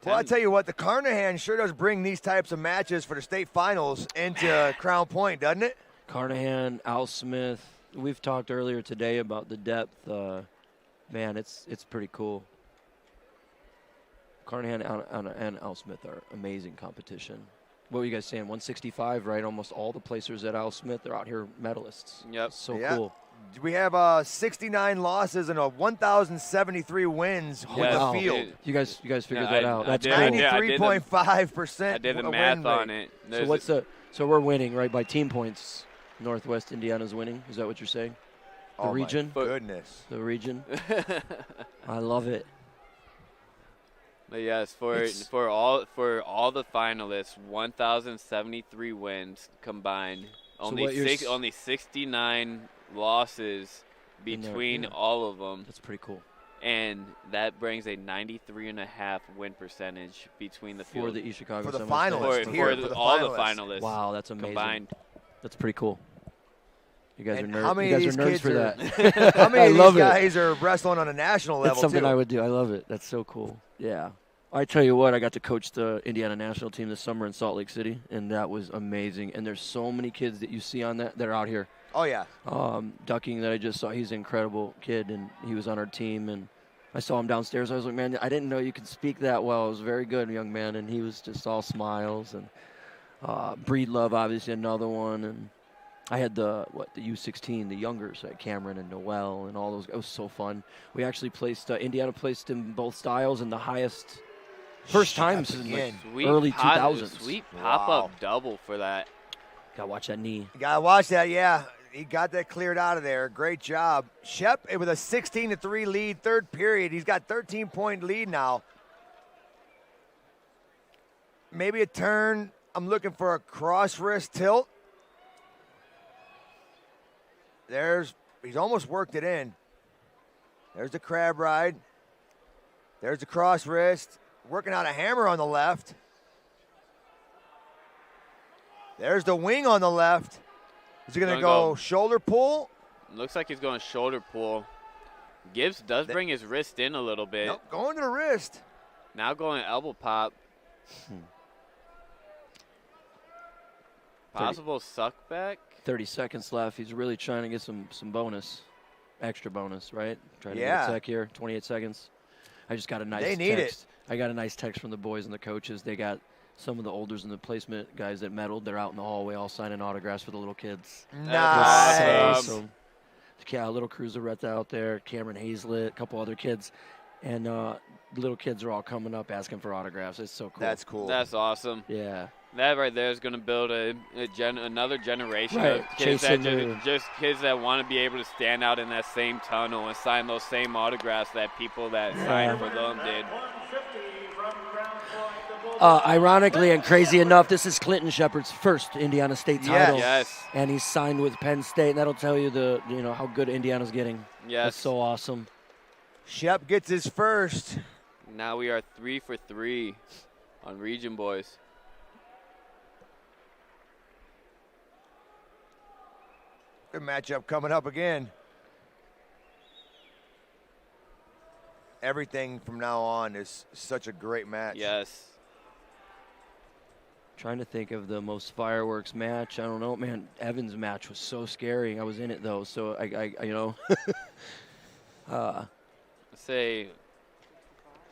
Well, I tell you what, the Carnahan sure does bring these types of matches for the state finals into Crown Point, doesn't it? Carnahan, Al Smith. We've talked earlier today about the depth. Man, it's pretty cool. Carnahan and Al Smith are amazing competition. What were you guys saying? 165, right? Almost all the placers at Al Smith are out here medalists. Yep. So cool. We have 69 losses and 1,073 wins with the field. You guys figured that out. That's cool. 93.5%. I did the math on it. So we're winning, right, by team points. Northwest Indiana's winning. Is that what you're saying? The region? My goodness. The region. I love it. But yes, for all the finalists, 1,073 wins combined. Only 69 losses between all of them. That's pretty cool. And that brings a 93.5 win percentage between the field. For the East Chicago for the finalists. For all the finalists. Wow, that's amazing. Combined. That's pretty cool. You guys are nerds. How many you of guys these are nerds kids for are, that. How many of these guys are wrestling on a national level, That's something too? I would do. I love it. That's so cool. Yeah. I tell you what, I got to coach the Indiana national team this summer in Salt Lake City, and that was amazing. And there's so many kids that you see on that are out here. Oh, yeah. Ducking that I just saw, he's an incredible kid, and he was on our team. And I saw him downstairs. I was like, man, I didn't know you could speak that well. It was a very good young man, and he was just all smiles. And Breedlove, obviously, another one. And I had the U16, the youngers, like Cameron and Noel and all those. It was so fun. We actually placed, Indiana placed in both styles in the highest first times in early 2000s. Sweet pop-up double for that. Got to watch that knee. You got to watch that, yeah. He got that cleared out of there. Great job. Shep with a 16-3 lead, third period. He's got 13-point lead now. Maybe a turn. I'm looking for a cross wrist tilt. He's almost worked it in. There's the crab ride. There's the cross wrist. Working out a hammer on the left. There's the wing on the left. Is he going to go shoulder pull? Looks like he's going shoulder pull. Gibbs does bring his wrist in a little bit. Nope, going to the wrist. Now going elbow pop. Possible suck back. 30 seconds left. He's really trying to get some bonus, extra bonus, right? Trying to get a sec here. 28 seconds. I just got a nice text. They need it. I got a nice text from the boys and the coaches. They got some of the olders in the placement guys that medaled. They're out in the hallway all signing autographs for the little kids. Nice. So, yeah, little Cruzaretta out there, Cameron Hazlett, a couple other kids. And little kids are all coming up asking for autographs. It's so cool. That's cool. That's awesome. Yeah. That right there is going to build another generation right. of kids that kids that want to be able to stand out in that same tunnel and sign those same autographs that people that signed for them did. Ironically and crazy enough, this is Clinton Shepard's first Indiana State title. Yes. And he's signed with Penn State, and that'll tell you how good Indiana's getting. Yes. That's so awesome. Shep gets his first. Now we are 3 for 3 on Region Boys. Good matchup coming up again. Everything from now on is such a great match. Yes. Trying to think of the most fireworks match. I don't know, man. Evans' match was so scary. I was in it though, so I say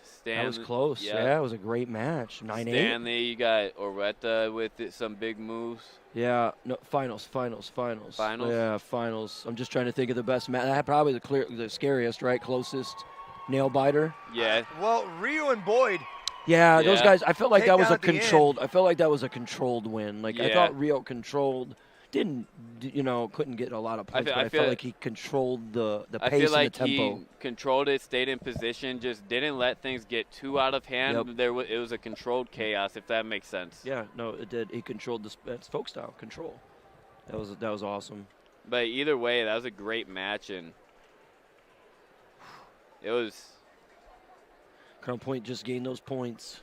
Stanley. That was close. Yep. Yeah, it was a great match. 9-8. Stanley, you got Oretta with some big moves. Yeah, no, finals. Finals? Yeah, finals. I'm just trying to think of the best match. Probably the scariest, right? Closest nail biter. Yeah. Well, Rio and Boyd. Yeah, those guys. I felt like that was a controlled. I felt like that was a controlled win. Like I thought Rio controlled. Couldn't get a lot of points, but I felt like he controlled the pace and the tempo. He controlled it, stayed in position, just didn't let things get too out of hand. Yep. It was a controlled chaos, if that makes sense. Yeah, no, it did. He controlled that's folk style control. That was awesome. But either way, that was a great match, and it was. Crown Point just gained those points.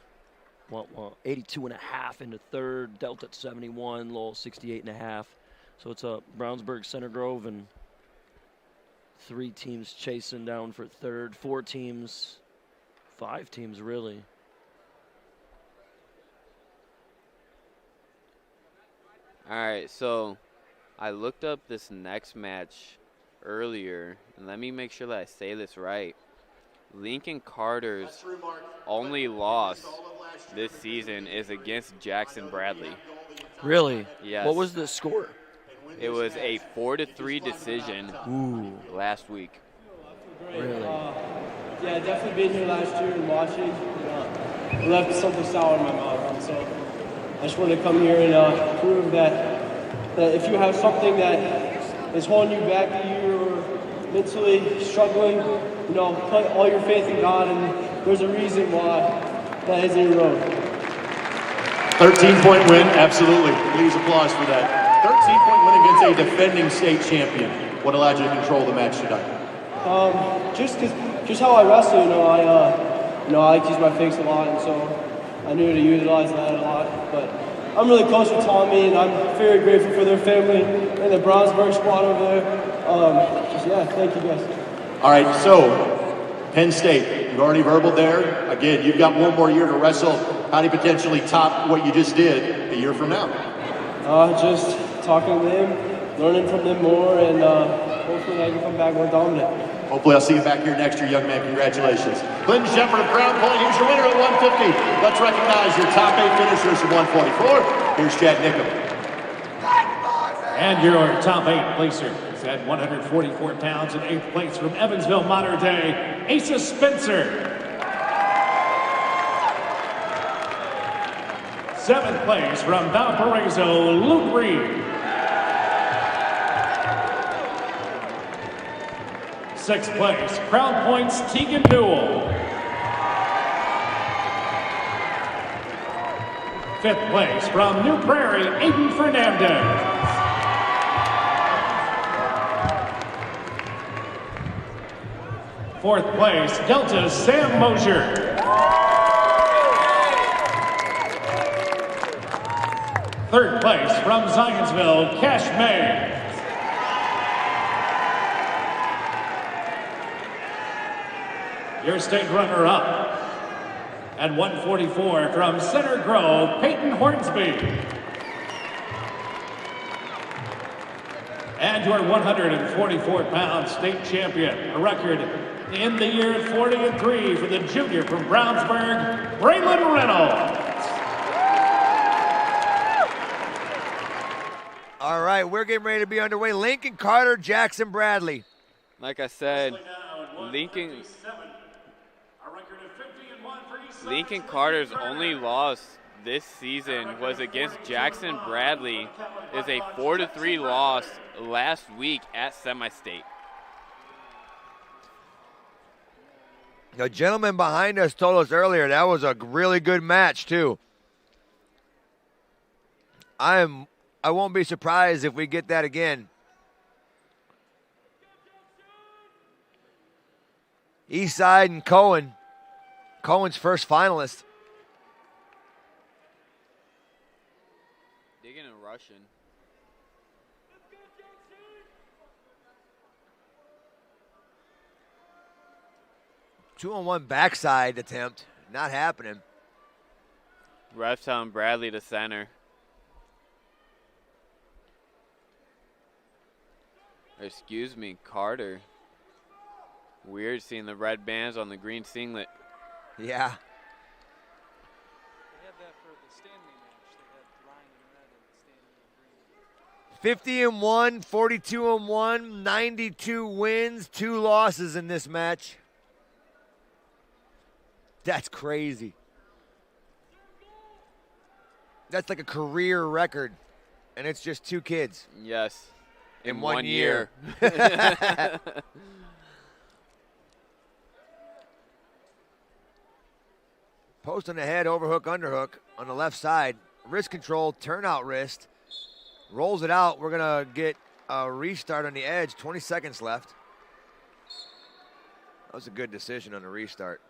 82.5 into third, Delta at 71, Lowell 68.5. So it's a Brownsburg, Center Grove, and 3 teams chasing down for third. 4 teams, 5 teams really. All right, so I looked up this next match earlier, and let me make sure that I say this right. Lincoln Carter's only loss this season is against Jackson Bradley. Really? Yes. What was the score? It was a 4-3 decision last week. Really? Yeah, definitely being here last year and watching. It left something sour in my mouth. And so I just wanted to come here and prove that if you have something that is holding you back, that you're mentally struggling, put all your faith in God, and there's a reason why that is in your road. 13-point win, absolutely. Please applause for that. 13-point win against a defending state champion. What allowed you to control the match tonight? Just how I wrestle, I like to use my fakes a lot, and so I knew to utilize that a lot. But I'm really close with Tommy, and I'm very grateful for their family and the Brownsburg squad over there. Thank you guys. All right, so Penn State, you've already verbaled there. Again, you've got one more year to wrestle. How do you potentially top what you just did a year from now? Just talking to them, learning from them more, and hopefully I can come back more dominant. Hopefully I'll see you back here next year, young man. Congratulations. Clinton Shepard of Crown Point, here's your winner at 150. Let's recognize your top 8 finishers from 144. Here's Chad Nickham. And your top 8 placer is at 144 pounds in 8th place from Evansville, Modern Day, Asa Spencer. 7th place from Valparaiso, Luke Reed. 6th place, Crown Point's Tegan Newell. 5th place from New Prairie, Aiden Fernandez. Fourth place, Delta's Sam Mosier. Third place from Zionsville, Cash May. Your state runner-up at 144 from Center Grove, Peyton Hornsby. And your 144-pound state champion, a record in the year 40-3 for the junior from Brownsburg, Braylon Reynolds. All right, we're getting ready to be underway. Lincoln Carter, Jackson Bradley. Like I said, Lincoln Carter's only loss this season was against Jackson Bradley. Is a 4-3 loss last week at semi-state. The gentleman behind us told us earlier that was a really good match too. I won't be surprised if we get that again. Eastside and Cohen. Cohen's first finalist. Digging and rushing. Two-on-one backside attempt. Not happening. Refs telling Bradley to center. Excuse me, Carter. Weird seeing the red bands on the green singlet. Yeah. They had that for the Stanley match. They had Ryan in red and Stanley in green. 50-1, 42-1, 92 wins, 2 losses in this match. That's crazy. That's like a career record, and it's just 2 kids. Yes. In 1 year. Post on the head, overhook, underhook on the left side. Wrist control, turnout wrist. Rolls it out. We're going to get a restart on the edge. 20 seconds left. That was a good decision on the restart.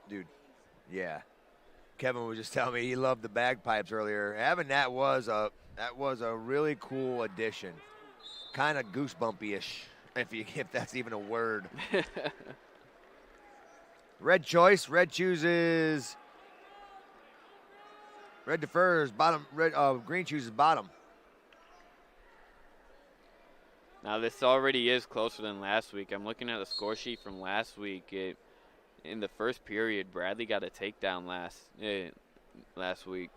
Dude, yeah. Kevin was just telling me he loved the bagpipes earlier. Having that was a really cool addition. Kind of goosebumpy-ish, if that's even a word. Red choice. Red chooses. Red defers. Bottom. Red. Green chooses bottom. Now this already is closer than last week. I'm looking at the score sheet from last week. In the first period, Bradley got a takedown last week.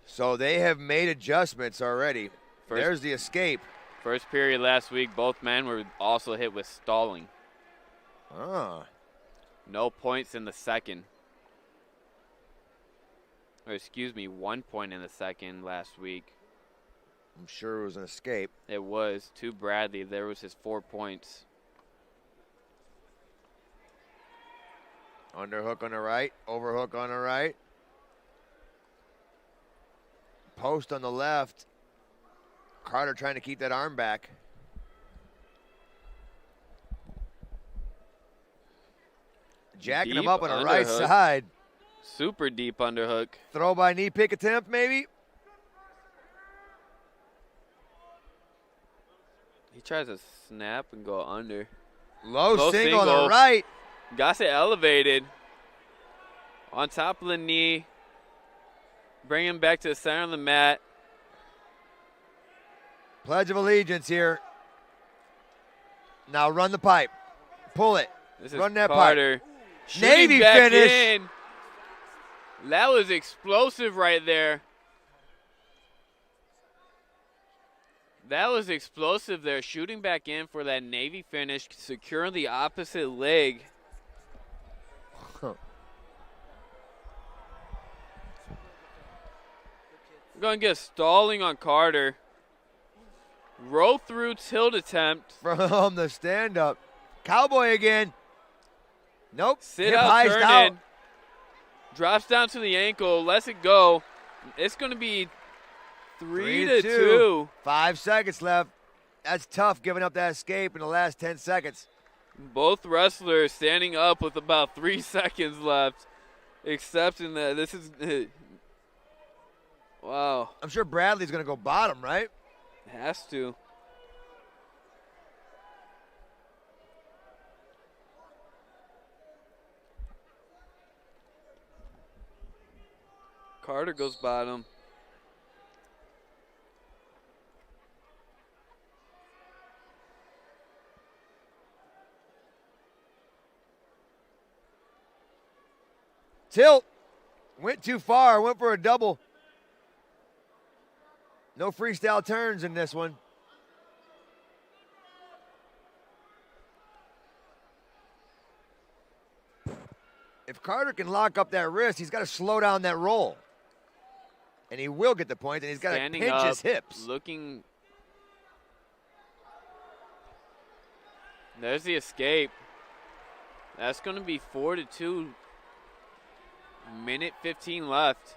So they have made adjustments already. There's the escape. First period last week, both men were also hit with stalling. No points in the second. Or excuse me, 1 point in the second last week. I'm sure it was an escape. It was to Bradley. There was his 4 points. Underhook on the right, overhook on the right. Post on the left. Carter trying to keep that arm back. Jacking him up on the right side. Super deep underhook. Throw by knee pick attempt, maybe. He tries to snap and go under. Low single on the right. Got it elevated. On top of the knee. Bring him back to the center of the mat. Pledge of Allegiance here. Now run the pipe. Pull it. Run that Carter. Pipe. Navy finish. In. That was explosive right there. That was explosive there. Shooting back in for that Navy finish. Securing the opposite leg. We're going to get stalling on Carter. Roll through tilt attempt. From the stand-up. Cowboy again. Nope. Sit up, turn in. Drops down to the ankle. Lets it go. It's going to be 3 3-2. to 2. 5 seconds left. That's tough, giving up that escape in the last 10 seconds. Both wrestlers standing up with about 3 seconds left, accepting that this is wow. I'm sure Bradley's going to go bottom, right? Has to. Carter goes bottom. Tilt. Went too far. Went for a double. No freestyle turns in this one. If Carter can lock up that wrist, he's got to slow down that roll. And he will get the point, and he's got to Standing pinch up, his hips. Looking. There's the escape. That's going to be 4 to 2. Minute 15 left.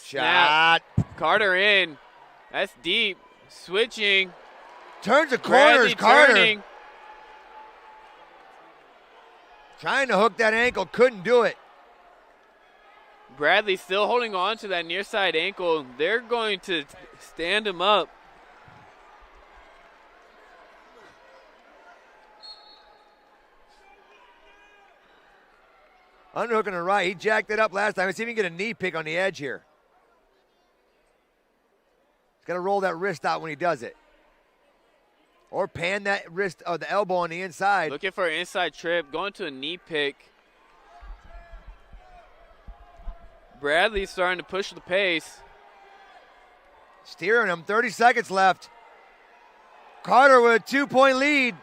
Shot. Snap. Carter in. That's deep. Switching. Turns the corners, Bradley Carter. turning. Trying to hook that ankle, couldn't do it. Bradley still holding on to that near side ankle. They're going to stand him up. Underhook on the right. He jacked it up last time. Let's see if he can get a knee pick on the edge here. He's got to roll that wrist out when he does it. Or pan that wrist, the elbow on the inside. Looking for an inside trip. Going to a knee pick. Bradley's starting to push the pace. Steering him. 30 seconds left. Carter with a 2-point lead.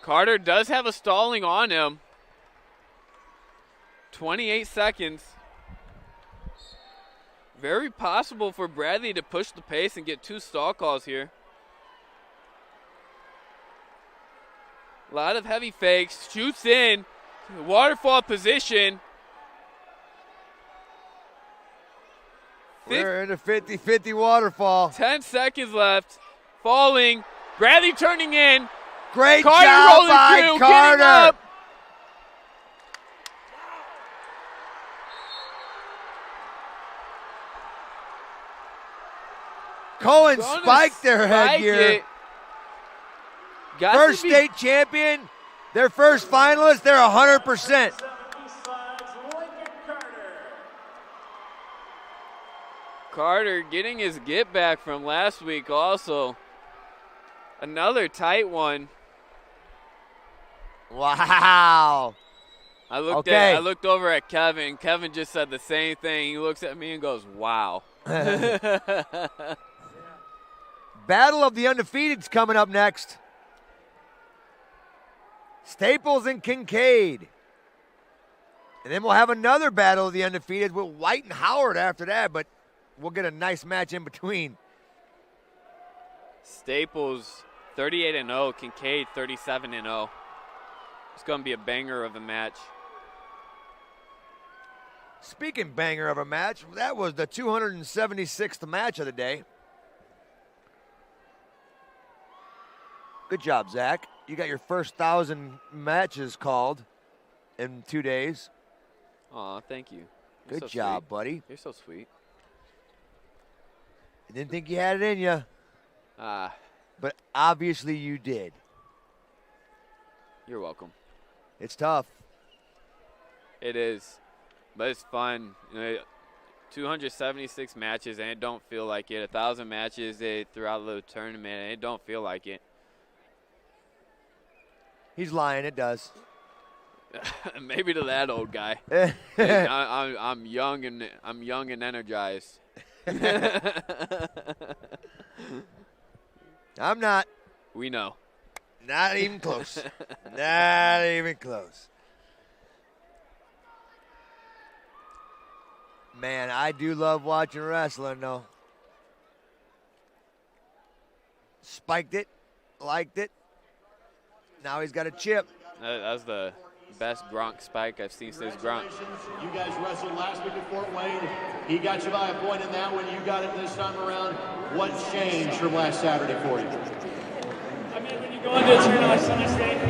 Carter does have a stalling on him. 28 seconds. Very possible for Bradley to push the pace and get 2 stall calls here. A lot of heavy fakes. Shoots in. Waterfall position. We're in a 50-50 waterfall. 10 seconds left. Falling. Bradley turning in. Great Carter job rolling by through, Carter. getting up. Cohen Gonna spiked their spike headgear. it. Got First to be- state champion, their first finalist, they're 100%. Carter getting his get back from last week also. Another tight one. Wow. I looked over at Kevin. Kevin just said the same thing. He looks at me and goes, wow. Battle of the Undefeated's coming up next. Staples and Kincaid. And then we'll have another Battle of the Undefeated with White and Howard after that, but we'll get a nice match in between. Staples 38-0, Kincaid 37-0. It's going to be a banger of a match. Speaking banger of a match, that was the 276th match of the day. Good job, Zach. You got your first 1,000 matches called in 2 days. Aw, thank you. You're Good so job, sweet. buddy. You're so sweet. I didn't think you had it in you, but obviously you did. You're welcome. It's tough. It is, but it's fun. 276 matches, and it don't feel like it. 1,000 matches throughout the tournament, and it don't feel like it. He's lying. It does. Maybe to that old guy. I'm young and energized. I'm not. We know. Not even close. Not even close. Man, I do love watching wrestling, though. Spiked it, liked it. Now he's got a chip. That's the best Gronk spike I've seen since Gronk. You guys wrestled last week at Fort Wayne. He got you by a point in that one. You got it this time around. What changed from last Saturday for you? I mean, when you go into a tournament like Sunday State,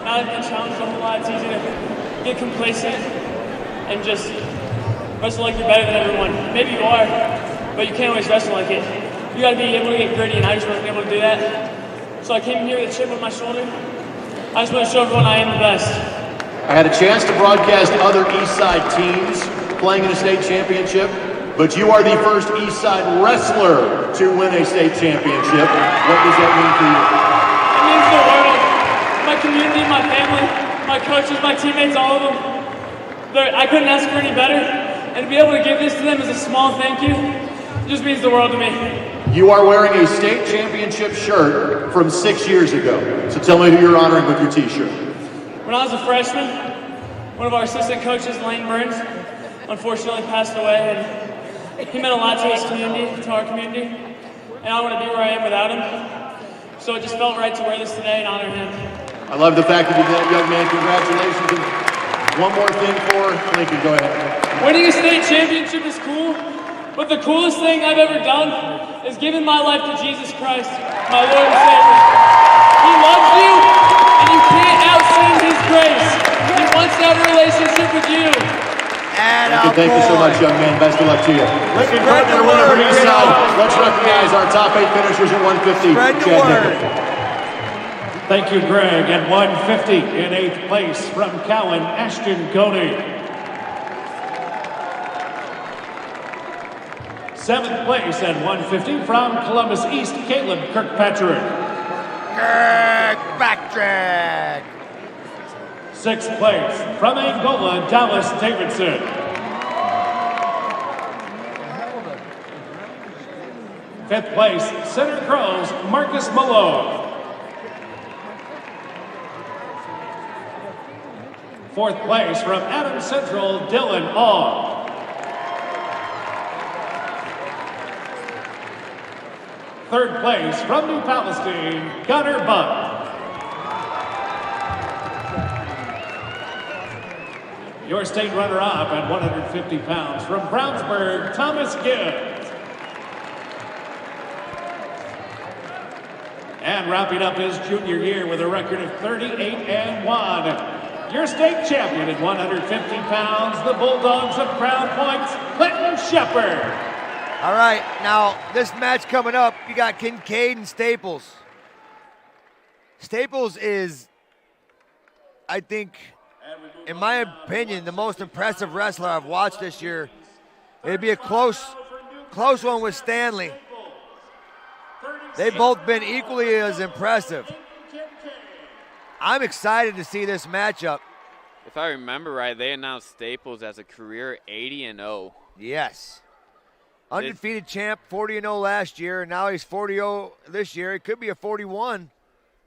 now that I've been challenged a whole lot, it's easy to get complacent and just wrestle like you're better than everyone. Maybe you are, but you can't always wrestle like it. You got to be able to get gritty, and I just wasn't able to do that. So I came here with a chip on my shoulder. I just want to show everyone I am the best. I had a chance to broadcast other Eastside teams playing in a state championship, but you are the first Eastside wrestler to win a state championship. What does that mean for you? It means the world. My community, my family, my coaches, my teammates, all of them. I couldn't ask for any better. And to be able to give this to them as a small thank you, it just means the world to me. You are wearing a state championship shirt from 6 years ago. So tell me who you're honoring with your t-shirt. When I was a freshman, one of our assistant coaches, Lane Burns, unfortunately passed away, and he meant a lot to his community, to our community, and I want to be where I am without him. So it just felt right to wear this today and honor him. I love the fact that you did that, young man. Congratulations. And one more thing for Lincoln. Go ahead. Winning a state championship is cool, but the coolest thing I've ever done is giving my life to Jesus Christ, my Lord and Savior. He loves you, and you can't outsing His grace. He wants to have a relationship with you. Thank you so much, young man. Best of luck to you. Lincoln Kirkner, winner from Eastside. Let's recognize our top 8 finishers at 150. Spread the word. Thank you, Greg. At 150 in 8th place from Cowan, Ashton Coney. 7th place at 150 from Columbus East, Caleb Kirkpatrick. Kirkpatrick. 6th place from Angola, Dallas Davidson. 5th place, Center Crows, Marcus Malone. 4th place from Adams Central, Dylan Aw. 3rd place from New Palestine, Gunnar Buck. Your state runner-up at 150 pounds from Brownsburg, Thomas Gibbs. And wrapping up his junior year with a record of 38-1. Your state champion at 150 pounds, the Bulldogs of Crown Point's Clinton Shepard. All right, now this match coming up, you got Kincaid and Staples. Staples is, I think, in my opinion, the most impressive wrestler I've watched this year. It'd be a close one with Stanley. They've both been equally as impressive. I'm excited to see this matchup. If I remember right, they announced Staples as a career 80-0. Yes. Undefeated champ, 40-0 last year, and now he's 40-0 this year. It could be a 41.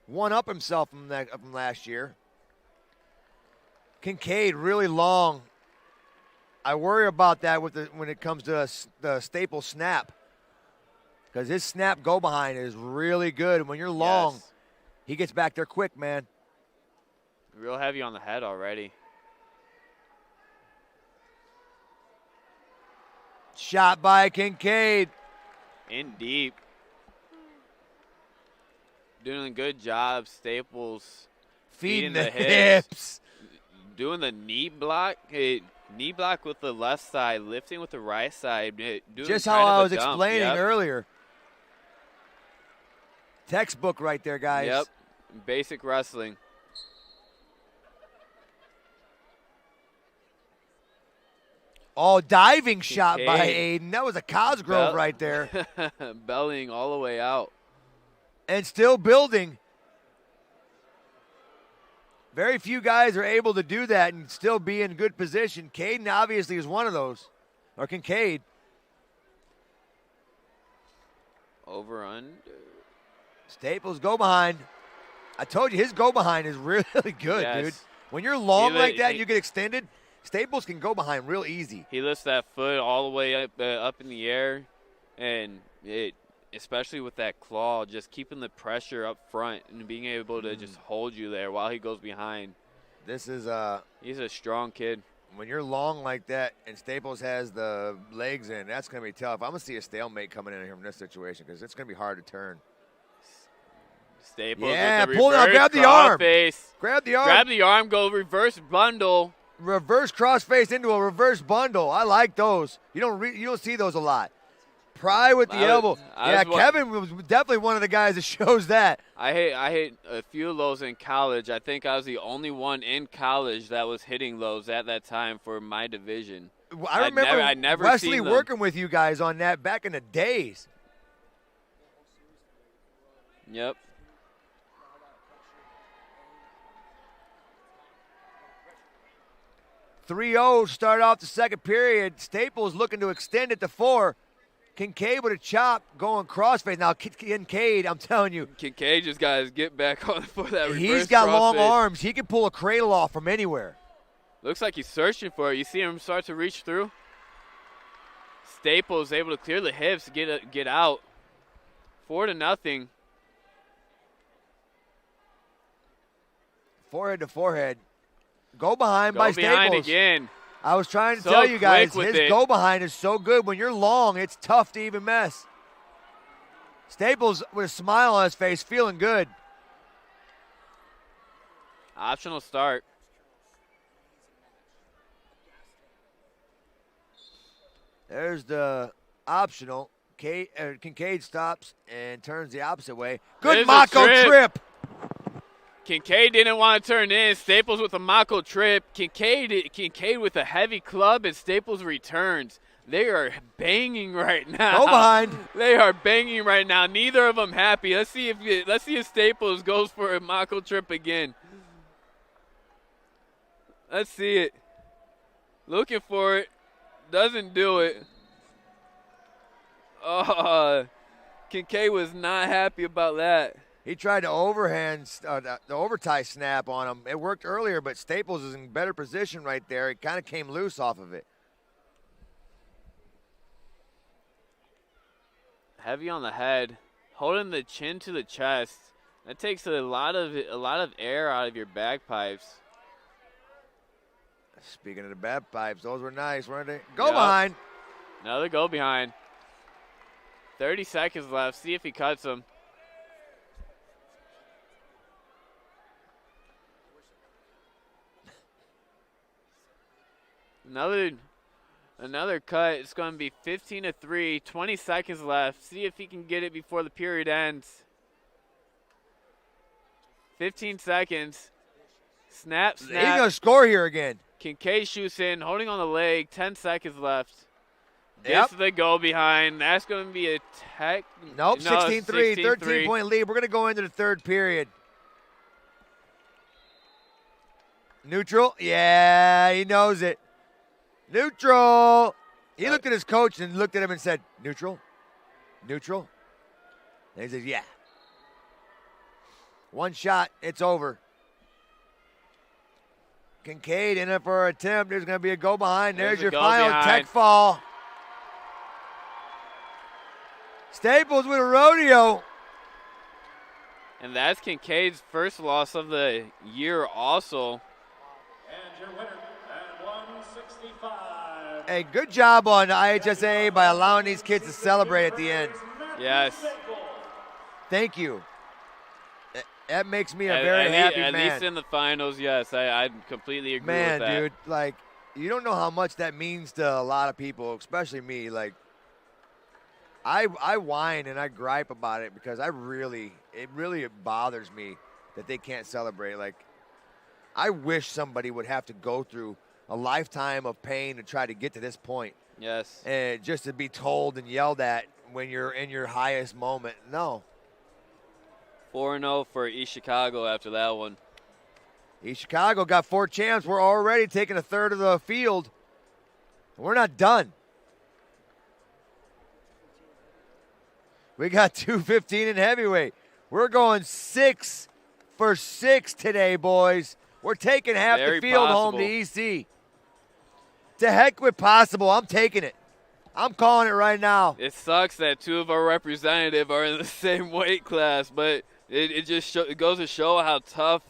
One up himself from last year. Kincaid really long. I worry about that when it comes to the Staples snap, because his snap go behind is really good. When you're long, yes, he gets back there quick, man. Real heavy on the head already. Shot by Kincaid. In deep. Doing a good job, Staples. Feeding the hips. Doing the knee block. Knee block with the left side, lifting with the right side. Doing just how I was explaining earlier. Textbook right there, guys. Yep. Basic wrestling. Oh, diving shot by Aiden. That was a Cosgrove right there. Bellying all the way out. And still building. Very few guys are able to do that and still be in good position. Caden obviously is one of those. Or Kincaid. Over under. Staples go behind. I told you his go behind is really good, yes, dude. When you're long like that and you get extended, Staples can go behind real easy. He lifts that foot all the way up in the air, and especially with that claw, just keeping the pressure up front and being able to just hold you there while he goes behind. This is he's a strong kid. When you're long like that and Staples has the legs in, that's going to be tough. I'm going to see a stalemate coming in here from this situation because it's going to be hard to turn. Staples yeah, with the pull it out. reverse Grab the arm. Face. Grab the arm. Grab the arm, go reverse bundle. Reverse crossface into a reverse bundle. I like those. You don't see those a lot. Pry with the elbow. Kevin was definitely one of the guys that shows that. I hit a few of those in college. I think I was the only one in college that was hitting those at that time for my division. I remember I'd never Wesley seen them. working with you guys on that back in the days. Yep. "3-0 start off the second period. Staples looking to extend it to 4. Kincaid with a chop going crossface. Now, Kincaid, I'm telling you. Kincaid just got his get back on for that reverse He's got long crossface. arms. He can pull a cradle off from anywhere. Looks like he's searching for it. You see him start to reach through. Staples able to clear the hips, get out. 4-0. Forehead to forehead. Go behind Go by behind Staples. again. I was trying to So tell you guys, quick with his it. go behind is so good. When you're long, it's tough to even mess. Staples with a smile on his face, feeling good. Optional start. There's the optional. Kincaid stops and turns the opposite way. Good There's a Mako trip. Kincaid didn't want to turn in. Staples with a Mako trip. Kincaid with a heavy club, and Staples returns. They are banging right now. Go behind. They are banging right now. Neither of them happy. Let's see if Staples goes for a Mako trip again. Let's see it. Looking for it. Doesn't do it. Oh, Kincaid was not happy about that. He tried to the overtie snap on him. It worked earlier, but Staples is in better position right there. It kind of came loose off of it. Heavy on the head, holding the chin to the chest. That takes a lot of air out of your bagpipes. Speaking of the bagpipes, those were nice, weren't they? Go Yep. behind. Another go behind. 30 seconds left. See if he cuts him. Another cut. It's going to be 15-3. 20 seconds left. See if he can get it before the period ends. 15 seconds. Snap. He's going to score here again. Kincaid shoots in, holding on the leg. 10 seconds left. Yep. Gets the go behind. That's going to be a tech. Nope, No, 16-3, 13-point lead. We're going to go into the third period. Neutral. Yeah, he knows it. Neutral. He looked at his coach and looked at him and said, neutral? Neutral? And he said, yeah. One shot, it's over. Kincaid in it for an attempt. There's going to be a go behind. There's your final tech fall. Staples with a rodeo. And that's Kincaid's first loss of the year also. And your winner at 165. Hey, good job on the IHSA by allowing these kids to celebrate at the end. Yes. Thank you. That makes me a very happy man. At least in the finals, yes. I completely agree with that. Man, dude, like, you don't know how much that means to a lot of people, especially me. Like, I whine and I gripe about it because it really bothers me that they can't celebrate. Like, I wish somebody would have to go through a lifetime of pain to try to get to this point. Yes. And just to be told and yelled at when you're in your highest moment. No. 4-0 for East Chicago after that one. East Chicago got 4 champs. We're already taking a third of the field. We're not done. We got 215 in heavyweight. We're going 6 for 6 today, boys. We're taking half Very the field possible. home to EC. To heck with possible. I'm taking it. I'm calling it right now. It sucks that 2 of our representatives are in the same weight class, but it just goes to show how tough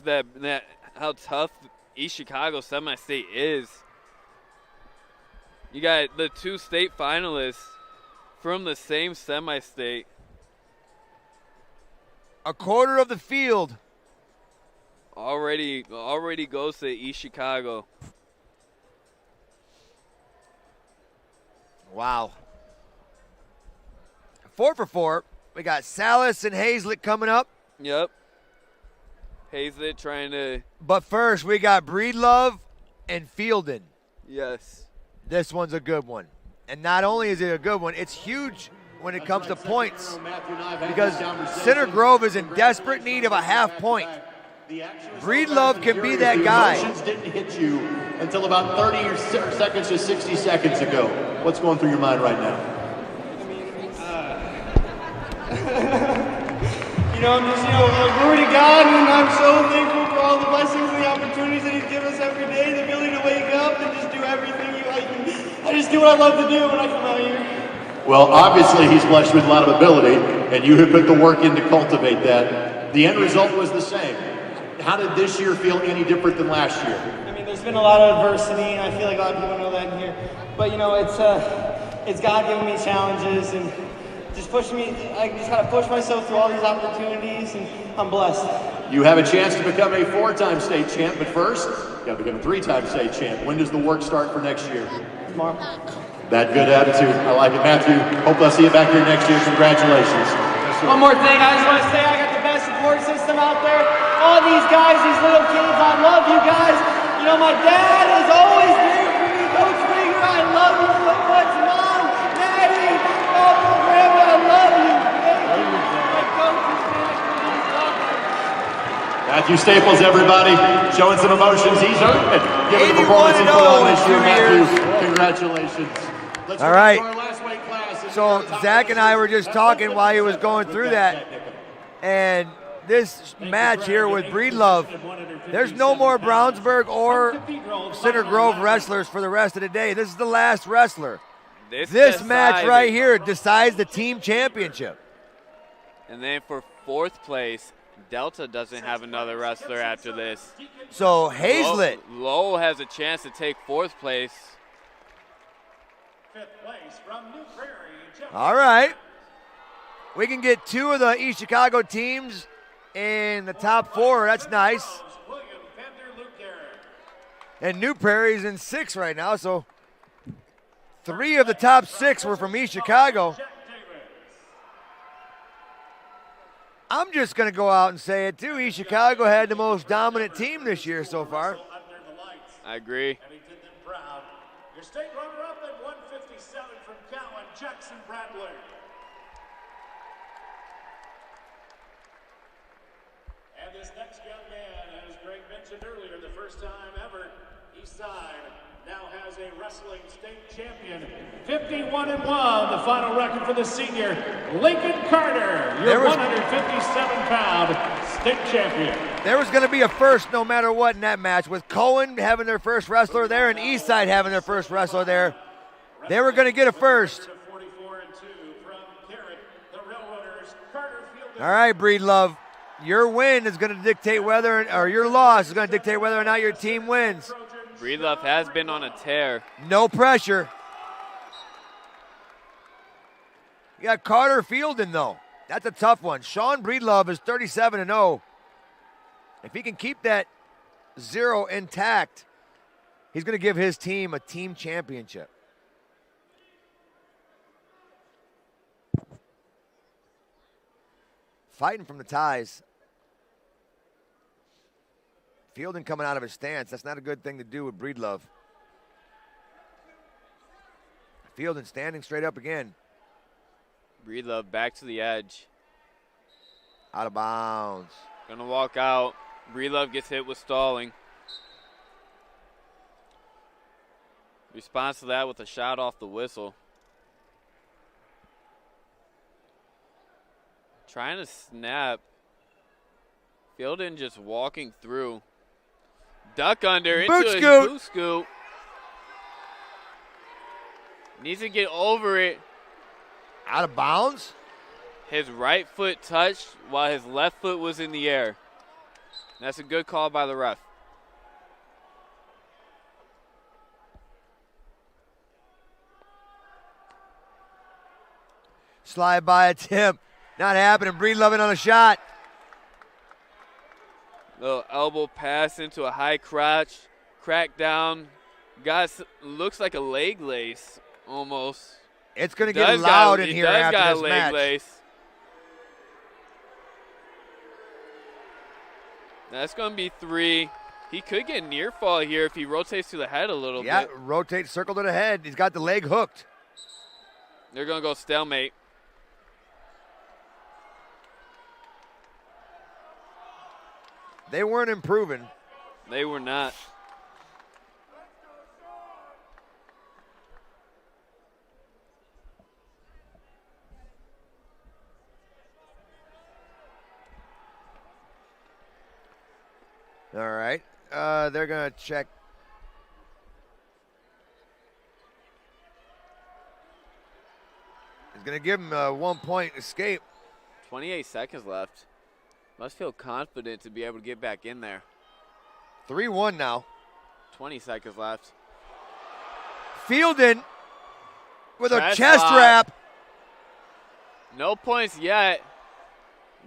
East Chicago semi-state is. You got the 2 state finalists from the same semi-state. A quarter of the field Already goes to East Chicago. Wow. 4 for 4. We got Salas and Hazlett coming up. Yep. Hazlett trying to. But first, we got Breedlove and Fielden. Yes. This one's a good one. And not only is it a good one, it's huge when it comes to points. Because Center Grove is in desperate need of a half point. Breedlove can be that guy. The emotions didn't hit you until about 30 seconds to 60 seconds ago. What's going through your mind right now? I'm just, glory to God, and I'm so thankful for all the blessings and the opportunities that He's given us every day, the ability to wake up and just do everything you like. I just do what I love to do when I come out here. Well, obviously He's blessed you with a lot of ability, and you have put the work in to cultivate that. The end result was the same. How did this year feel any different than last year? I mean, there's been a lot of adversity, and I feel like a lot of people know that in here. But, it's God giving me challenges and just pushing me. I just got to push myself through all these opportunities, and I'm blessed. You have a chance to become a 4-time state champ, but first, you got to become a 3-time state champ. When does the work start for next year? Tomorrow. That good attitude. I like it. Matthew, hope I'll see you back here next year. Congratulations. One more thing, I just want to say I got the best support system out there. All these guys, these little kids, I love you guys. My dad is always there for me. Coach Rieger, I love you so much. Mom, Daddy, Uncle, Grandma, I love you. Thank you. My coaches, Matthew Staples, everybody, showing some emotions. He's earned it. Given the performance he put on this year, Matthew, congratulations. Let's all right. To our last weight class. So Zach and I were just talking while he was going through that. And this match here with Breedlove, there's no more Brownsburg or Center Grove wrestlers for the rest of the day. This is the last wrestler. This match right here decides the team championship. And then for 4th place, Delta doesn't have another wrestler after this. So Hazlett. Lowell has a chance to take 4th place. 5th place from New Prairie. All right. We can get 2 of the East Chicago teams in the top 4. That's nice. And New Prairie's in 6 right now, so 3 of the top 6 were from East Chicago. I'm just going to go out and say it, too. East Chicago had the most dominant team this year so far. I agree. Your state runner-up at 157 from Cowan, Jackson Bradley. And this next young man, as Greg mentioned earlier, the first time ever, Eastside now has a wrestling state champion. 51-1, the final record for the senior, Lincoln Carter, your 157-pound state champion. There was going to be a first no matter what in that match, with Cohen having their first wrestler there and Eastside having their first wrestler there. They were going to get a first. All right, Breedlove. Your win is going to dictate whether, or your loss is going to dictate whether or not your team wins. Breedlove has been on a tear. No pressure. You got Carter Fielden, though. That's a tough one. Sean Breedlove is 37-0. If he can keep that 0 intact, he's going to give his team a team championship. Fighting from the ties. Fielden coming out of his stance. That's not a good thing to do with Breedlove. Fielden standing straight up again. Breedlove back to the edge. Out of bounds. Gonna walk out. Breedlove gets hit with stalling. Response to that with a shot off the whistle. Trying to snap. Fielden just walking through. Duck under into his boot scoop. Needs to get over it. Out of bounds? His right foot touched while his left foot was in the air. That's a good call by the ref. Slide by attempt. Not happening. Breedlove in on a shot. Little elbow pass into a high crotch. Crack down. Looks like a leg lace almost. It's going to get loud in here after got this a leg match. lace. That's going to be 3. He could get near fall here if he rotates to the head a little bit. Yeah, rotate, circle to the head. He's got the leg hooked. They're going to go stalemate. They weren't improving. They were not. All right. They're going to check. He's going to give him a 1-point escape. 28 seconds left. Must feel confident to be able to get back in there. 3-1 now. 20 seconds left. Fielding with a chest lock. wrap. No points yet.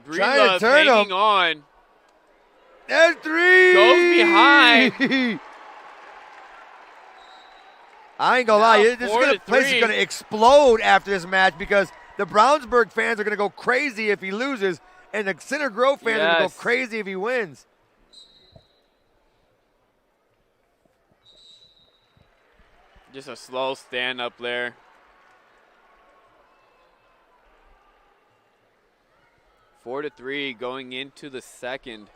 Trying to Breedlove turn hanging him. on. There's 3. Goes behind. I ain't gonna Now lie, this 4 to place is 3. gonna explode after this match because the Brownsburg fans are gonna go crazy if he loses, and the Center Grove fans are gonna go Yes. crazy if he wins. Just a slow stand up there. 4 to 3 going into the second.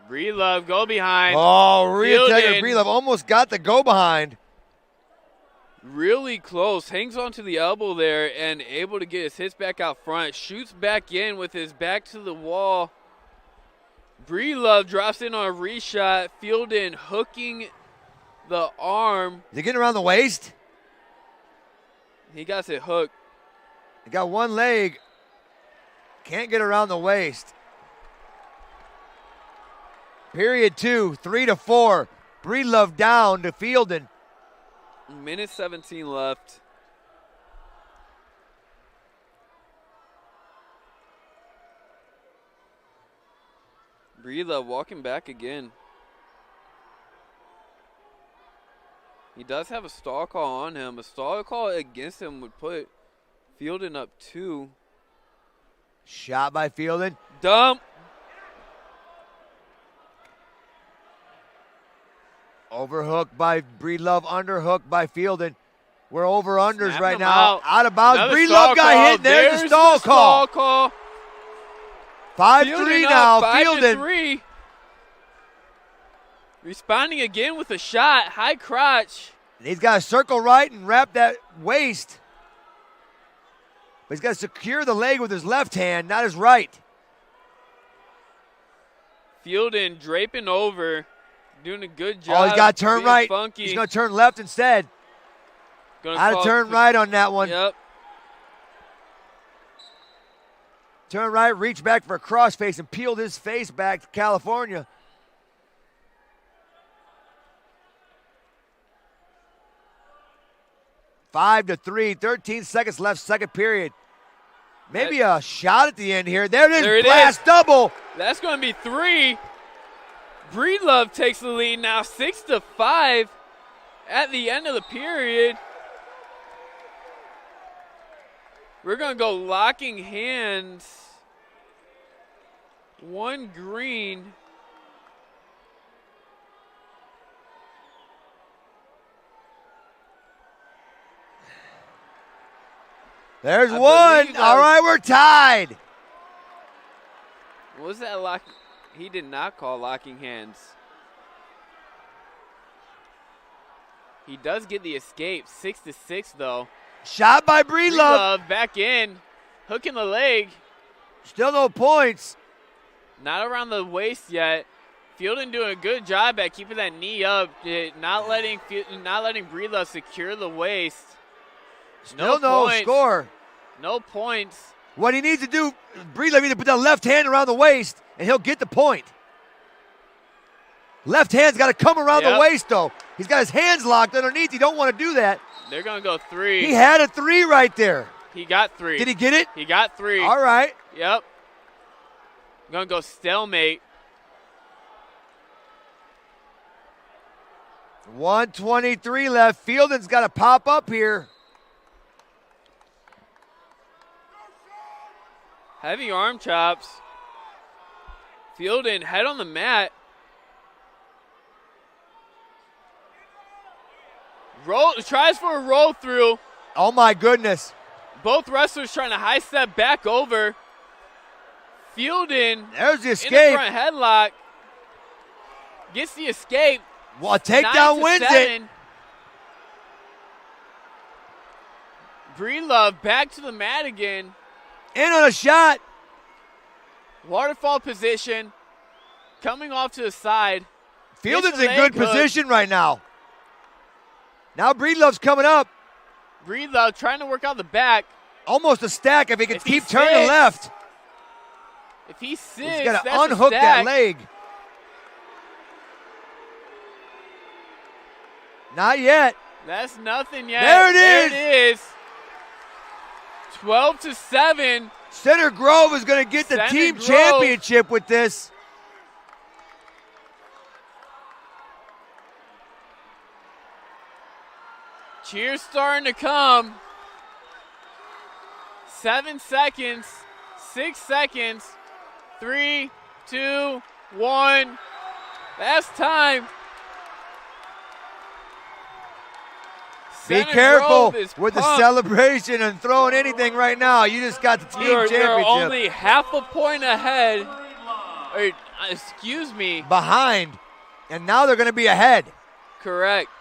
Breedlove, go behind. Oh, Rhea Fielding. Breedlove almost got the go behind. Really close. Hangs onto the elbow there and able to get his hits back out front. Shoots back in with his back to the wall. Breedlove drops in on a reshot. Fielding hooking the arm. Is he getting around the waist? He got it hooked. He got one leg. Can't get around the waist. Period 2, 3 to 4. Breedlove down to Fielding. Minute 17 left. Breedlove walking back again. He does have a stall call on him. A stall call against him would put Fielding up 2. Shot by Fielding. Dump. Overhooked by Breedlove, underhooked by Fielding. We're over-unders Snap right him now. Out of bounds. Another Breedlove stall got call. hit. There's the stall call. 5-3 now. Fielding. 5-3. Responding again with a shot. High crotch. He's got to circle right and wrap that waist. But he's got to secure the leg with his left hand, not his right. Fielding draping over. Doing a good job. Oh, he's got to turn being right. Funky. He's going to turn left instead. Out of turn right on that one. Yep. Turn right, reach back for a crossface and peeled his face back to California. Five to 3, 13 seconds left, second period. Maybe a shot at the end here. There it is, There it blast is. double. That's going to be 3. Breedlove takes the lead now, 6 to 5 at the end of the period. We're going to go locking hands. 1 green. There's I one. believe that All was- right, we're tied. What was that lock? He did not call locking hands. He does get the escape. 6 to 6 though. Shot by Breedlove. Breedlove back in. Hooking the leg. Still no points. Not around the waist yet. Fielding doing a good job at keeping that knee up, not letting Breedlove secure the waist. Still no score. No points. What he needs to do, Breedlove needs to put that left hand around the waist, and he'll get the point. Left hand's got to come around the waist, though. He's got his hands locked underneath. You don't want to do that. They're going to go 3. He had a 3 right there. He got 3. Did he get it? He got 3. All right. Yep. Going to go stalemate. 1:23 left. Fielding's got to pop up here. Heavy arm chops. Fielding head on the mat. Tries for a roll through. Oh my goodness. Both wrestlers trying to high step back over. Fielding. There's the escape. In the front headlock. Gets the escape. Well, a takedown wins it. Breedlove back to the mat again. In on a shot. Waterfall position. Coming off to the side. Fielding's in good position right now. Now Breedlove's coming up. Breedlove trying to work out the back. Almost a stack if he can keep turning left. If he sits, he's got to unhook that leg. Not yet. That's nothing yet. There it is. There it is. 12-7. Center Grove is going to get the team championship with this. Cheers starting to come. 7 seconds. 6 seconds. 3, 2, 1. Last time. Be careful with the celebration and throwing anything right now. You just got the team championship. You're only half a point ahead. Or, excuse me. Behind. And now they're going to be ahead. Correct.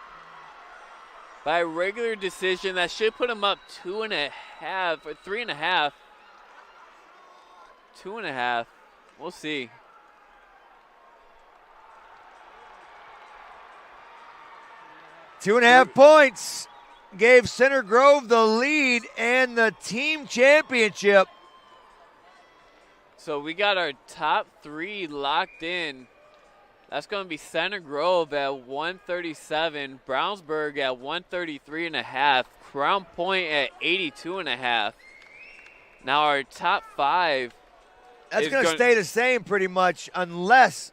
By a regular decision, that should put them up 2.5 or 3.5. 2.5. We'll see. Two and a half points gave Center Grove the lead and the team championship. So we got our top 3 locked in. That's going to be Center Grove at 137, Brownsburg at 133.5, Crown Point at 82.5. Now our top 5. That's going to stay the same pretty much unless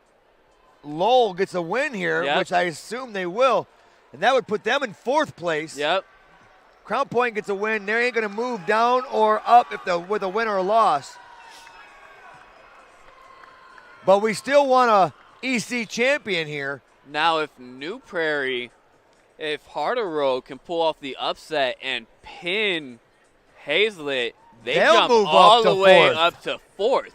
Lowell gets a win here, which I assume they will. And that would put them in 4th place. Yep. Crown Point gets a win. They ain't going to move down or up with a win or a loss. But we still want a EC champion here. Now, if New Prairie, if Harder Road can pull off the upset and pin Hazlet, they'll jump move all up the to way 4th. up to 4th.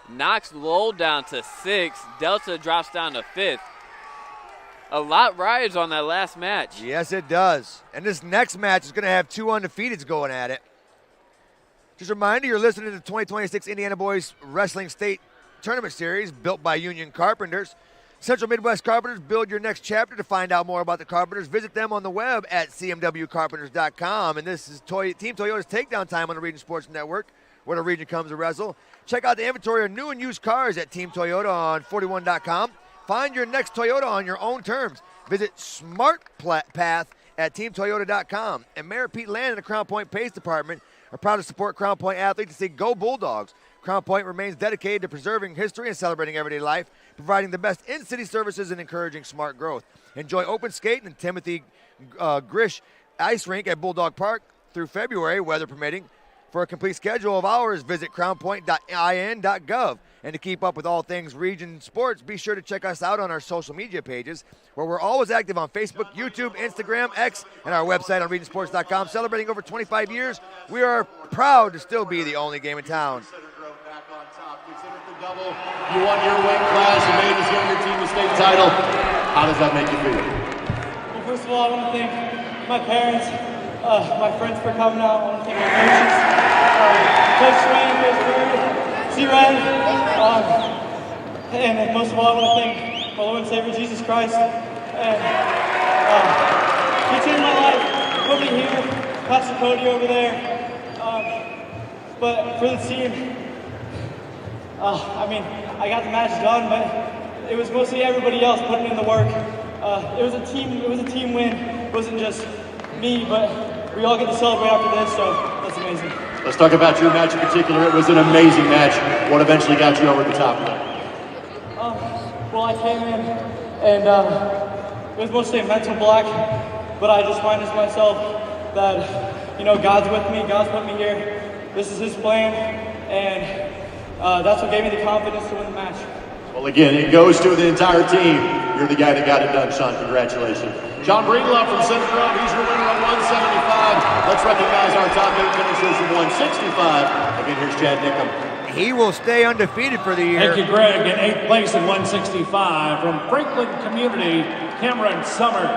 Knocks Lowell down to 6th. Delta drops down to 5th. A lot rides on that last match. Yes, it does. And this next match is going to have 2 undefeateds going at it. Just a reminder, you're listening to the 2026 Indiana Boys Wrestling State Tournament Series built by Union Carpenters. Central Midwest Carpenters, build your next chapter. To find out more about the Carpenters, visit them on the web at cmwcarpenters.com. And this is Team Toyota's Takedown Time on the Region Sports Network, where the region comes to wrestle. Check out the inventory of new and used cars at Team Toyota on 41.com. Find your next Toyota on your own terms. Visit SmartPath at teamtoyota.com. And Mayor Pete Land and the Crown Point Pace Department are proud to support Crown Point athletes and say go Bulldogs. Crown Point remains dedicated to preserving history and celebrating everyday life, providing the best in-city services and encouraging smart growth. Enjoy open skating and Timothy Grish Ice Rink at Bulldog Park through February, weather permitting. For a complete schedule of hours, visit crownpoint.in.gov. And to keep up with all things region sports, be sure to check us out on our social media pages, where we're always active on Facebook, YouTube, Instagram, X, and our website on regionsports.com. Celebrating over 25 years, we are proud to still be the only game in town. You won your weight class, you made this younger team the state title. How does that make you feel? Well, first of all, I want to thank my parents, my friends for coming out. I want to thank my coaches, Coach Swain, Coach Bird, C-Red, And most of all, I want to thank my Lord and Savior Jesus Christ. And He changed my life, put me here, Pastor Cody over there. But for the team, I mean, I got the match done, but it was mostly everybody else putting in the work. It was a team win. It wasn't just me, but we all get to celebrate after this, so that's amazing. Let's talk about your match in particular. It was an amazing match. What eventually got you over the top? Well, I came in and it was mostly a mental block, but I just reminded myself that, you know, God's with me. God's put me here. This is His plan, and that's what gave me the confidence to win the match. Well, again, it goes to the entire team. You're the guy that got it done, Sean. Congratulations. John Bringlove from Center Row. He's your winner at 175. Let's recognize our top 8 finishers from 165. Again, here's Chad Nickham. He will stay undefeated for the year. Thank you, Greg. In 8th place at 165 from Franklin Community, Cameron Summers.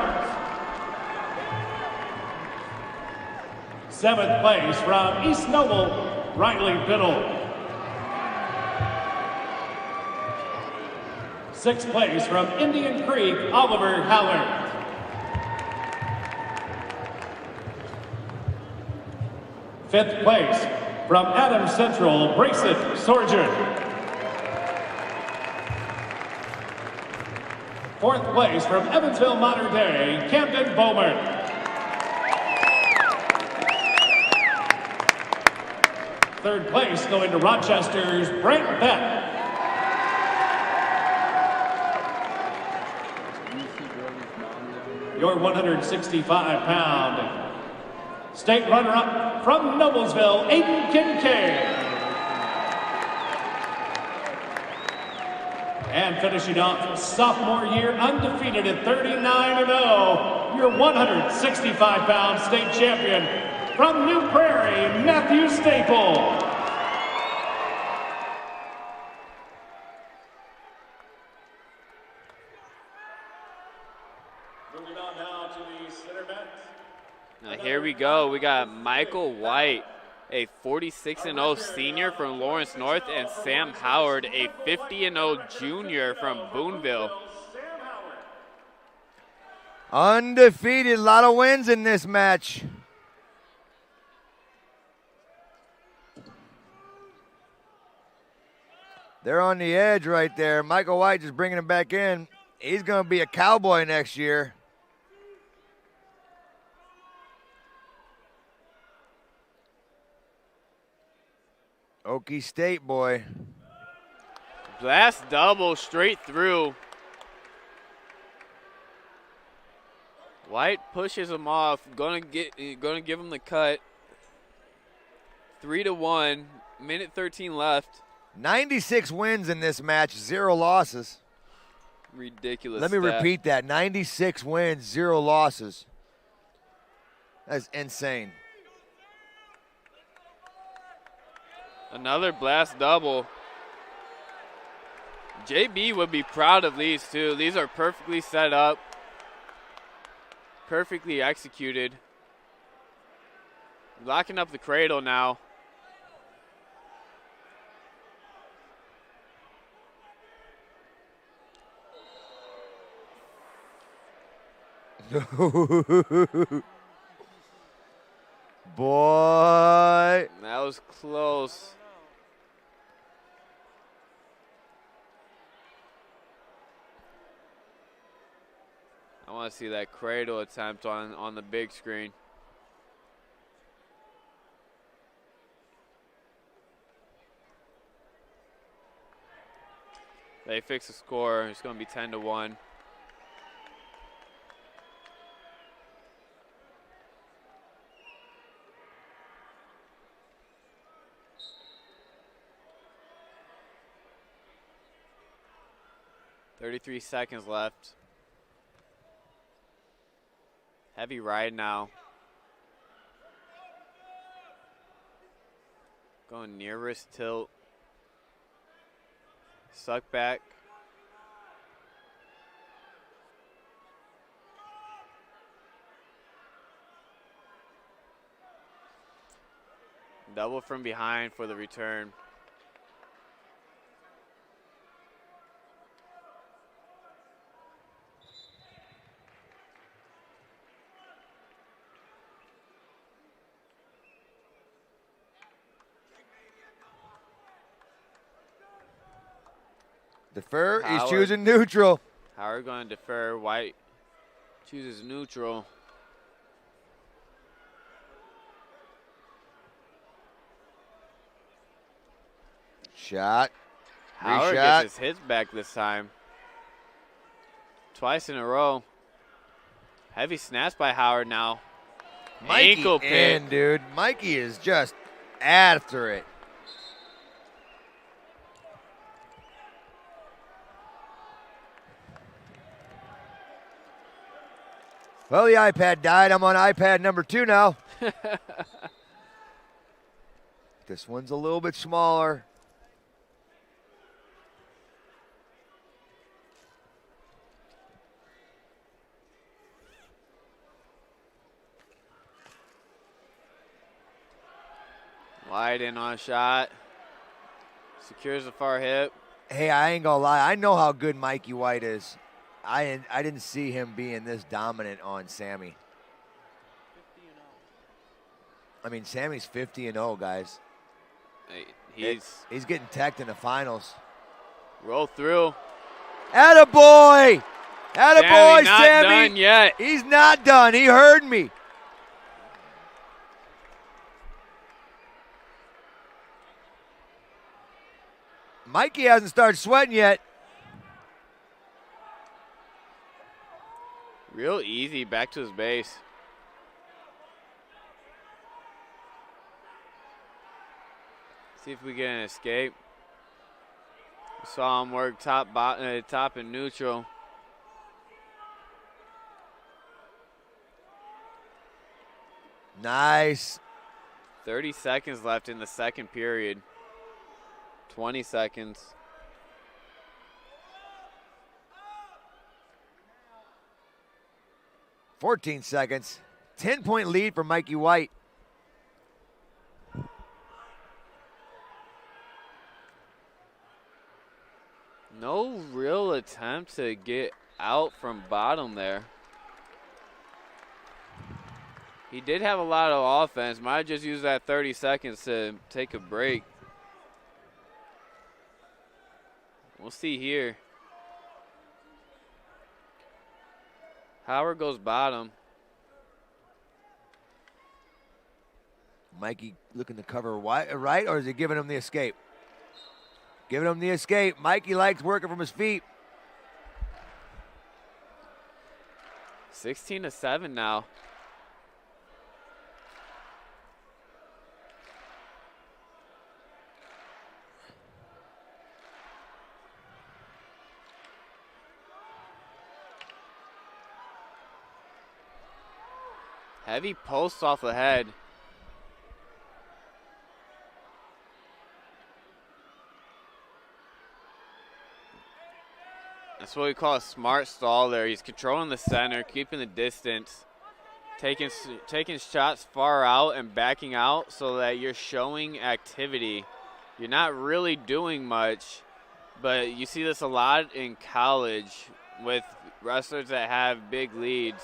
7th place from East Noble, Riley Biddle. 6th place from Indian Creek, Oliver Howard. 5th place from Adams Central, Brayson Sorgen. 4th place from Evansville Modern Day, Camden Bowman. 3rd place going to Rochester's Brent Beck. Your 165-pound state runner-up from Noblesville, Aiden Kincaid. And finishing off sophomore year undefeated at 39-0, your 165-pound state champion from New Prairie, Matthew Staple. Moving on now to the center mat. Now here we go. We got Michael White, a 46-0 senior from Lawrence North, and Sam Howard, a 50-0 junior from Boonville. Undefeated, a lot of wins in this match. They're on the edge right there. Michael White just bringing him back in. He's going to be a Cowboy next year. Okie State boy. Blast double straight through. White pushes him off. Gonna give him the cut. 3-1. Minute 13 left. 96 wins in this match, 0 losses. Ridiculous. Let me stat. repeat that. 96 wins, 0 losses. That's insane. Another blast double. JB would be proud of these too. These are perfectly set up, perfectly executed. Locking up the cradle now. Boy. That was close. I want to see that cradle attempt on the big screen. They fix the score. It's going to be 10-1. .33 seconds left. Heavy ride now. Going near wrist tilt. Suck back. Double from behind for the return. Defer. He's Howard. choosing neutral. Howard going to defer. White chooses neutral. Shot. Howard Reshot. gets his hits back this time. Twice in a row. Heavy snaps by Howard now. Mikey Ankle pick. in, dude. Mikey is just after it. Well, the iPad died. I'm on iPad number 2 now. This one's a little bit smaller. Wide in on shot. Secures the far hip. Hey, I ain't gonna lie. I know how good Mikey White is. I didn't see him being this dominant on Sammy. I mean, Sammy's 50-0, guys. He's getting teched in the finals. roll through. Attaboy! Attaboy, Not Sammy! done yet. He's not done. He heard me. Mikey hasn't started sweating yet. Real easy back to his base. See if we get an escape. We saw him work top and neutral. Nice. 30 seconds left in the second period. 20 seconds. $14 seconds. 10-point lead for Mikey White. No real attempt to get out from bottom there. He did have a lot of offense. Might have just used that 30 seconds to take a break. We'll see here. Howard goes bottom. Mikey looking to cover right, or is he giving him the escape? Giving him the escape. Mikey likes working from his feet. 16-7 now. Heavy post off the head. That's what we call a smart stall there. He's controlling the center, keeping the distance, taking shots far out and backing out so that you're showing activity. You're not really doing much, but you see this a lot in college with wrestlers that have big leads.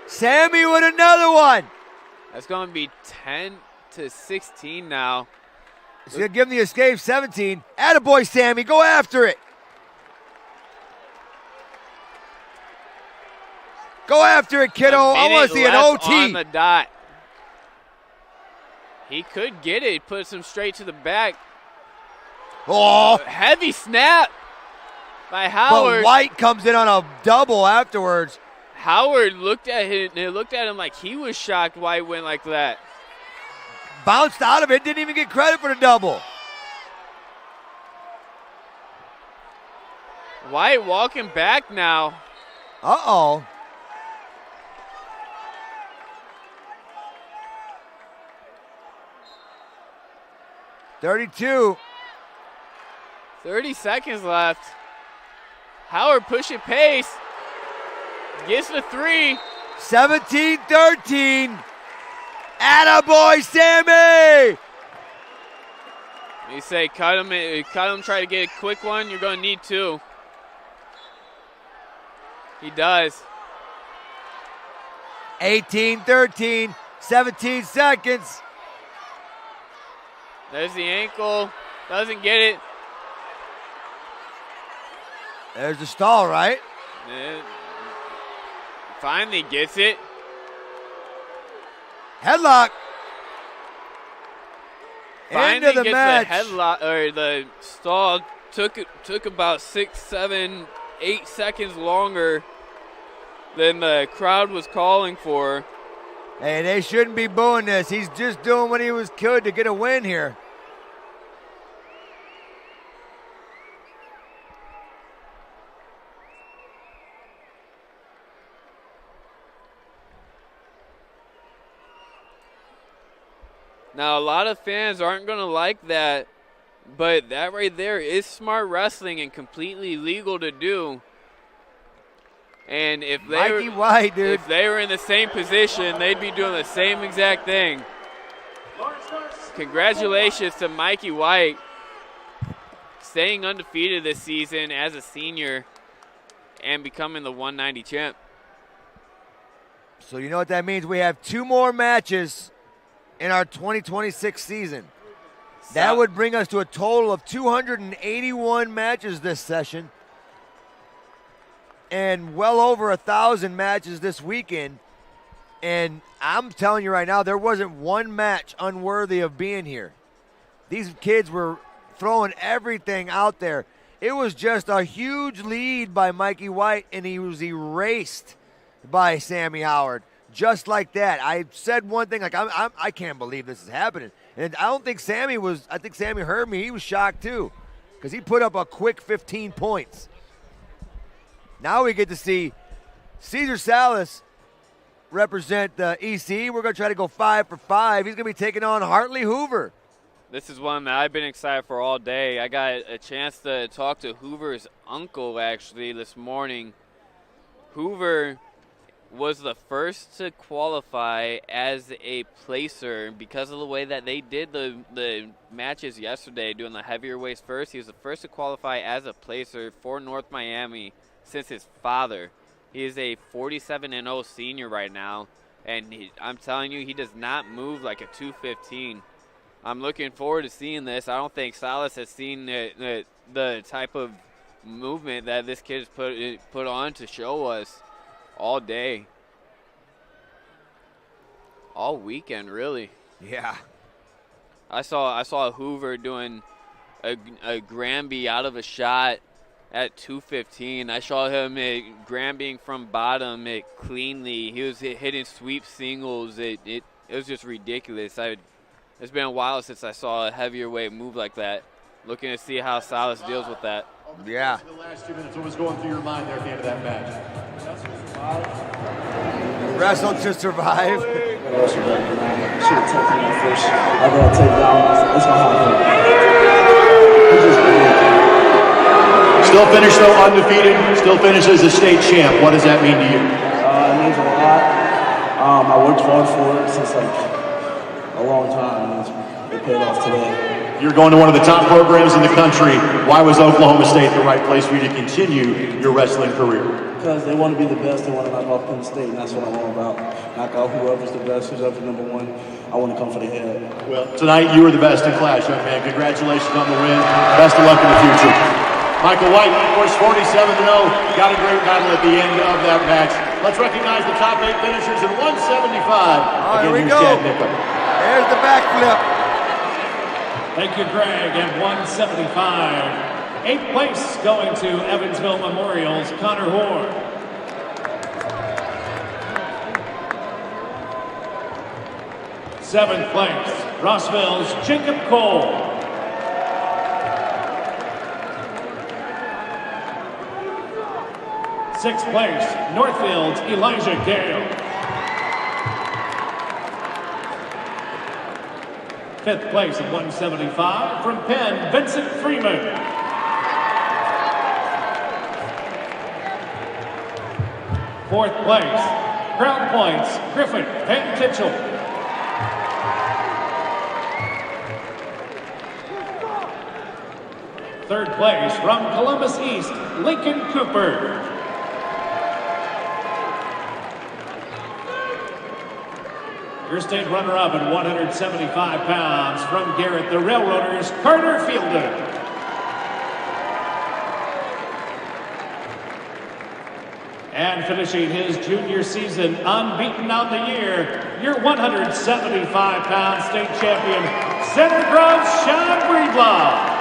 Sammy with another one. That's going to be 10-16 now. He's going to give him the escape, 17. Attaboy, Sammy. Go after it. Go after it, kiddo. I want to see an OT. On the dot. He could get it. He puts him straight to the back. Oh. Heavy snap by Howard. But White comes in on a double afterwards. Howard looked at him like he was shocked White went like that. Bounced out of it, didn't even get credit for the double. White walking back now. Uh-oh. $32. 30 seconds left. Howard pushing pace. Gets the 3. 17-13. Attaboy, Sammy! You say cut him, try to get a quick one. You're going to need 2. He does. 18-13, 17 seconds. There's the ankle. Doesn't get it. There's the stall, right? Finally gets it. Headlock. Finally Into the gets match. the headlock, or the stall. Took about 6, 7, 8 seconds longer than the crowd was calling for. Hey, they shouldn't be booing this. He's just doing what he could to get a win here. Now, a lot of fans aren't going to like that, but that right there is smart wrestling and completely legal to do. And if Mikey White, dude. If they were in the same position, they'd be doing the same exact thing. Congratulations to Mikey White, staying undefeated this season as a senior and becoming the 190 champ. So you know what that means? We have 2 more matches in our 2026 season. That would bring us to a total of 281 matches this session and well over 1,000 matches this weekend. And I'm telling you right now, there wasn't one match unworthy of being here. These kids were throwing everything out there. It was just a huge lead by Mikey White, and he was erased by Sammy Howard. Just like that. I said one thing, like, I can't believe this is happening. And I think Sammy heard me. He was shocked too, because he put up a quick 15 points. Now we get to see Cesar Salas represent the EC. We're going to try to go 5 for 5. He's going to be taking on Hartley Hoover. This is one that I've been excited for all day. I got a chance to talk to Hoover's uncle, actually, this morning. Hoover was the first to qualify as a placer because of the way that they did the matches yesterday, doing the heavier weights first. He was the first to qualify as a placer for North Miami since his father. He is a 47-0 senior right now, and I'm telling you, he does not move like a 215. I'm looking forward to seeing this. I don't think Salas has seen the type of movement that this kid has put on to show us all day. All weekend, really. Yeah. I saw Hoover doing a Granby out of a shot at 215. I saw him Granbying from bottom cleanly. He was hitting sweep singles. It was just ridiculous. It's been a while since I saw a heavier weight move like that. Looking to see how Salas deals with that. Yeah. The last 2 minutes, what was going through your mind there at the end of that match? Wrestle to survive. Should have taken that first. I got to take down. It's going to happen. Still finished though undefeated, still finishes as state champ. What does that mean to you? It means a lot. I worked hard for it since like a long time. It paid off today. You're going to one of the top programs in the country. Why was Oklahoma State the right place for you to continue your wrestling career? Because they want to be the best. They want to knock off Penn State, and that's what I'm all about. Knock out whoever's the best, who's ever number one. I want to come for the head. Well, tonight you were the best in class, young man. Congratulations on the win. Best of luck in the future. Michael White, of course, 47-0. Got a great battle at the end of that match. Let's recognize the top 8 finishers in 175. Here we go. There's the backflip. Thank you, Greg, at 175. 8th place going to Evansville Memorial's Connor Hoare. 7th place, Rossville's Jacob Cole. 6th place, Northfield's Elijah Gale. 5th place at 175 from Penn, Vincent Freeman. 4th place, Crown Points, Griffin Van Kitchell. 3rd place from Columbus East, Lincoln Cooper. 'Your state runner-up at 175 pounds from Garrett, the Railroaders, Carter Fielder. And finishing his junior season unbeaten on the year, your 175-pound state champion, Center Grove's Sean Breedlove.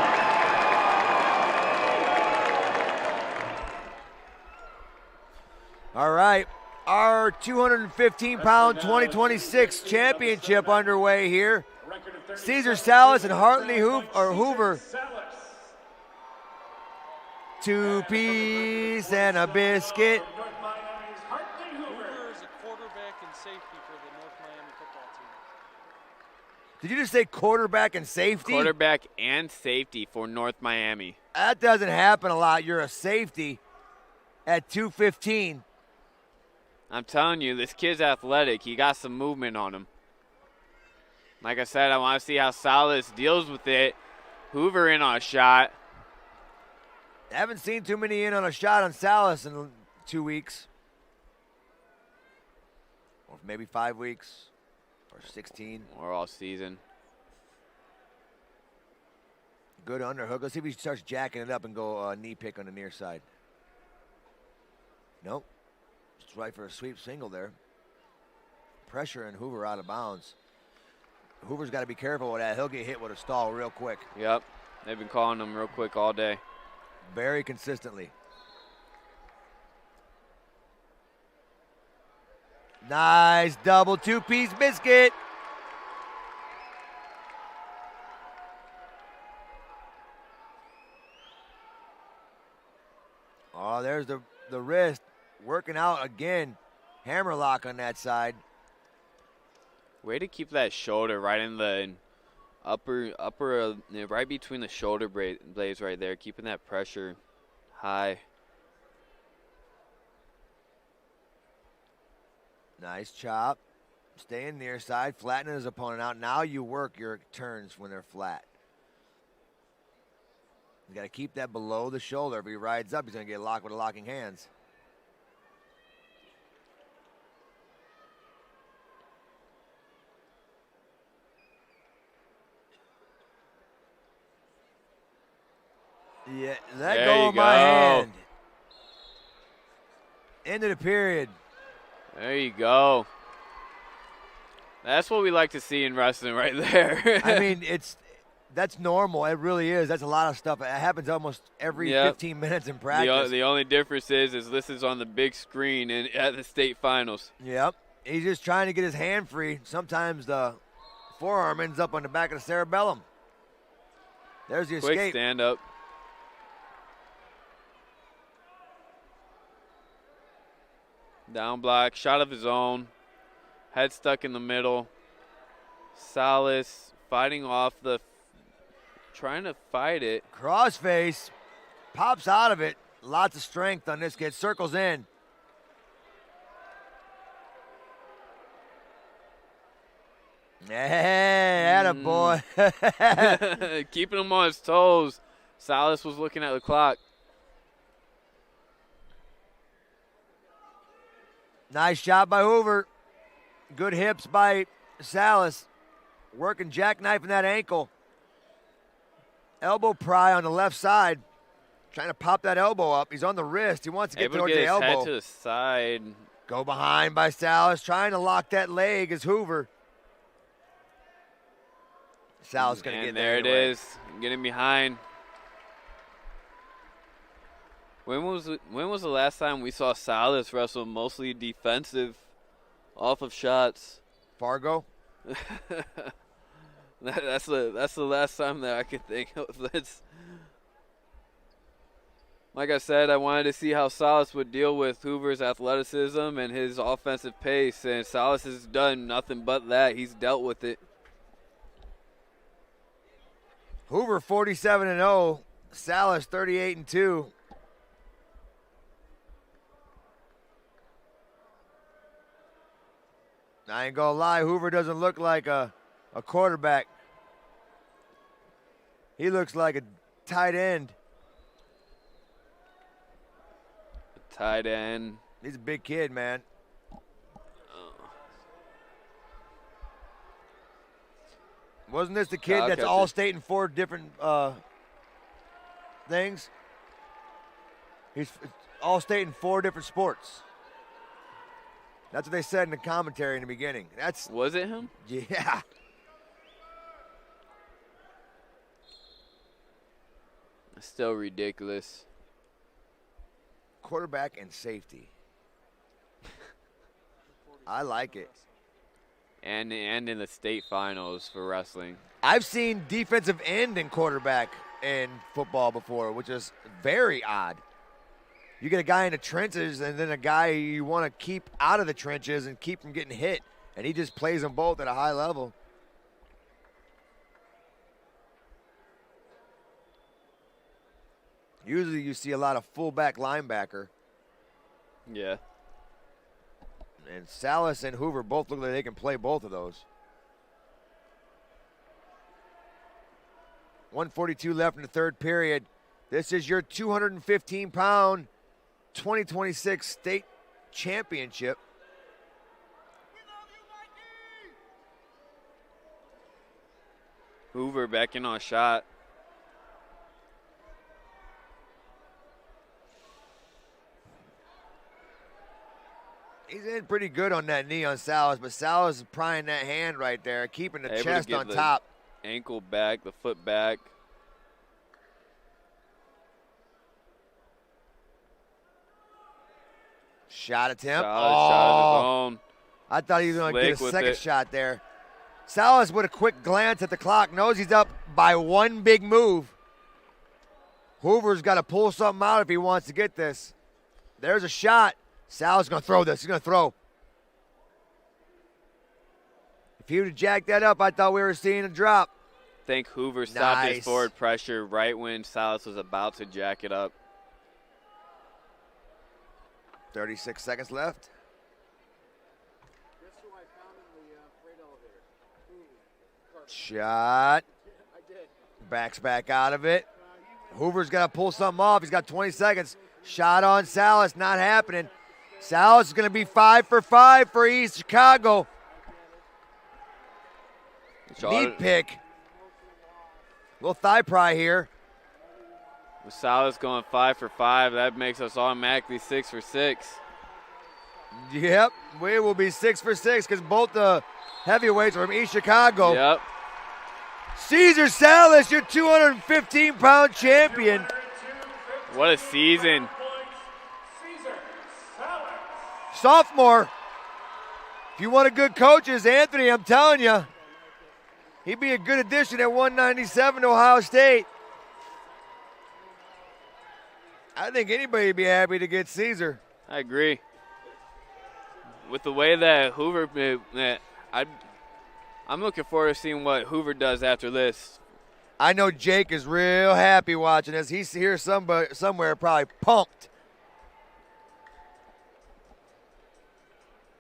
All right, our 215-pound 2026 championship underway here. Cesar Salas and Hartley Hoover. 2-piece and a biscuit. Hoover is a quarterback and safety for the North Miami football team. Did you just say quarterback and safety? Quarterback and safety for North Miami. That doesn't happen a lot. You're a safety at 215. I'm telling you, this kid's athletic. He got some movement on him. Like I said, I want to see how Salas deals with it. Hoover in on a shot. I haven't seen too many in on a shot on Salas in 2 weeks. Or maybe 5 weeks. Or 16. Or all season. Good underhook. Let's see if he starts jacking it up and go knee pick on the near side. Nope. Just right for a sweep single there. Pressure and Hoover out of bounds. Hoover's got to be careful with that. He'll get hit with a stall real quick. Yep. They've been calling him real quick all day. Very consistently. Nice double 2-piece biscuit. Oh, there's the wrist working out again. Hammerlock on that side. Way to keep that shoulder right in the upper, right between the shoulder blades right there, keeping that pressure high. Nice chop. Staying near side, flattening his opponent out. Now you work your turns when they're flat. You got to keep that below the shoulder. If he rides up, he's going to get locked with the locking hands. Yeah, let go of my hand. End of the period. There you go. That's what we like to see in wrestling right there. I mean, that's normal. It really is. That's a lot of stuff. It happens almost every 15 minutes in practice. The only difference is this is on the big screen at the state finals. Yep. He's just trying to get his hand free. Sometimes the forearm ends up on the back of the cerebellum. There's the escape. Quick stand up. Down block, shot of his own. Head stuck in the middle. Salas fighting off trying to fight it. Crossface, pops out of it. Lots of strength on this kid, circles in. Hey, attaboy. Keeping him on his toes. Salas was looking at the clock. Nice shot by Hoover. Good hips by Salas. Working jackknifing that ankle. Elbow pry on the left side. Trying to pop that elbow up. He's on the wrist. He wants to get towards the elbow. Head to the side. Go behind by Salas. Trying to lock that leg is Hoover. Salas going to get there. And there it is. Getting behind. When was the last time we saw Salas wrestle mostly defensive off of shots? Fargo? That's the last time that I could think of. Like I said, I wanted to see how Salas would deal with Hoover's athleticism and his offensive pace, and Salas has done nothing but that. He's dealt with it. Hoover 47-0, Salas 38-2. I ain't gonna lie, Hoover doesn't look like a quarterback. He looks like a tight end. Tight end. He's a big kid, man. Wasn't this the kid that's all state in 4 different things? He's all state in 4 different sports. That's what they said in the commentary in the beginning. Was it him? Yeah. Still ridiculous. Quarterback and safety. I like it. And in the state finals for wrestling. I've seen defensive end and quarterback in football before, which is very odd. You get a guy in the trenches and then a guy you want to keep out of the trenches and keep from getting hit, and he just plays them both at a high level. Usually you see a lot of fullback linebacker. Yeah. And Salas and Hoover both look like they can play both of those. 1:42 left in the third period. This is your 215-pound 2026 state championship. Hoover back in on a shot. He's in pretty good on that knee on Salas, but Salas is prying that hand right there, keeping the chest on top. Ankle back, the foot back. Shot attempt. Shot of his own. I thought he was going to get a Slick with second it. shot there. Salas with a quick glance at the clock knows he's up by one big move. Hoover's got to pull something out if he wants to get this. There's a shot. Salas is going to throw this. He's going to throw. If he would have jacked that up, I thought we were seeing a drop. I think Hoover stopped Nice. his forward pressure right when Salas was about to jack it up. 36 seconds left. Shot. Backs back out of it. Hoover's got to pull something off. He's got 20 seconds. Shot on Salas, not happening. Salas is going to be 5 for 5 for East Chicago. Neat pick. Little thigh pry here. With Salas going 5 for 5, that makes us automatically 6 for 6. Yep, we will be 6 for 6 because both the heavyweights are from East Chicago. Yep. Cesar Salas, your 215-pound champion. What a season. Sophomore. If you want a good coaches, Anthony, I'm telling you, he'd be a good addition at 197 to Ohio State. I think anybody would be happy to get Caesar. I agree. With the way that Hoover, I'm looking forward to seeing what Hoover does after this. I know Jake is real happy watching this. He's here somewhere probably pumped.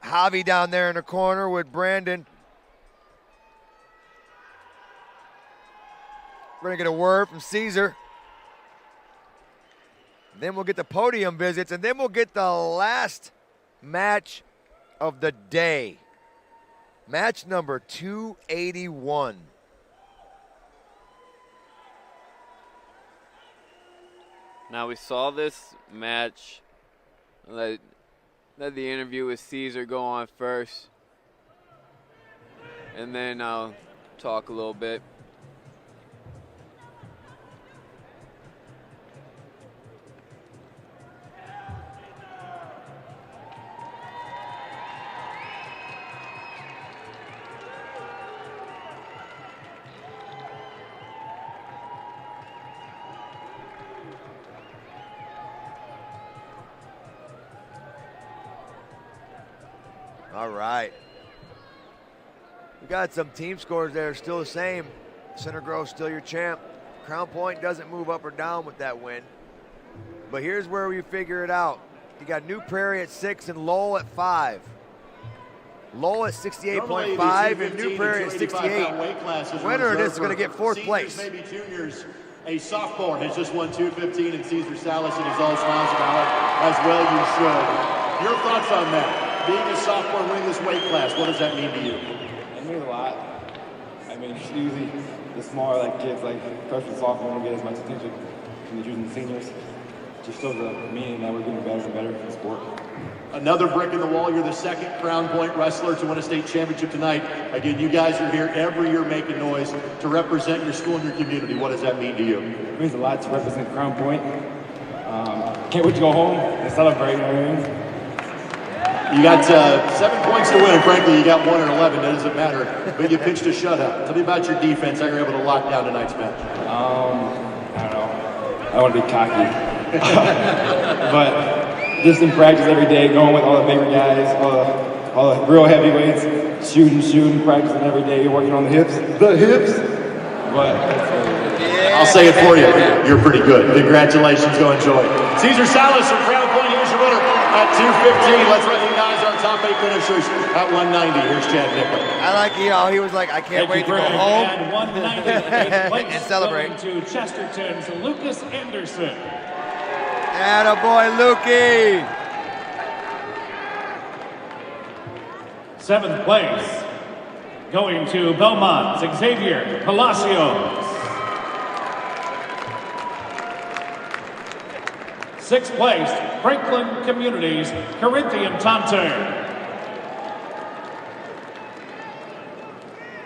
Javi down there in the corner with Brandon. We're going to get a word from Caesar. Then we'll get the podium visits, and then we'll get the last match of the day. Match number 281. Now we saw this match. Let the interview with Caesar go on first. And then I'll talk a little bit. All right. We got some team scores that are still the same. Center Grove still your champ. Crown Point doesn't move up or down with that win. But here's where we figure it out. You got New Prairie at 6 and Lowell at 5. Lowell at 68.5 and New Prairie at 68. Winner of this is going to get fourth place. Maybe juniors. A sophomore has just won 215, and Cesar Salas and he's all smiles about it, as well you should. Your thoughts on that? Being a sophomore winning this weight class, what does that mean to you? It means a lot. I mean, usually the smaller kids, like freshmen, sophomore, don't get as much attention from the juniors and seniors. just shows the meaning that we're getting better and better in the sport. Another brick in the wall. You're the second Crown Point wrestler to win a state championship tonight. Again, you guys are here every year making noise to represent your school and your community. What does that mean to you? It means a lot to represent Crown Point. Can't wait to go home and celebrate. You know what I mean? You got 7 points to win, and frankly, you got 1 or 11. That doesn't matter. But you pitched a shutout. Tell me about your defense. How you're able to lock down tonight's match. I don't know. I don't want to be cocky, but just in practice every day, going with all the bigger guys, all the real heavyweights, shooting, practicing every day, working on the hips. But I'll say it for you. You're pretty good. Congratulations. Go enjoy. Cesar Salas from Crown Point. Here's your winner at 2:15. Let's recognize our top 8 finishers at 190. Here's Chad Nickel. I like he was like, I can't wait to go home At 190, and celebrate. To Chesterton's Lucas Anderson. Attaboy, Lukey. 7th place, going to Belmont's Xavier Palacios. 6th place, Franklin Communities, Corinthian Tante.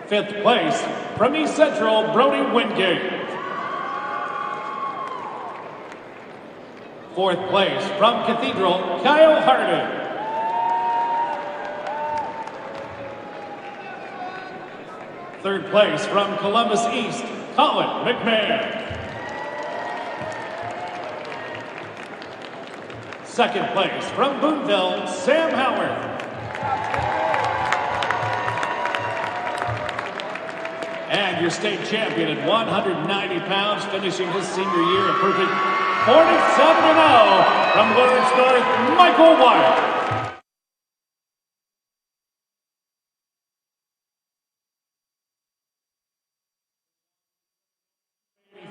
5th place, from East Central, Brody Wingate. 4th place, from Cathedral, Kyle Harding. 3rd place, from Columbus East, Colin McMahon. 2nd place, from Boonville, Sam Howard. And your state champion at 190 pounds, finishing his senior year a perfect 47-0 from Lawrence North, Michael Wyatt.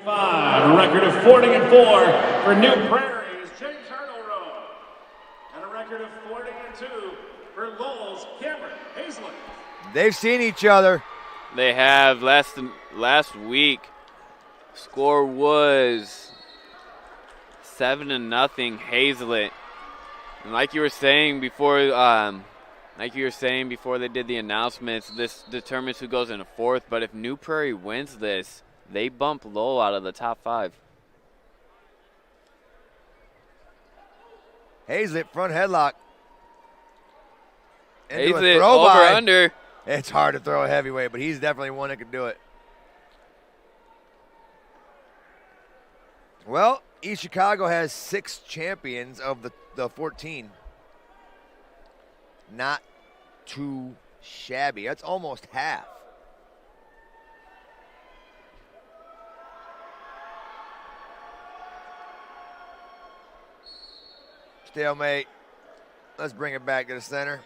A record of 40-4 for New Prairie's James Hartleroad. And a record of 40-2 for Lowell's Cameron Hazlett. They've seen each other. They have. Last week, score was 7-0 Hazlett. And like you were saying before, they did the announcements, this determines who goes into 4th. But if New Prairie wins this, they bump Lowell out of the top 5. Hazlett front headlock. Hazlett over under. It's hard to throw a heavyweight, but he's definitely one that can do it. Well, East Chicago has 6 champions of the 14. Not too shabby. That's almost half. Stalemate. Let's bring it back to the center.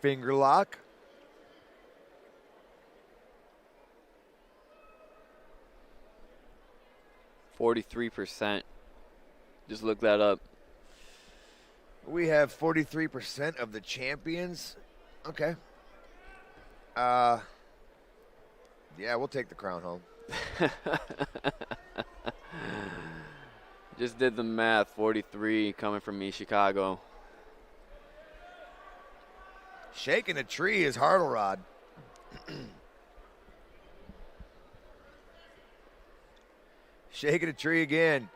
Finger lock. %. Just look that up. We have 43% of the champions. Okay. Yeah, we'll take the crown home. Just did the math. 43 coming from East Chicago. Shaking a tree is Hartlerod. Shaking a tree again.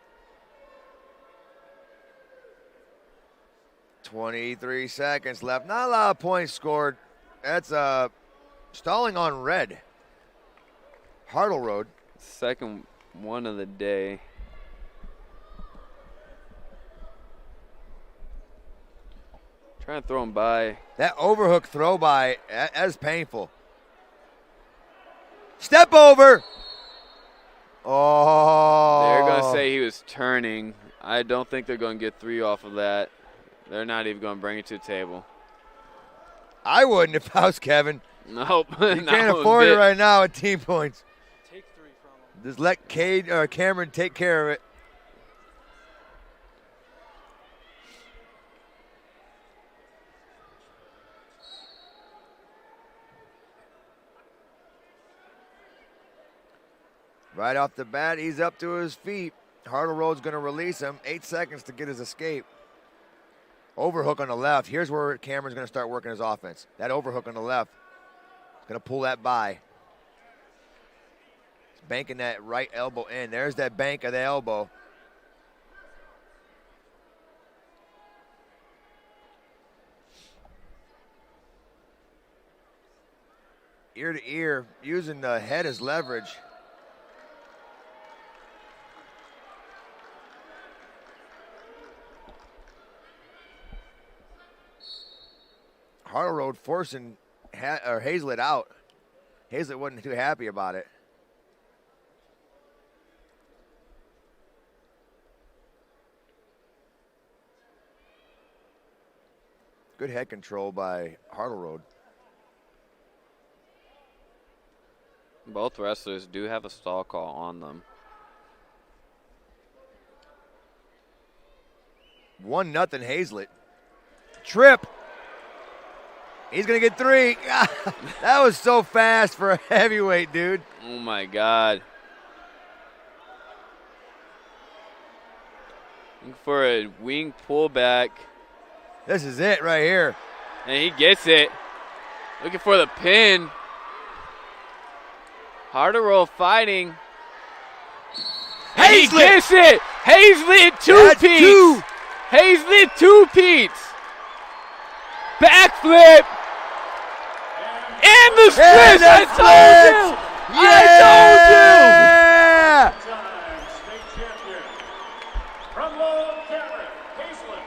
23 seconds left. Not a lot of points scored. That's stalling on red. Hartleroad. Second one of the day. Trying to throw him by. That overhook throw by, that is painful. Step over. Oh. They're going to say he was turning. I don't think they're going to get 3 off of that. They're not even going to bring it to the table. I wouldn't if I was Kevin. Nope. You can't afford it right now at team points. Take 3 from him. Just let Cameron take care of it. Right off the bat, he's up to his feet. Hartleroad's going to release him. 8 seconds to get his escape. Overhook on the left. Here's where Cameron's going to start working his offense. That overhook on the left. He's going to pull that by. He's banking that right elbow in. There's that bank of the elbow. Ear to ear, using the head as leverage. Hartleroad forcing Hazlett out. Hazlett wasn't too happy about it. Good head control by Hartleroad. Both wrestlers do have a stall call on them. 1-0 Hazlett. Trip. He's going to get 3. That was so fast for a heavyweight, dude. Oh, my God. Looking for a wing pullback. This is it right here. And he gets it. Looking for the pin. Hartleroad fighting. He gets it. Hazlett two-peats. Hazlett two-peats. Backflip. And the split. I told you. Yeah! I told you. State champion from Lowell, Cameron, Hazlett.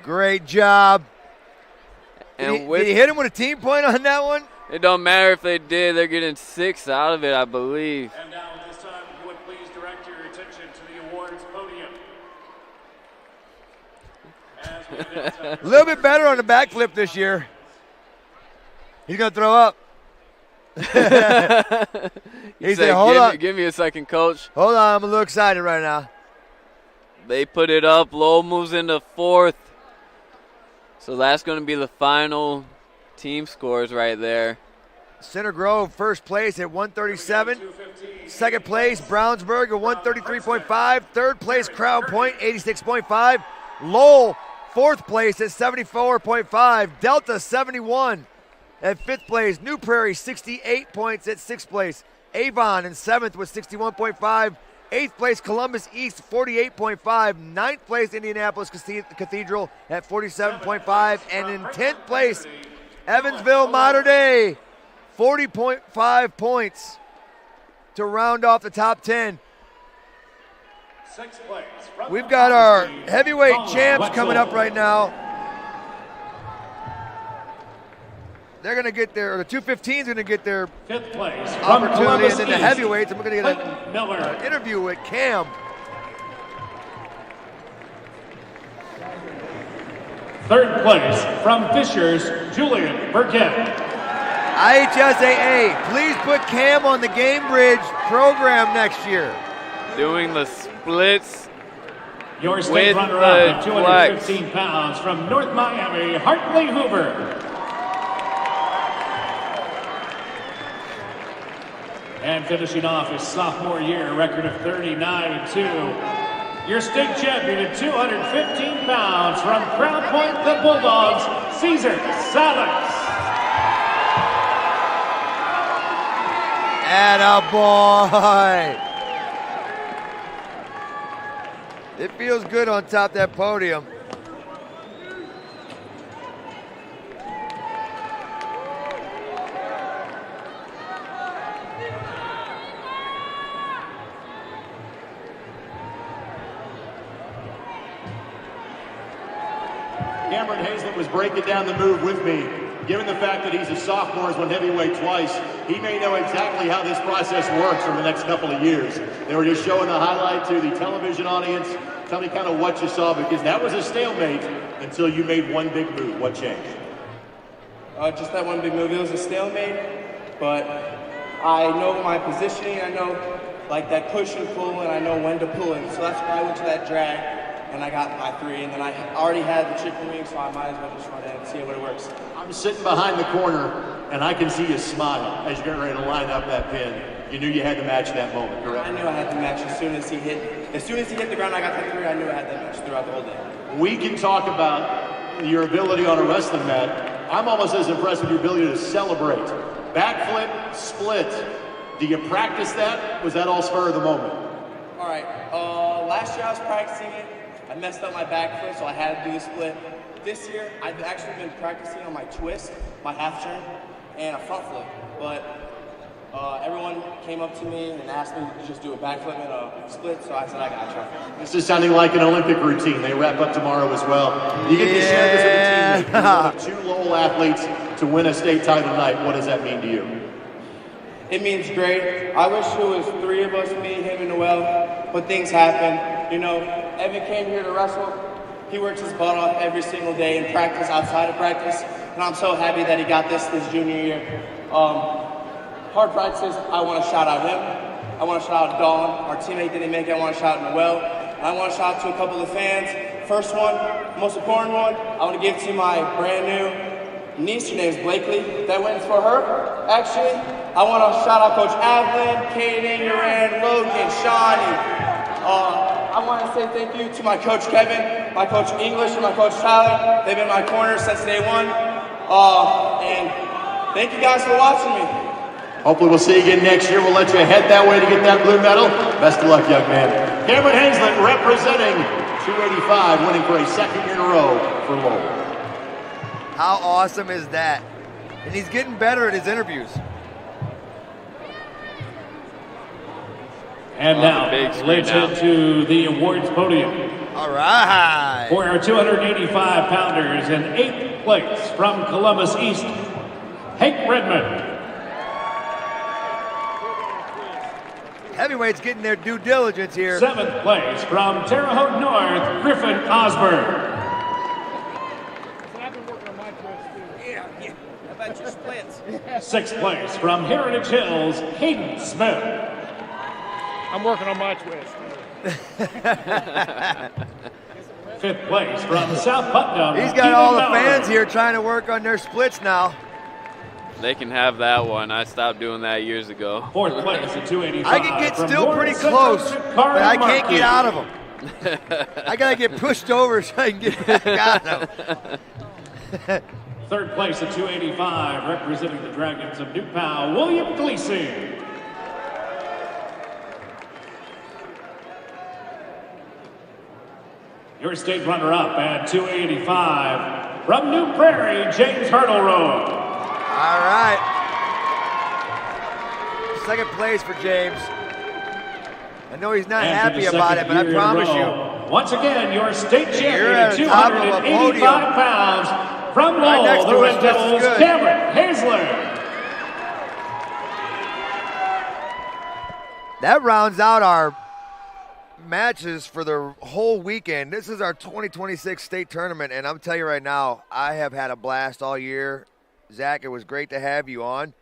Great job. And did he hit him with a team point on that one? It don't matter if they did. They're getting 6 out of it, I believe. And now at this time, would please direct your attention to the awards podium. A little bit better on the backflip this year. He's going to throw up. He said, hold on. Give me a second, coach. Hold on, I'm a little excited right now. They put it up. Lowell moves into 4th. So that's going to be the final team scores right there. Center Grove, first place at 137. Second place, Brownsburg at 133.5. Third place, Crown Point, 86.5. Lowell, fourth place at 74.5. Delta, 71 at fifth place. New Prairie, 68 points at sixth place. Avon in seventh with 61.5. Eighth place, Columbus East, 48.5. Ninth place, Indianapolis Cathedral at 47.5. And in 10th place, Evansville Mater Dei, 40.5 points to round off the top 10. We've got our heavyweight champs coming up right now. They're going to get their, the 215s are going to get their fifth place opportunity, and then the heavyweights, and we're going to get an interview with Cam. Third place from Fishers, Julian Burkett. IHSAA, please put Cam on the Game Bridge program next year. Doing the splits. Your state runner-up at 215 pounds from North Miami, Hartley Hoover. And finishing off his sophomore year, record of 39-2. Your state champion at 215 pounds from Crown Point, the Bulldogs, Caesar Salas. Attaboy. It feels good on top of that podium. Cameron Hazlett was breaking down the move with me. Given the fact that he's a sophomore, has won heavyweight twice, he may know exactly how this process works for the next couple of years. They were just showing the highlight to the television audience. Tell me kind of what you saw, because that was a stalemate until you made one big move. What changed? Just that one big move. It was a stalemate, but I know my positioning. I know like that push and pull, and I know when to pull it. So that's why I went to that drag. and I got my 3, and then I already had the chicken wing, so I might as well just run in and see what it works. I'm sitting behind the corner, and I can see you smile as you're getting ready to line up that pin. You knew you had to match that moment, correct? I knew I had to match as soon as he hit the ground. I got the 3. I knew I had that match throughout the whole day. We can talk about your ability on a wrestling mat. I'm almost as impressed with your ability to celebrate. Backflip, split. Do you practice that? Was that all spur of the moment? All right. Last year I was practicing it. I messed up my back foot, so I had to do the split. This year, I've actually been practicing on my twist, my half turn, and a front flip. But everyone came up to me and asked me to just do a backflip and a split, so I said I got you. This is sounding like an Olympic routine. They wrap up tomorrow as well. You get to share this with a teammate. You're one of 2 Lowell athletes to win a state title tonight. What does that mean to you? It means great. I wish it was 3 of us, me, him, and Noel, but things happen. You know, Evan came here to wrestle. He works his butt off every single day in practice, outside of practice, and I'm so happy that he got this junior year. Hard practices, I want to shout out him. I want to shout out Dawn, our teammate that didn't make it. I want to shout out Noel. I want to shout out to a couple of the fans. First one, most important one, I want to give to my brand new niece. Her name's Blakely. That wins for her, actually. I want to shout out Coach Avalon, Kaden, Uran, Logan, Shawnee. I want to say thank you to my coach Kevin, my coach English, and my coach Tyler. They've been my corner since day one. And thank you guys for watching me. Hopefully we'll see you again next year. We'll let you head that way to get that blue medal. Best of luck, young man. Cameron Hanslet representing 285, winning for a 2nd year in a row for Lowell. How awesome is that? And he's getting better at his interviews. And now, let's head to the awards podium. All right. For our 285-pounders in 8th place from Columbus East, Hank Redmond. Heavyweights getting their due diligence here. 7th place from Terre Haute North, Griffin Osborne. Yeah. How about your splits? 6th place from Heritage Hills, Hayden Smith. I'm working on my twist. 5th place from South Putnam. He's got all the fans here trying to work on their splits now. They can have that one. I stopped doing that years ago. 4th place at 285. I can get still pretty close, but I can't get out of them. I got to get pushed over so I can get back out of them. 3rd place at 285, representing the Dragons of New Pal, William Gleason. Your state runner-up at 285, from New Prairie, James Hurdleroad. All right. 2nd place for James. I know he's not happy about it, but I promise you. Once again, your state champion at 285 pounds, from Lowell, the Red Devils, Cameron Hanslet. That rounds out our matches for the whole weekend. This is our 2026 state tournament, and I'm telling you right now, I have had a blast all year. Zach, it was great to have you on.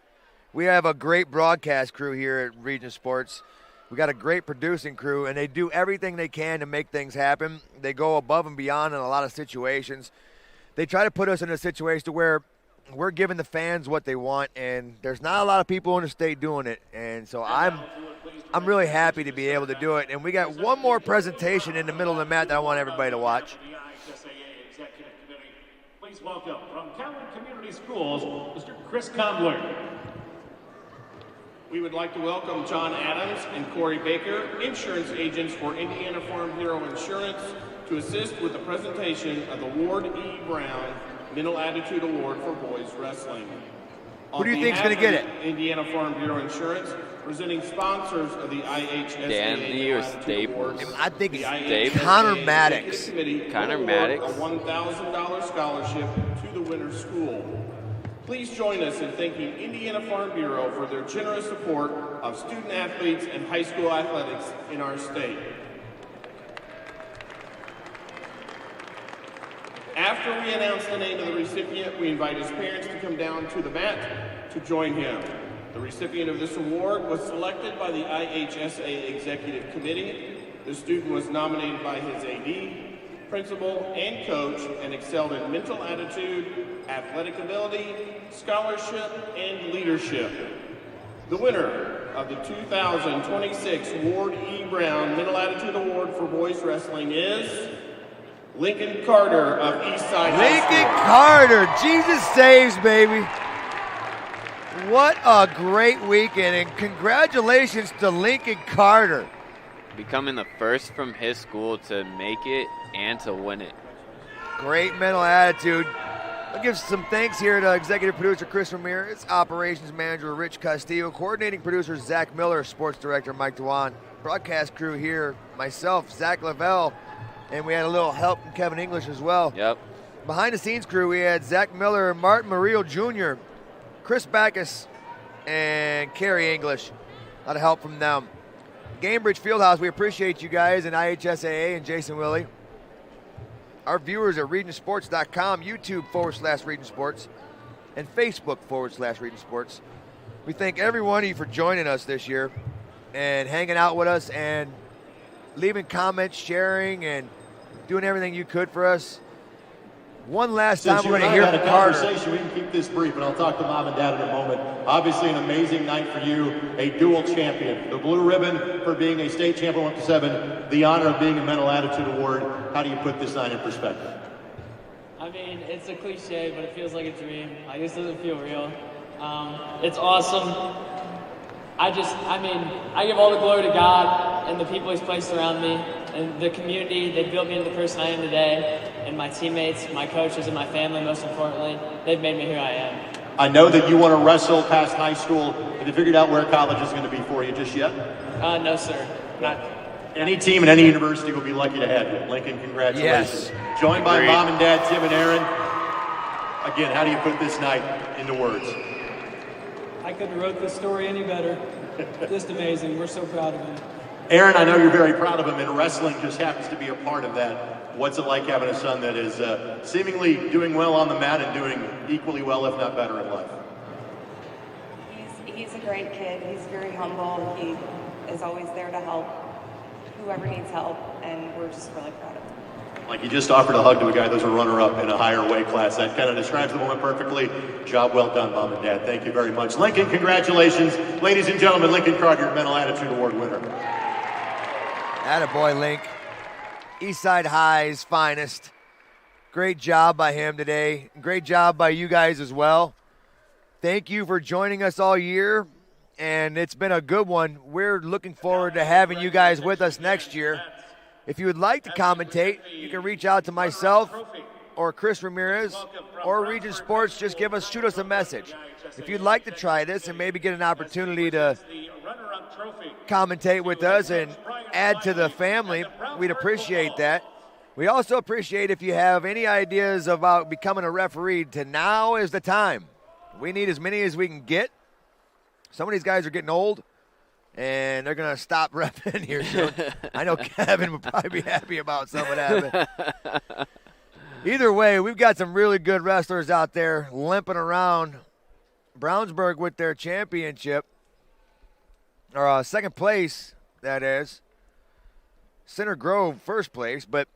We have a great broadcast crew here at Region Sports. We got a great producing crew, and they do everything they can to make things happen. They go above and beyond in a lot of situations. They try to put us in a situation where we're giving the fans what they want, and there's not a lot of people in the state doing it. And so I'm really happy to be able to do it. And we got one more presentation in the middle of the mat that I want everybody to watch. Please welcome from Cowan Community Schools, Mr. Chris Conley. We would like to welcome John Adams and Corey Baker, insurance agents for Indiana Farm Bureau Insurance, to assist with the presentation of the Ward E. Brown Mental Attitude Award for Boys Wrestling. Who do you think is going to get it? Indiana Farm Bureau Insurance, presenting sponsors of the IHSAA Attitude Award. I think it's Connor Maddox. Connor Maddox. A $1,000 scholarship to the winner's school. Please join us in thanking Indiana Farm Bureau for their generous support of student athletes and high school athletics in our state. After we announce the name of the recipient, we invite his parents to come down to the mat to join him. The recipient of this award was selected by the IHSA Executive Committee. The student was nominated by his AD. principal, and coach, and excelled in mental attitude, athletic ability, scholarship, and leadership. The winner of the 2026 Ward E. Brown Mental Attitude Award for Boys Wrestling is Lincoln Carter of Eastside High School. Lincoln Carter, Jesus saves, baby. What a great weekend, and congratulations to Lincoln Carter. Becoming the first from his school to make it and to win it. Great mental attitude. I'll give some thanks here to executive producer Chris Ramirez, operations manager Rich Castillo, coordinating producer Zach Miller, sports director Mike Dewan, broadcast crew here, myself, Zach Lavelle, and we had a little help from Kevin English as well. Yep. Behind the scenes crew, we had Zach Miller, Martin Murillo Jr., Chris Backus, and Kerry English. A lot of help from them. Gamebridge Fieldhouse, we appreciate you guys, and IHSAA and Jason Willie. Our viewers at regionsports.com, YouTube/regionsports, and Facebook/regionsports. We thank every one of you for joining us this year and hanging out with us and leaving comments, sharing, and doing everything you could for us. One last time, we're going to hear from Carter. We can keep this brief, and I'll talk to Mom and Dad in a moment. Obviously, an amazing night for you, a dual champion. The blue ribbon for being a state champion 1-7, the honor of being a Mental Attitude Award. How do you put this night in perspective? I mean, it's a cliche, but it feels like a dream. Like, this doesn't feel real. It's awesome. I give all the glory to God and the people He's placed around me and the community. They built me into the person I am today, and my teammates, my coaches, and my family, most importantly. They've made me who I am. I know that you want to wrestle past high school. Have you figured out where college is going to be for you just yet? No, sir. Not. Any team and any university will be lucky to have you. Lincoln, congratulations. Yes. Joined by Mom and Dad, Tim and Aaron. Again, how do you put this night into words? I couldn't have wrote this story any better. Just amazing. We're so proud of him. Aaron, I know you're very proud of him, and wrestling just happens to be a part of that. What's it like having a son that is seemingly doing well on the mat and doing equally well, if not better, in life? He's a great kid. He's very humble. He is always there to help whoever needs help, and we're just really proud of him. Like you just offered a hug to a guy that was a runner-up in a higher weight class. That kind of describes the moment perfectly. Job well done, Mom and Dad. Thank you very much. Lincoln, congratulations. Ladies and gentlemen, Lincoln Carter, Mental Attitude Award winner. Attaboy, Link. Eastside High's finest. Great job by him today. Great job by you guys as well. Thank you for joining us all year, and it's been a good one. We're looking forward to having you guys with us next year. If you would like to commentate, you can reach out to myself or Chris Ramirez or Region Sports. Just shoot us a message. If you'd like to try this and maybe get an opportunity to commentate with us and add to the family, we'd appreciate that. We also appreciate if you have any ideas about becoming a referee. Now is the time. We need as many as we can get. Some of these guys are getting old, and they're going to stop repping here soon. I know Kevin would probably be happy about some of that. Either way, we've got some really good wrestlers out there limping around. Brownsburg with their championship, or second place, that is. Center Grove, first place. But,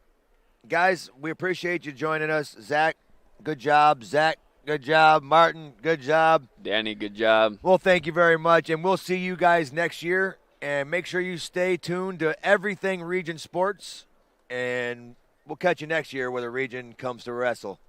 guys, we appreciate you joining us. Zach, good job. Zach, good job. Martin, good job. Danny, good job. Well, thank you very much, and we'll see you guys next year. And make sure you stay tuned to everything Region Sports, and we'll catch you next year where the Region comes to wrestle.